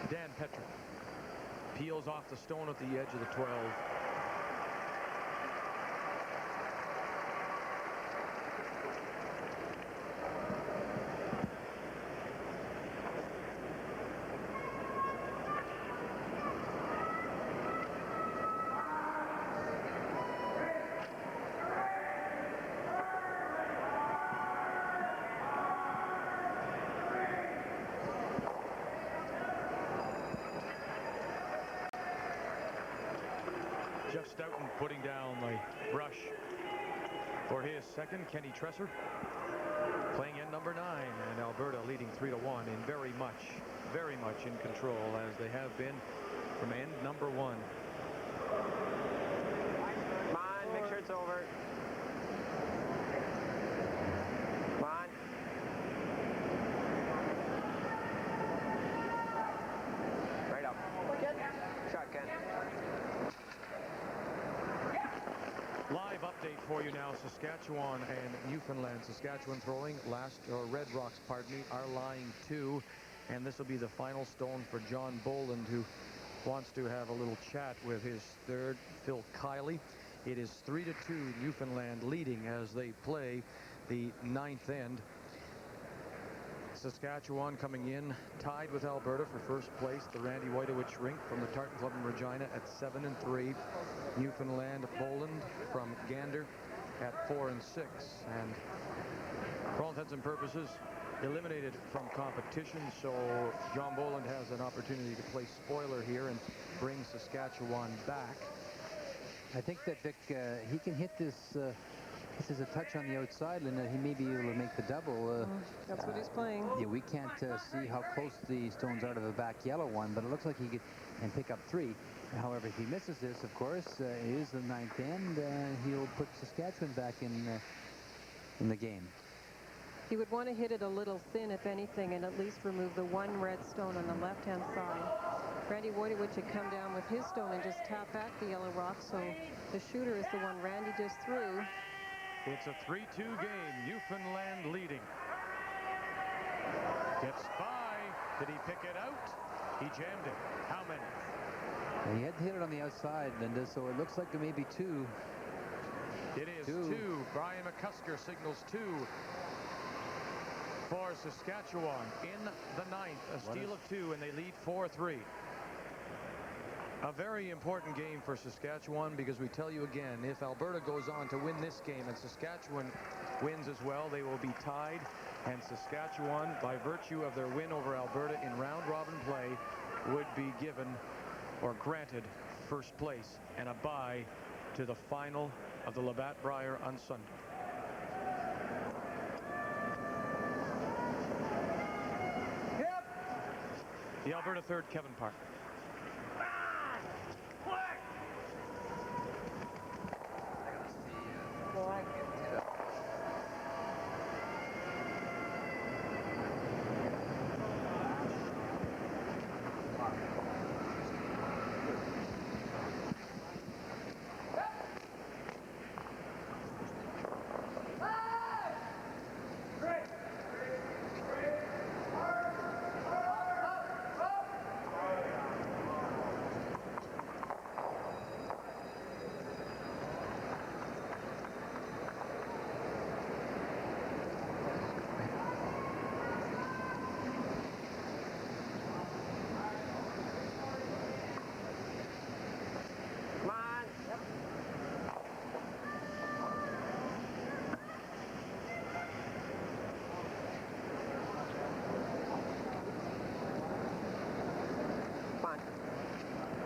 Dan Petrick peels off the stone at the edge of the 12. Stoughton putting down the brush for his second. Kenny Tresser playing in number 9, and Alberta leading 3-1 and very much in control as they have been from end number 1. Come on, make sure it's over. Come on. Right up. Shot, Ken. Live update for you now. Saskatchewan and Newfoundland. Saskatchewan throwing Red Rocks, pardon me, are lying 2. And this will be the final stone for John Boland, who wants to have a little chat with his 3rd, Phil Kiley. It is 3-2, Newfoundland leading as they play the 9th end. Saskatchewan coming in tied with Alberta for first place, the Randy Whitowich rink from the Tartan Club in Regina at 7-3. Newfoundland, Boland from Gander at 4-6. And for all intents and purposes, eliminated from competition, so John Boland has an opportunity to play spoiler here and bring Saskatchewan back. I think that Vic, he can hit this. This is a touch on the outside, and he may be able to make the double. That's what he's playing. Yeah, we can't see how close the stones are to the back yellow one, but it looks like he can pick up 3. However, if he misses this, of course, it is the 9th end. He'll put Saskatchewan back in the game. He would want to hit it a little thin, if anything, and at least remove the 1 red stone on the left-hand side. Randy Wojtowicz had come down with his stone and just tap back the yellow rock, so the shooter is the one Randy just threw. It's a 3-2 game. Newfoundland leading. Gets by. Did he pick it out? He jammed it. How many? And he had to hit it on the outside, Linda, so it looks like there may be 2. It is 2. Brian McCusker signals 2 for Saskatchewan in the 9th. A steal of 2, and they lead 4-3. A very important game for Saskatchewan, because we tell you again, if Alberta goes on to win this game and Saskatchewan wins as well, they will be tied And Saskatchewan, by virtue of their win over Alberta in round-robin play, would be given or granted first place and a bye to the final of the Labatt Brier on Sunday. The Alberta third, Kevin Park.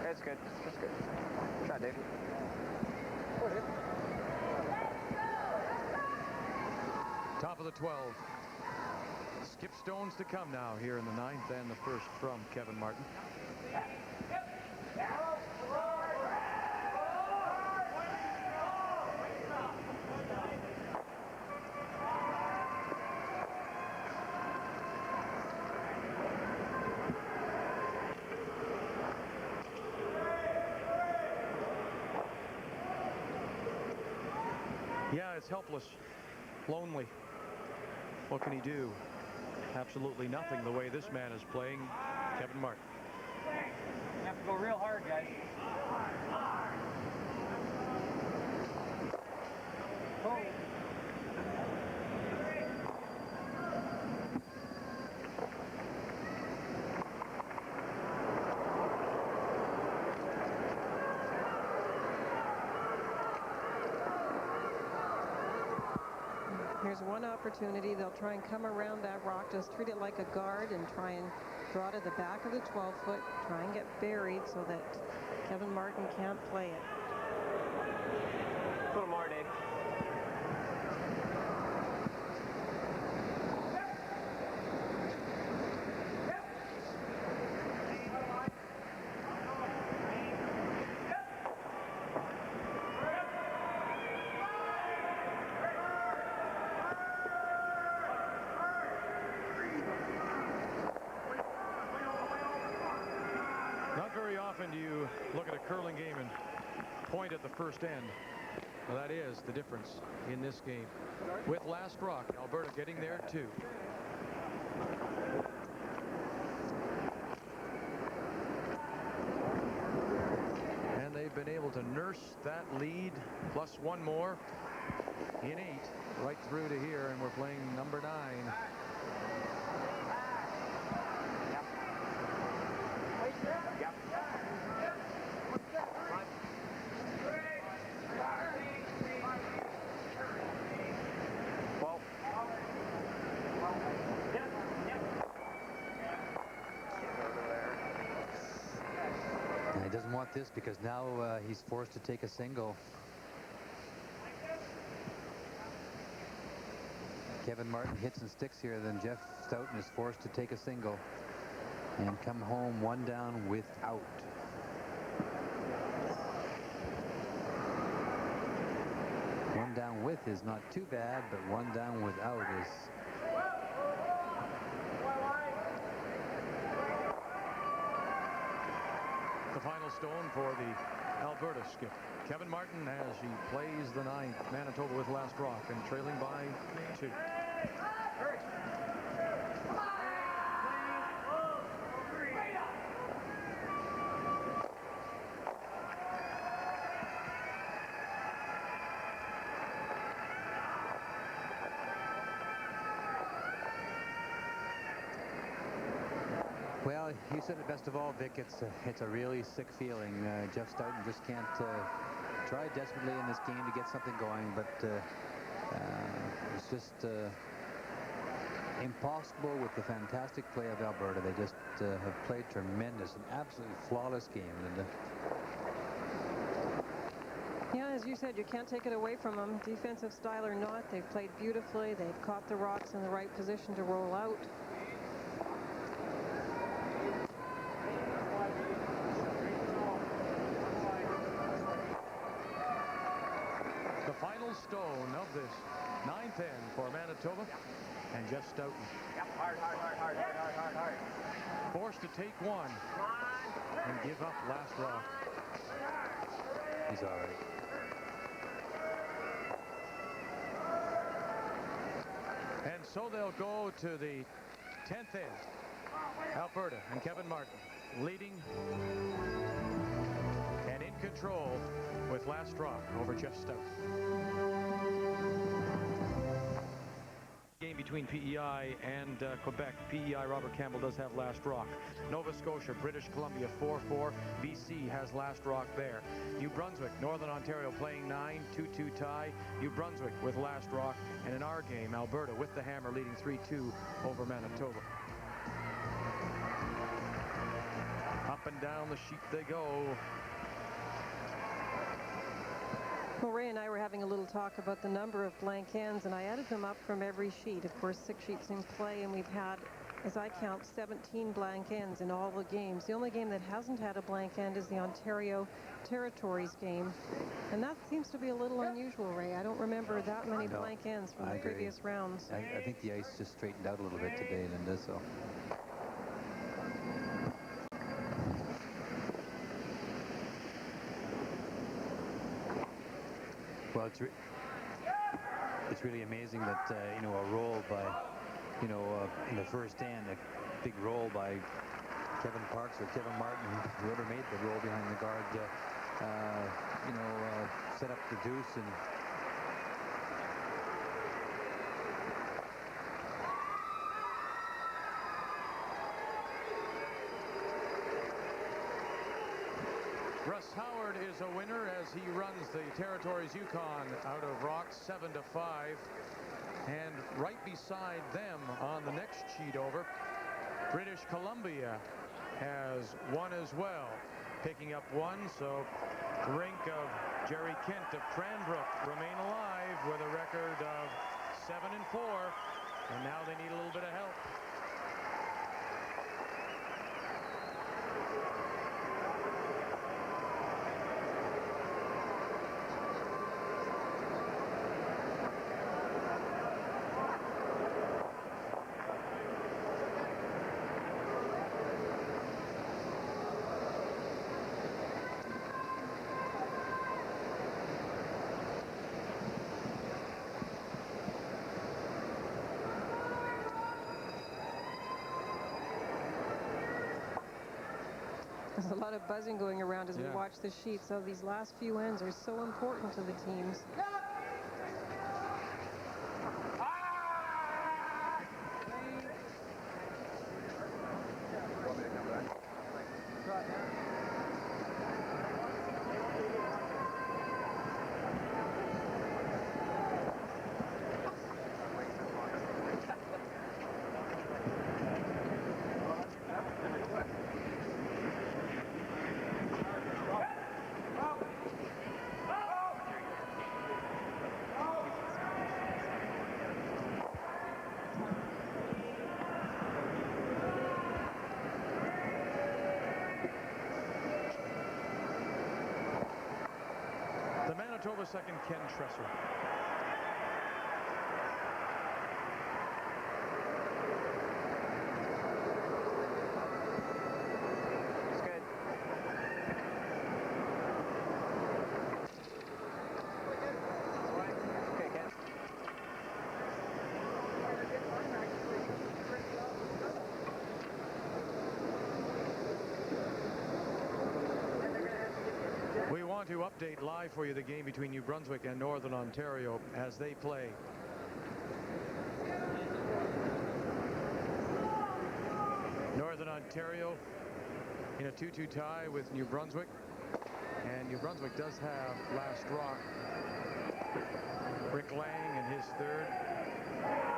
That's good. That's good. Shot, Dave. Top of the 12. Skip stones to come now here in the 9th and the 1st from Kevin Martin. Yeah, it's helpless, lonely. What can he do? Absolutely nothing the way this man is playing, Kevin Martin. You have to go real hard, guys. Oh. Here's one opportunity. They'll try and come around that rock, just treat it like a guard and try and draw to the back of the 12-foot, try and get buried so that Kevin Martin can't play it. A little more, Dave. Often do you look at a curling game and point at the first end. Well, that is the difference in this game. With last rock, Alberta getting there too. And they've been able to nurse that lead plus one more in 8 right through to here, and we're playing number 9. He doesn't want this because now he's forced to take a single. Kevin Martin hits and sticks here, then Jeff Stoughton is forced to take a single and come home one down without. One down with is not too bad, but one down without is... The final stone for the Alberta skip. Kevin Martin as he plays the 9th. Manitoba with last rock and trailing by 2. Well, you said it best of all, Vic. It's a really sick feeling. Jeff Stoughton just can't try desperately in this game to get something going, but it's just impossible with the fantastic play of Alberta. They just have played tremendous, an absolutely flawless game, Linda. Yeah, as you said, you can't take it away from them. Defensive style or not, they've played beautifully. They've caught the rocks in the right position to roll out. The final stone of this 9th end for Manitoba and Jeff Stoughton. Yep, hard. Forced to take one and give up last rock. He's all right. And so they'll go to the 10th end. Alberta and Kevin Martin leading and in control with last rock over Jeff Stoughton. Game between PEI and Quebec. PEI, Robert Campbell does have last rock. Nova Scotia, British Columbia 4-4. BC has last rock there. New Brunswick, Northern Ontario playing 9, 2-2 tie. New Brunswick with last rock. And in our game, Alberta with the hammer leading 3-2 over Manitoba. Up and down the sheet they go. Well, Ray and I were having a little talk about the number of blank ends, and I added them up from every sheet. Of course, 6 sheets in play, and we've had, as I count, 17 blank ends in all the games. The only game that hasn't had a blank end is the Ontario Territories game, and that seems to be a little unusual, Ray. I don't remember that many blank ends from the previous rounds. I think the ice just straightened out a little bit today, Linda, so. Well, it's really amazing that, you know, a roll by, you know, in the first end, a big roll by Kevin Parks or Kevin Martin, whoever made the roll behind the guard, you know, set up the deuce and Russ Howard is a winner as he runs the Territories Yukon out of rocks 7-5. And right beside them on the next sheet over, British Columbia has one as well, picking up one. So the rink of Jerry Kent of Cranbrook remain alive with a record of 7-4. And now they need a little bit of help. There's a lot of buzzing going around as we watch the sheet, so these last few ends are so important to the teams. Manitoba second, Ken Tresser. It's good. Okay, Ken. We want to update live for you the game between New Brunswick and Northern Ontario as they play. Northern Ontario in a 2-2 tie with New Brunswick, and New Brunswick does have last rock. Rick Lang in his third.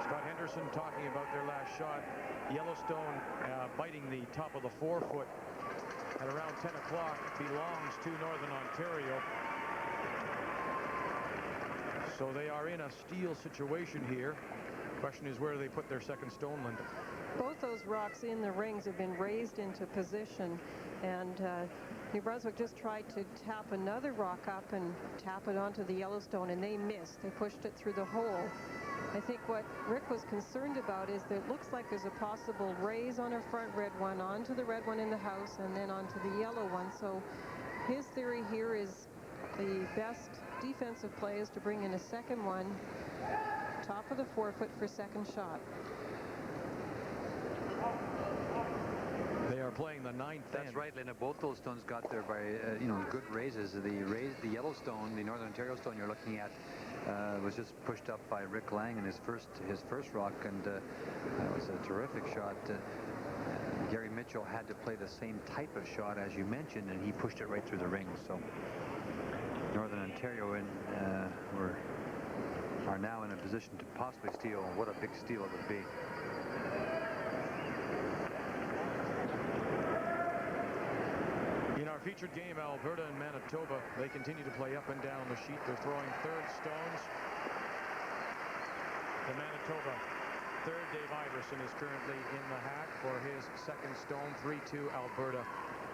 Scott Henderson talking about their last shot. Yellowstone biting the top of the forefoot at around 10 o'clock belongs to Northern Ontario. So they are in a steal situation here. Question is, where do they put their second stone, Linda? Both those rocks in the rings have been raised into position, and New Brunswick just tried to tap another rock up and tap it onto the Yellowstone, and they missed. They pushed it through the hole. I think what Rick was concerned about is that it looks like there's a possible raise on our front red one onto the red one in the house and then onto the yellow one. So his theory here is the best defensive play is to bring in a second one, top of the forefoot for second shot. They are playing the ninth. That's right, Linda. Both those stones got there by good raises. The Yellowstone, the Northern Ontario stone you're looking at, was just pushed up by Rick Lang in his first rock, and that was a terrific shot. Gary Mitchell had to play the same type of shot as you mentioned, and he pushed it right through the ring. So Northern Ontario are now in a position to possibly steal. What a big steal it would be. In our featured game, Alberta and Manitoba, they continue to play up and down the sheet. They're throwing third stones. The Manitoba third, Dave Iverson, is currently in the hack for his second stone. 3-2 Alberta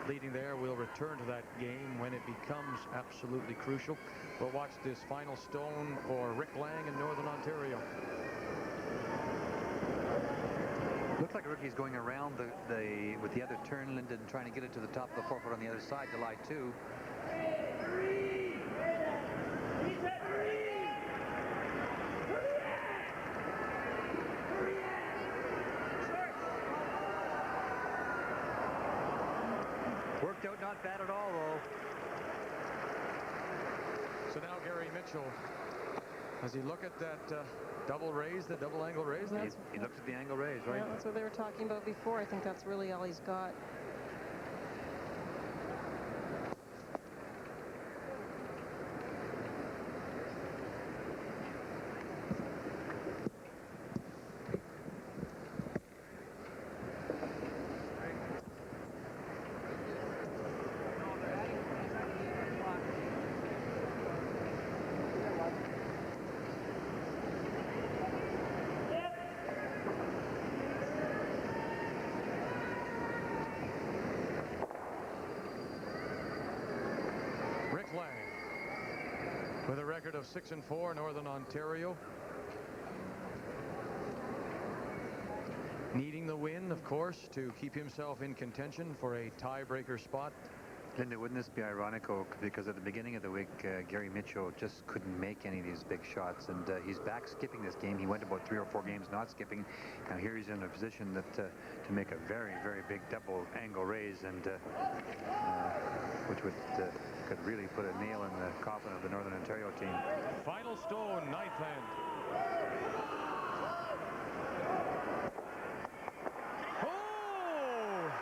leading there. We'll return to that game when it becomes absolutely crucial. We'll watch this final stone for Rick Lang in Northern Ontario. Looks like Ricky's going around with the other turn, Linden, trying to get it to the top of the forefoot on the other side to lie two. Worked out not bad at all, though. So now Gary Mitchell, does he look at that double raise, the double angle raise? He looks at the angle raise, right? Yeah, that's what they were talking about before. I think that's really all he's got. With a record of 6-4, Northern Ontario needing the win, of course, to keep himself in contention for a tiebreaker spot. Linda, wouldn't this be ironical? Because at the beginning of the week, Gary Mitchell just couldn't make any of these big shots, and he's back skipping this game. He went about 3 or 4 games not skipping. Now here he's in a position that to make a very, very big double angle raise, and which could really put a nail in the coffin of the Northern Ontario team. Final stone, ninth hand. Oh!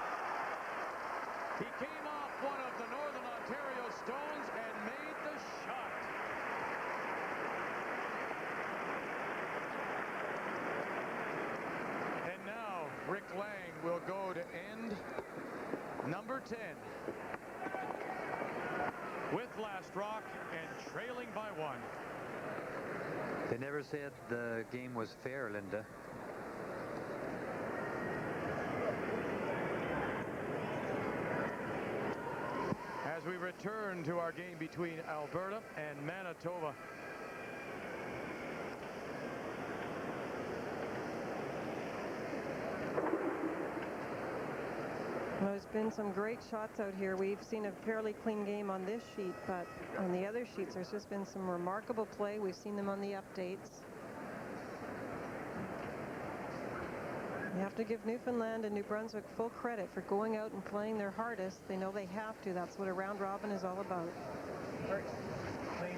He came off one of the Northern Ontario stones and made the shot. And now Rick Lang will go to end number 10 with last rock and trailing by 1. They never said the game was fair, Linda. As we return to our game between Alberta and Manitoba. Well, there's been some great shots out here. We've seen a fairly clean game on this sheet, but on the other sheets, there's just been some remarkable play. We've seen them on the updates. You have to give Newfoundland and New Brunswick full credit for going out and playing their hardest. They know they have to. That's what a round robin is all about. Clean. Clean.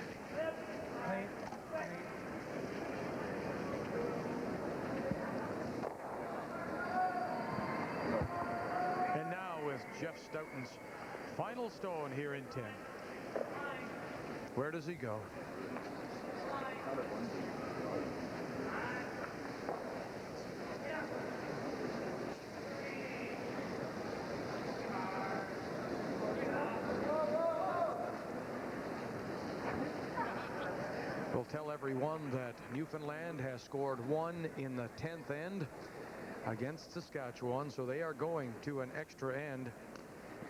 And now with Jeff Stoughton's final stone here in 10. Where does he go? will tell everyone that Newfoundland has scored 1 in the 10th end against Saskatchewan, so they are going to an extra end,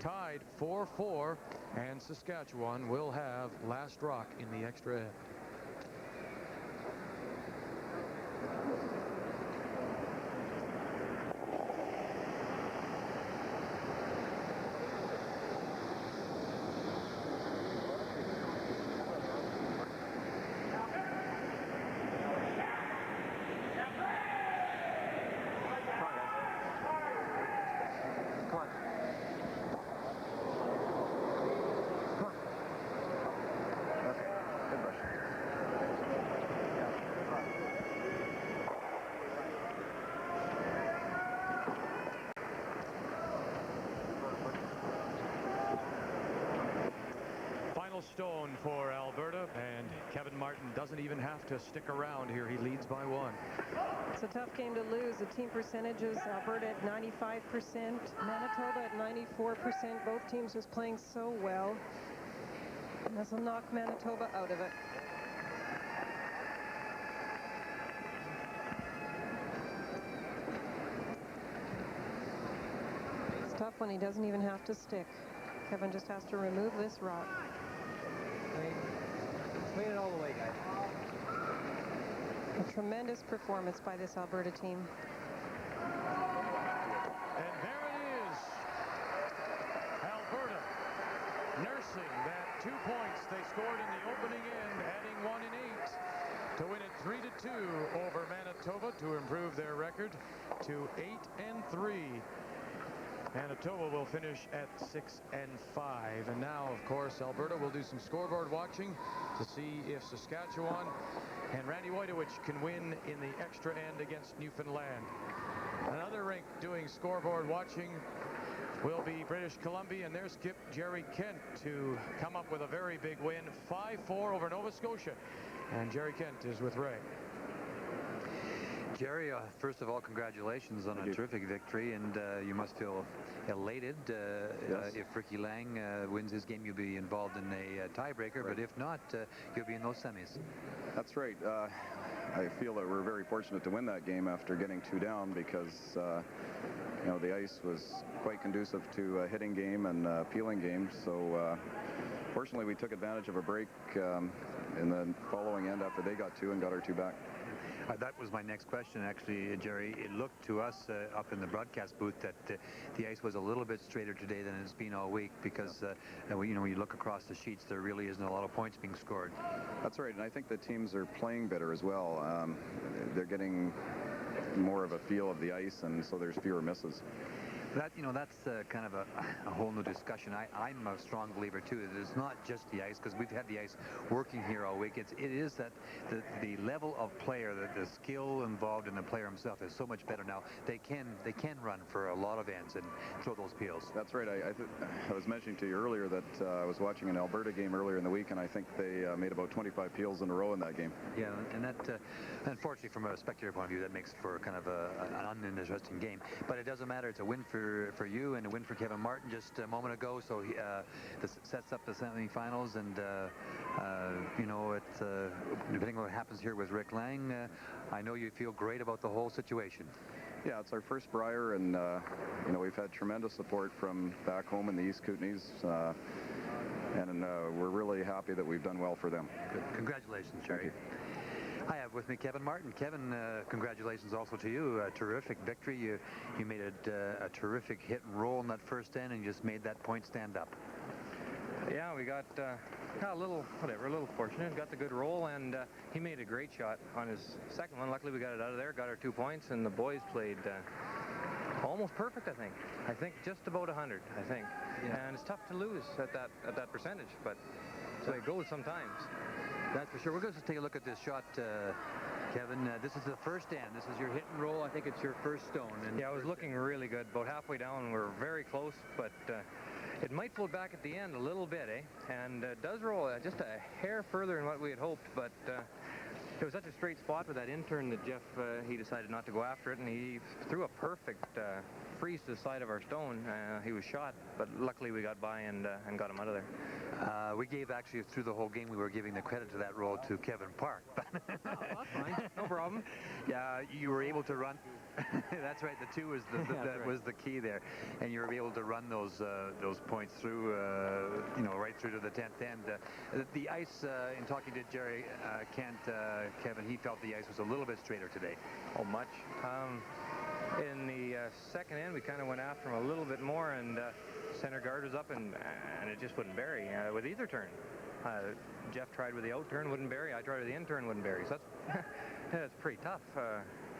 tied 4-4, and Saskatchewan will have last rock in the extra end. Stone for Alberta, and Kevin Martin doesn't even have to stick around here. He leads by 1. It's a tough game to lose. The team percentages, Alberta at 95%, Manitoba at 94%. Both teams just playing so well. And this will knock Manitoba out of it. It's tough when he doesn't even have to stick. Kevin just has to remove this rock. Clean it all the way, guys. A tremendous performance by this Alberta team. And there it is. Alberta nursing that 2 points they scored in the opening end, adding 1 in 8 to win it 3-2 over Manitoba to improve their record to 8-3. Manitoba will finish at 6-5. And now, of course, Alberta will do some scoreboard watching to see if Saskatchewan and Randy Wojtowicz can win in the extra end against Newfoundland. Another rink doing scoreboard watching will be British Columbia, and their skip Jerry Kent to come up with a very big win, 5-4 over Nova Scotia. And Jerry Kent is with Ray. Jerry, first of all, congratulations on a terrific victory, and you must feel elated. Yes. If Ricky Lang wins his game, you'll be involved in a tiebreaker, but if not, you'll be in those semis. That's right. I feel that we're very fortunate to win that game after getting 2 down because, you know, the ice was quite conducive to a hitting game and a peeling game. So, fortunately, we took advantage of a break in the following end after they got 2 and got our 2 back. That was my next question, actually, Jerry. It looked to us up in the broadcast booth that the ice was a little bit straighter today than it's been all week because, you know, when you look across the sheets, there really isn't a lot of points being scored. That's right, and I think the teams are playing better as well. They're getting more of a feel of the ice, and so there's fewer misses. That, you know, that's kind of a whole new discussion. I'm a strong believer too. It is not just the ice, because we've had the ice working here all week. It is that the level of player, the skill involved in the player himself is so much better now. They can run for a lot of ends and throw those peels. That's right. I was mentioning to you earlier that I was watching an Alberta game earlier in the week, and I think they made about 25 peels in a row in that game. Yeah, and that unfortunately from a spectator point of view, that makes for kind of an uninteresting game. But it doesn't matter. It's a win for you and a win for Kevin Martin just a moment ago. So this sets up the semifinals, and you know, it's depending on what happens here with Rick Lang, I know you feel great about the whole situation. Yeah, it's our first Brier, and you know, we've had tremendous support from back home in the East Kootenays, and we're really happy that we've done well for them. Good. Congratulations, Jerry. I have with me Kevin Martin. Kevin, congratulations also to you. A terrific victory. You made a terrific hit and roll in that first end, and you just made that point stand up. Yeah, we got a little fortunate. Got the good roll, and he made a great shot on his second one. Luckily, we got it out of there, got our 2 points, and the boys played almost perfect, I think. I think just about 100, I think. Yeah. And it's tough to lose at that percentage, but so it goes sometimes. That's for sure. We're going to take a look at this shot, Kevin. This is the first end. This is your hit and roll. I think it's your first stone. And yeah, it was looking really good. About halfway down, we're very close, but it might float back at the end a little bit, eh? And it does roll just a hair further than what we had hoped, but it was such a straight spot with that intern that Jeff, he decided not to go after it, and he threw a perfect freeze to the side of our stone. He was shot, but luckily we got by and got him out of there. We gave actually through the whole game, we were giving the credit to that roll to Kevin Park. Oh, that's fine. No problem. Yeah, you were able to run. That's right. The 2 was that was the key there, and you were able to run those points through, right through to the 10th end. The ice, in talking to Jerry Kent, Kevin, he felt the ice was a little bit straighter today. Oh, much. In the second end, we kind of went after him a little bit more, and center guard was up, and it just wouldn't bury with either turn. Jeff tried with the out turn, wouldn't bury. I tried with the in turn, wouldn't bury. So that's pretty tough.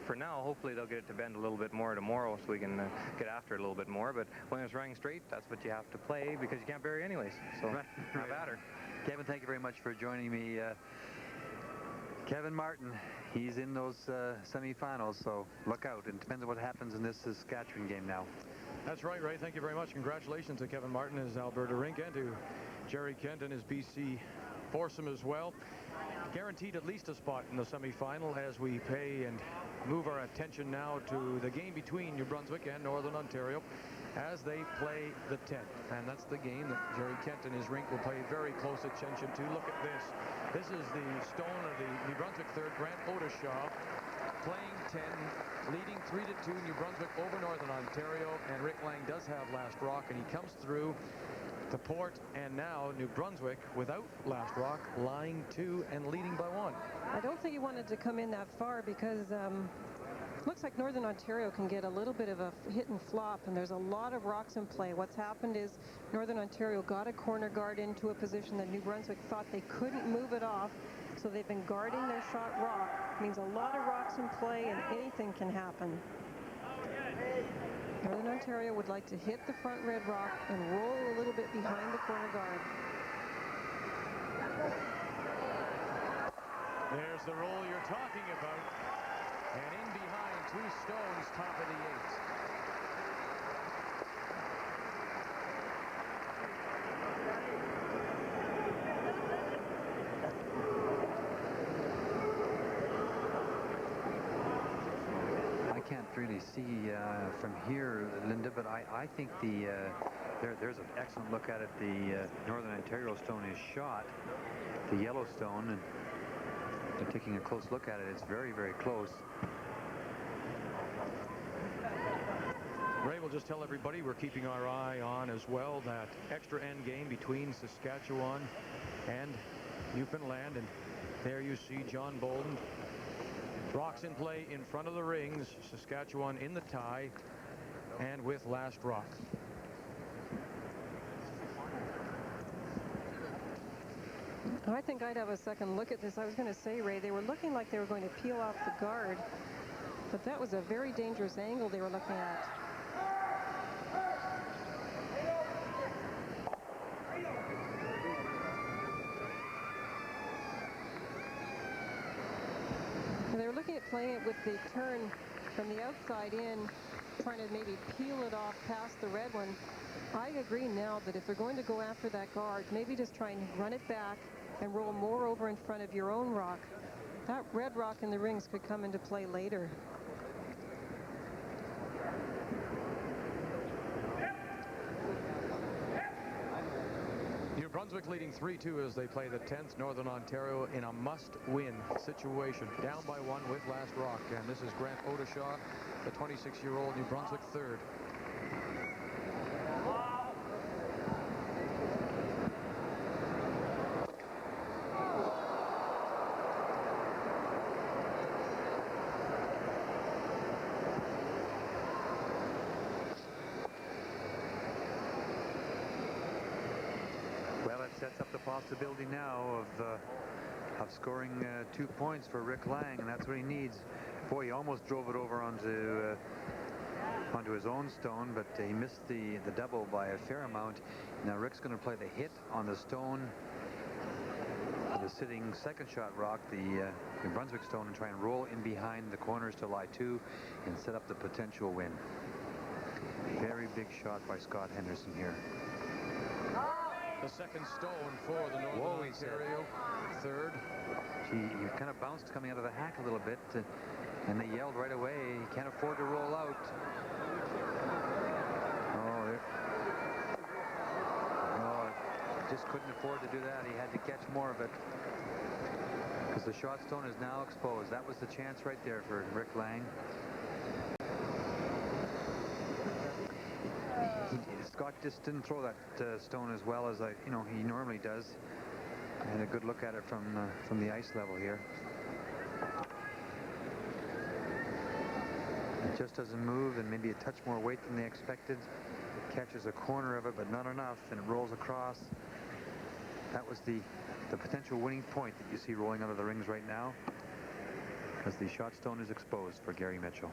For now, hopefully they'll get it to bend a little bit more tomorrow so we can get after it a little bit more. But when it's running straight, that's what you have to play because you can't bury anyways. So have at her. Kevin, thank you very much for joining me. Kevin Martin, he's in those semifinals, so look out. It depends on what happens in this Saskatchewan game now. That's right, Ray. Thank you very much. Congratulations to Kevin Martin, his Alberta rink, and to Jerry Kent and his BC foursome as well. Guaranteed at least a spot in the semifinal as we pay and move our attention now to the game between New Brunswick and Northern Ontario as they play the 10th. And that's the game that Jerry Kent and his rink will pay very close attention to. Look at this. This is the stone of the New Brunswick third, Grant Odeshaw, playing 10, leading 3-2 New Brunswick over Northern Ontario. And Rick Lang does have last rock, and he comes through to Port, and now New Brunswick without last rock, lying 2 and leading by 1. I don't think he wanted to come in that far because looks like Northern Ontario can get a little bit of a hit and flop, and there's a lot of rocks in play. What's happened is Northern Ontario got a corner guard into a position that New Brunswick thought they couldn't move it off, so they've been guarding their shot rock. It means a lot of rocks in play, and anything can happen. Northern Ontario would like to hit the front red rock and roll a little bit behind the corner guard. There's the roll you're talking about. And in behind, 2 stones, top of the 8th. I can't really see from here, Linda, but I think there's an excellent look at it. The Northern Ontario stone is shot, the yellow stone, and they're taking a close look at it. It's very, very close. Ray will just tell everybody we're keeping our eye on as well that extra end game between Saskatchewan and Newfoundland. And there you see John Bolden. Rocks in play in front of the rings. Saskatchewan in the tie and with last rock. I think I'd have a second look at this. I was going to say, Ray, they were looking like they were going to peel off the guard, but that was a very dangerous angle they were looking at. They were looking at playing it with the turn from the outside in, trying to maybe peel it off past the red one. I agree now that if they're going to go after that guard, maybe just try and run it back and roll more over in front of your own rock. That red rock in the rings could come into play later. New Brunswick leading 3-2 as they play the 10th. Northern Ontario in a must-win situation. Down by 1 with last rock. And this is Grant Odeshaw, the 26-year-old New Brunswick third. Sets up the possibility now of scoring 2 points for Rick Lang, and that's what he needs. Boy, he almost drove it over onto his own stone, but he missed the double by a fair amount. Now Rick's going to play the hit on the stone, the sitting second shot rock, the New Brunswick stone, and try and roll in behind the corners to lie 2 and set up the potential win. Very big shot by Scott Henderson here. The second stone for the Northern Ontario third. He kind of bounced coming out of the hack a little bit, and they yelled right away, he can't afford to roll out. Just couldn't afford to do that. He had to catch more of it. Because the shot stone is now exposed. That was the chance right there for Rick Lang. Scott just didn't throw that stone as well as he normally does. I had a good look at it from the ice level here. It just doesn't move, and maybe a touch more weight than they expected. It catches a corner of it, but not enough, and it rolls across. That was the potential winning point that you see rolling out of the rings right now, as the shot stone is exposed for Gary Mitchell.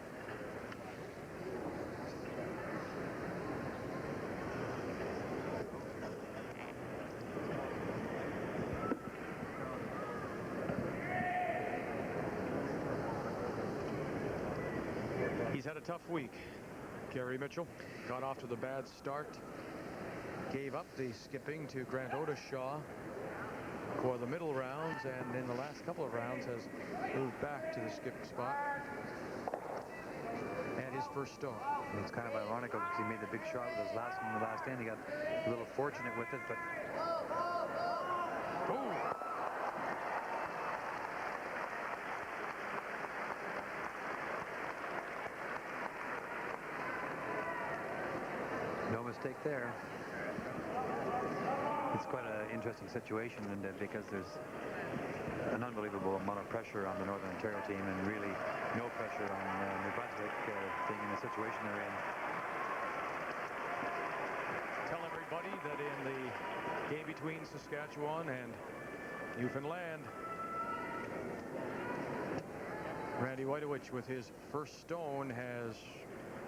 He's had a tough week. Gary Mitchell got off to the bad start. Gave up the skipping to Grant Odishaw for the middle rounds, and in the last couple of rounds has moved back to the skip spot. And his first stone. And it's kind of ironic because he made the big shot with his last one in the last end. He got a little fortunate with it, but... Boom! No mistake there. It's quite an interesting situation, Linda, because there's an unbelievable amount of pressure on the Northern Ontario team, and really no pressure on New Brunswick being in the situation they're in. Tell everybody that in the game between Saskatchewan and Newfoundland, Randy Whitowich with his first stone has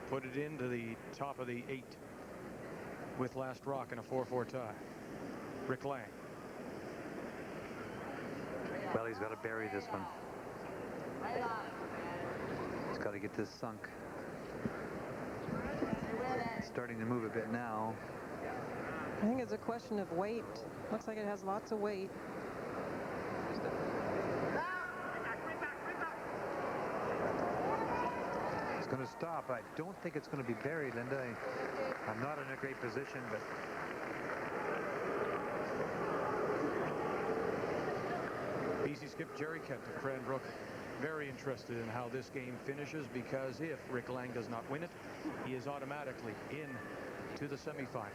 put it into the top of the 8 with last rock in a 4-4 tie. Rick Lang. Well, he's got to bury this one. He's got to get this sunk. It's starting to move a bit now. I think it's a question of weight. Looks like it has lots of weight. It's going to stop. I don't think it's going to be buried, Linda. I'm not in a great position, but... BC skip Jerry Kent of Cranbrook very interested in how this game finishes, because if Rick Lang does not win it, he is automatically in to the semifinal.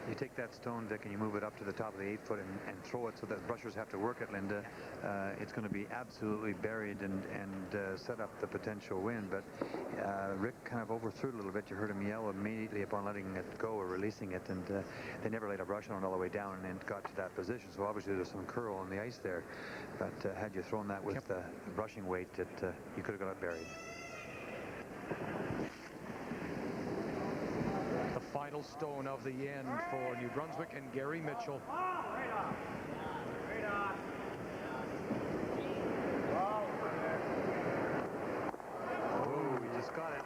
You take that stone, Vic, and you move it up to the top of the 8-foot and throw it so that brushers have to work it, Linda. It's going to be absolutely buried and set up the potential win. But Rick kind of overthrew it a little bit. You heard him yell immediately upon letting it go or releasing it, and they never laid a brush on it all the way down and got to that position. So obviously there's some curl on the ice there. But had you thrown that with brushing weight, you could have got it buried. Final stone of the end for New Brunswick and Gary Mitchell. Oh, he just got it.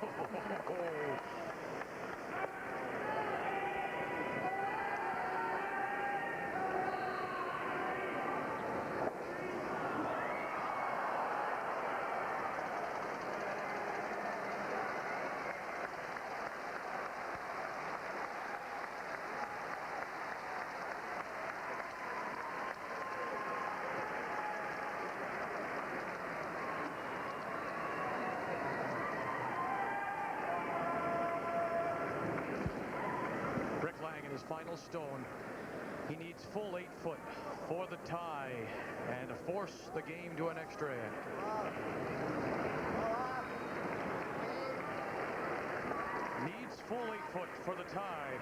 His final stone. He needs full 8-foot for the tie and to force the game to an extra end. Needs full 8-foot for the tie.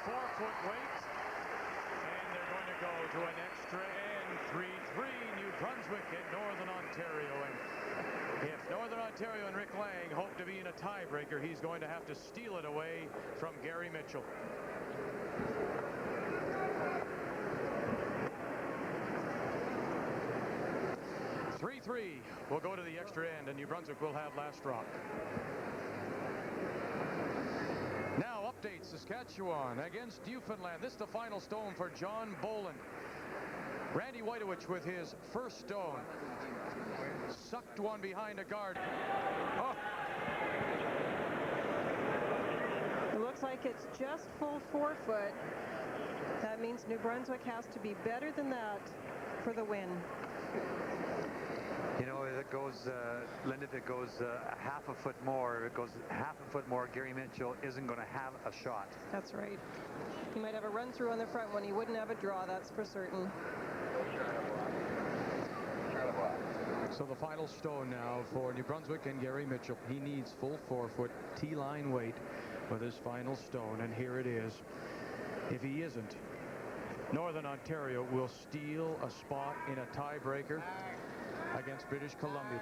Four-foot weight, and they're going to go to an extra end. 3-3 New Brunswick and Northern Ontario. And if Northern Ontario and Rick Lang hope to be in a tiebreaker, he's going to have to steal it away from Gary Mitchell. We'll go to the extra end, and New Brunswick will have last rock. Now update Saskatchewan against Newfoundland. This is the final stone for John Boland. Randy Whitowich with his first stone. Sucked one behind a guard. Oh, looks like it's just full 4 foot. That means New Brunswick has to be better than that for the win. You know, if it goes, Linda, if it goes half a foot more, if it goes half a foot more, Gary Mitchell isn't going to have a shot. That's right. He might have a run through on the front one. He wouldn't have a draw, that's for certain. So the final stone now for New Brunswick and Gary Mitchell. He needs full 4 foot T-line weight with his final stone, and here it is. If he isn't, Northern Ontario will steal a spot in a tiebreaker against British Columbia.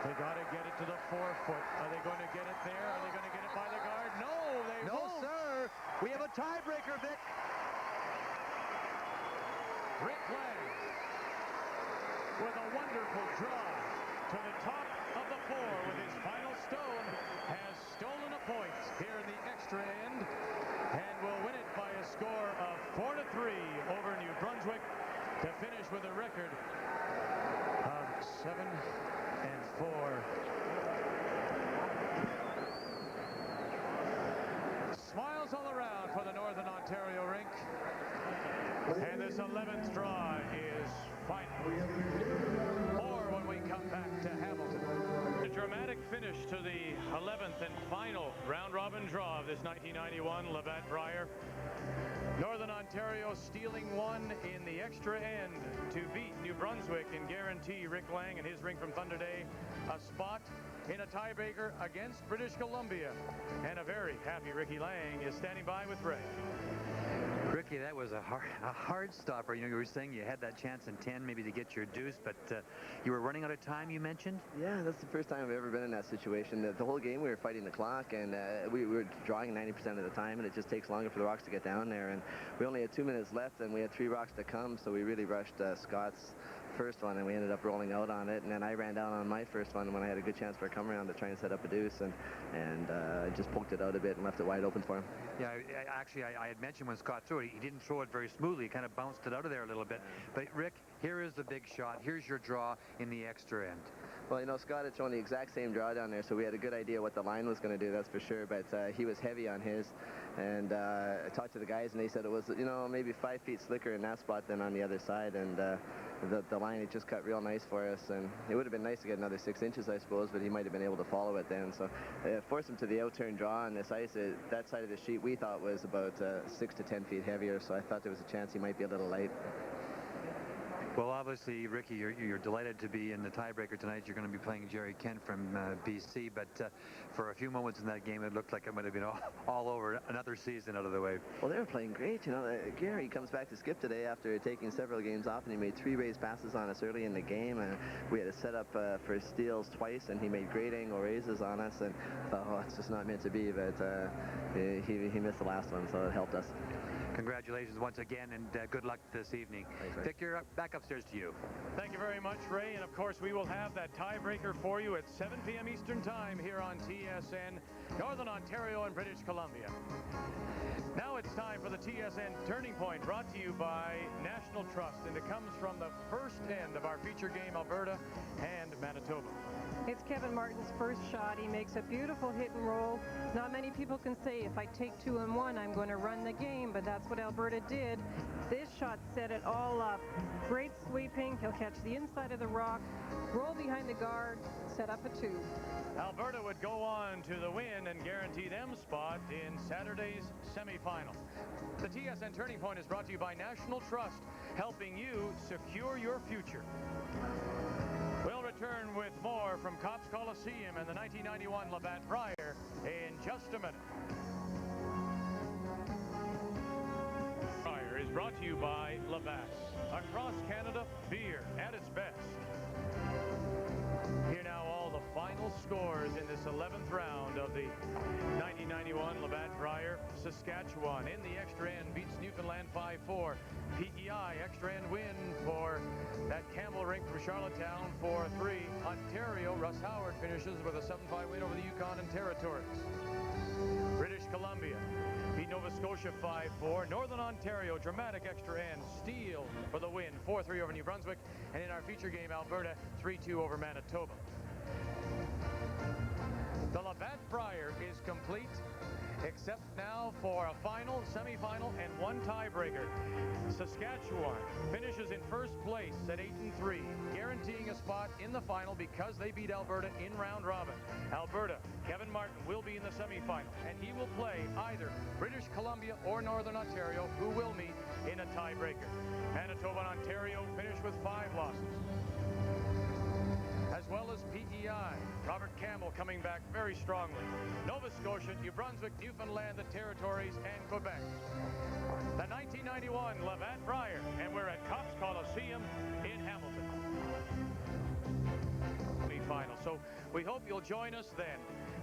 They got to get it to the 4 foot. Are they going to get it there? Are they going to get it by the guard? No, they won't. No, sir. We have a tiebreaker, Vic. Rick Lang with a wonderful draw to the top of the 4 with his final stone has stolen a point here in the extra end and will win it by a score of 4-3 over New Brunswick to finish with a record of 7-4. Smiles all around for the Northern Ontario rink. And this 11th draw is final. Or when we come back to Hamilton. A dramatic finish to the 11th and final round-robin draw of this 1991 Labatt Brier. Northern Ontario stealing one in the extra end to beat New Brunswick and guarantee Rick Lang and his rink from Thunder Day a spot in a tiebreaker against British Columbia. And a very happy Ricky Lang is standing by with Ray. Ricky, that was a hard stopper. You know, you were saying you had that chance in 10 maybe to get your deuce, but you were running out of time, you mentioned? Yeah, that's the first time I've ever been in that situation. The whole game we were fighting the clock, and we were drawing 90% of the time, and it just takes longer for the rocks to get down there. And we only had 2 minutes left, and we had 3 rocks to come, so we really rushed Scott's first one, and we ended up rolling out on it. And then I ran down on my first one when I had a good chance for a come around to try and set up a deuce, and I just poked it out a bit and left it wide open for him. Yeah, actually, I had mentioned when Scott threw it, he didn't throw it very smoothly. He kind of bounced it out of there a little bit. But, Rick, here is the big shot. Here's your draw in the extra end. Well, you know, Scott had thrown the exact same draw down there, so we had a good idea what the line was going to do, that's for sure. But he was heavy on his. And I talked to the guys, and they said it was, you know, maybe 5 feet slicker in that spot than on the other side. And the line, it just cut real nice for us. And it would have been nice to get another 6 inches, I suppose, but he might have been able to follow it then. So it forced him to the out-turn draw on this ice. That side of the sheet we thought was about 6 to 10 feet heavier, so I thought there was a chance he might be a little light. Well, obviously, Ricky, you're delighted to be in the tiebreaker tonight. You're going to be playing Jerry Kent from BC, but for a few moments in that game, it looked like it might have been all over, another season out of the way. Well, they were playing great. You know, Gary comes back to skip today after taking several games off, and he made 3 raised passes on us early in the game, and we had to set up for steals twice, and he made great angle raises on us, and oh, it's just not meant to be, but he missed the last one, so it helped us. Congratulations once again, and good luck this evening. Thanks, Ray. Victor, back upstairs to you. Thank you very much, Ray. And of course, we will have that tiebreaker for you at 7 p.m. Eastern Time here on TSN, Northern Ontario and British Columbia. Now it's time for the TSN Turning Point, brought to you by National Trust, and it comes from the first end of our feature game, Alberta and Manitoba. It's Kevin Martin's first shot. He makes a beautiful hit and roll. Not many people can say, if I take 2 and 1, I'm going to run the game, but that's what Alberta did. This shot set it all up. Great sweeping. He'll catch the inside of the rock, roll behind the guard, set up a 2. Alberta would go on to the win and guarantee them spot in Saturday's semifinal. The TSN Turning Point is brought to you by National Trust, helping you secure your future. We'll return with more from Cops Coliseum and the 1991 Labatt Brier in just a minute. Brier is brought to you by Labatt. Across Canada, beer at its best. Here now all the final scores in this 11th round of the 1991 Labatt Brier. Saskatchewan in the extra end beats Newfoundland 5-4. PEI extra end win for that Campbell rink from Charlottetown 4-3. Ontario, Russ Howard finishes with a 7-5 win over the Yukon and Territories. British Columbia beat Nova Scotia 5-4. Northern Ontario, dramatic extra end, steal for the win, 4-3 over New Brunswick. And in our feature game, Alberta 3-2 over Manitoba. complete, except now for a final, semifinal, and one tiebreaker. Saskatchewan finishes in first place at 8-3, guaranteeing a spot in the final because they beat Alberta in round robin. Alberta, Kevin Martin will be in the semifinal, and he will play either British Columbia or Northern Ontario, who will meet in a tiebreaker. Manitoba and Ontario finish with 5 losses. As well as PEI, Robert Campbell coming back very strongly. Nova Scotia, New Brunswick, Newfoundland, the Territories, and Quebec. The 1991 Labatt Brier, and we're at Cops Coliseum in Hamilton. Final. So we hope you'll join us then.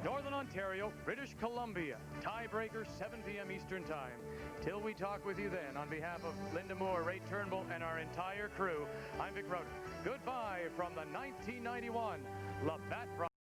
Northern Ontario, British Columbia, tiebreaker, 7 p.m. Eastern Time. Till we talk with you then, on behalf of Linda Moore, Ray Turnbull, and our entire crew, I'm Vic Rhoda. Goodbye from the 1991 Labatt Brier.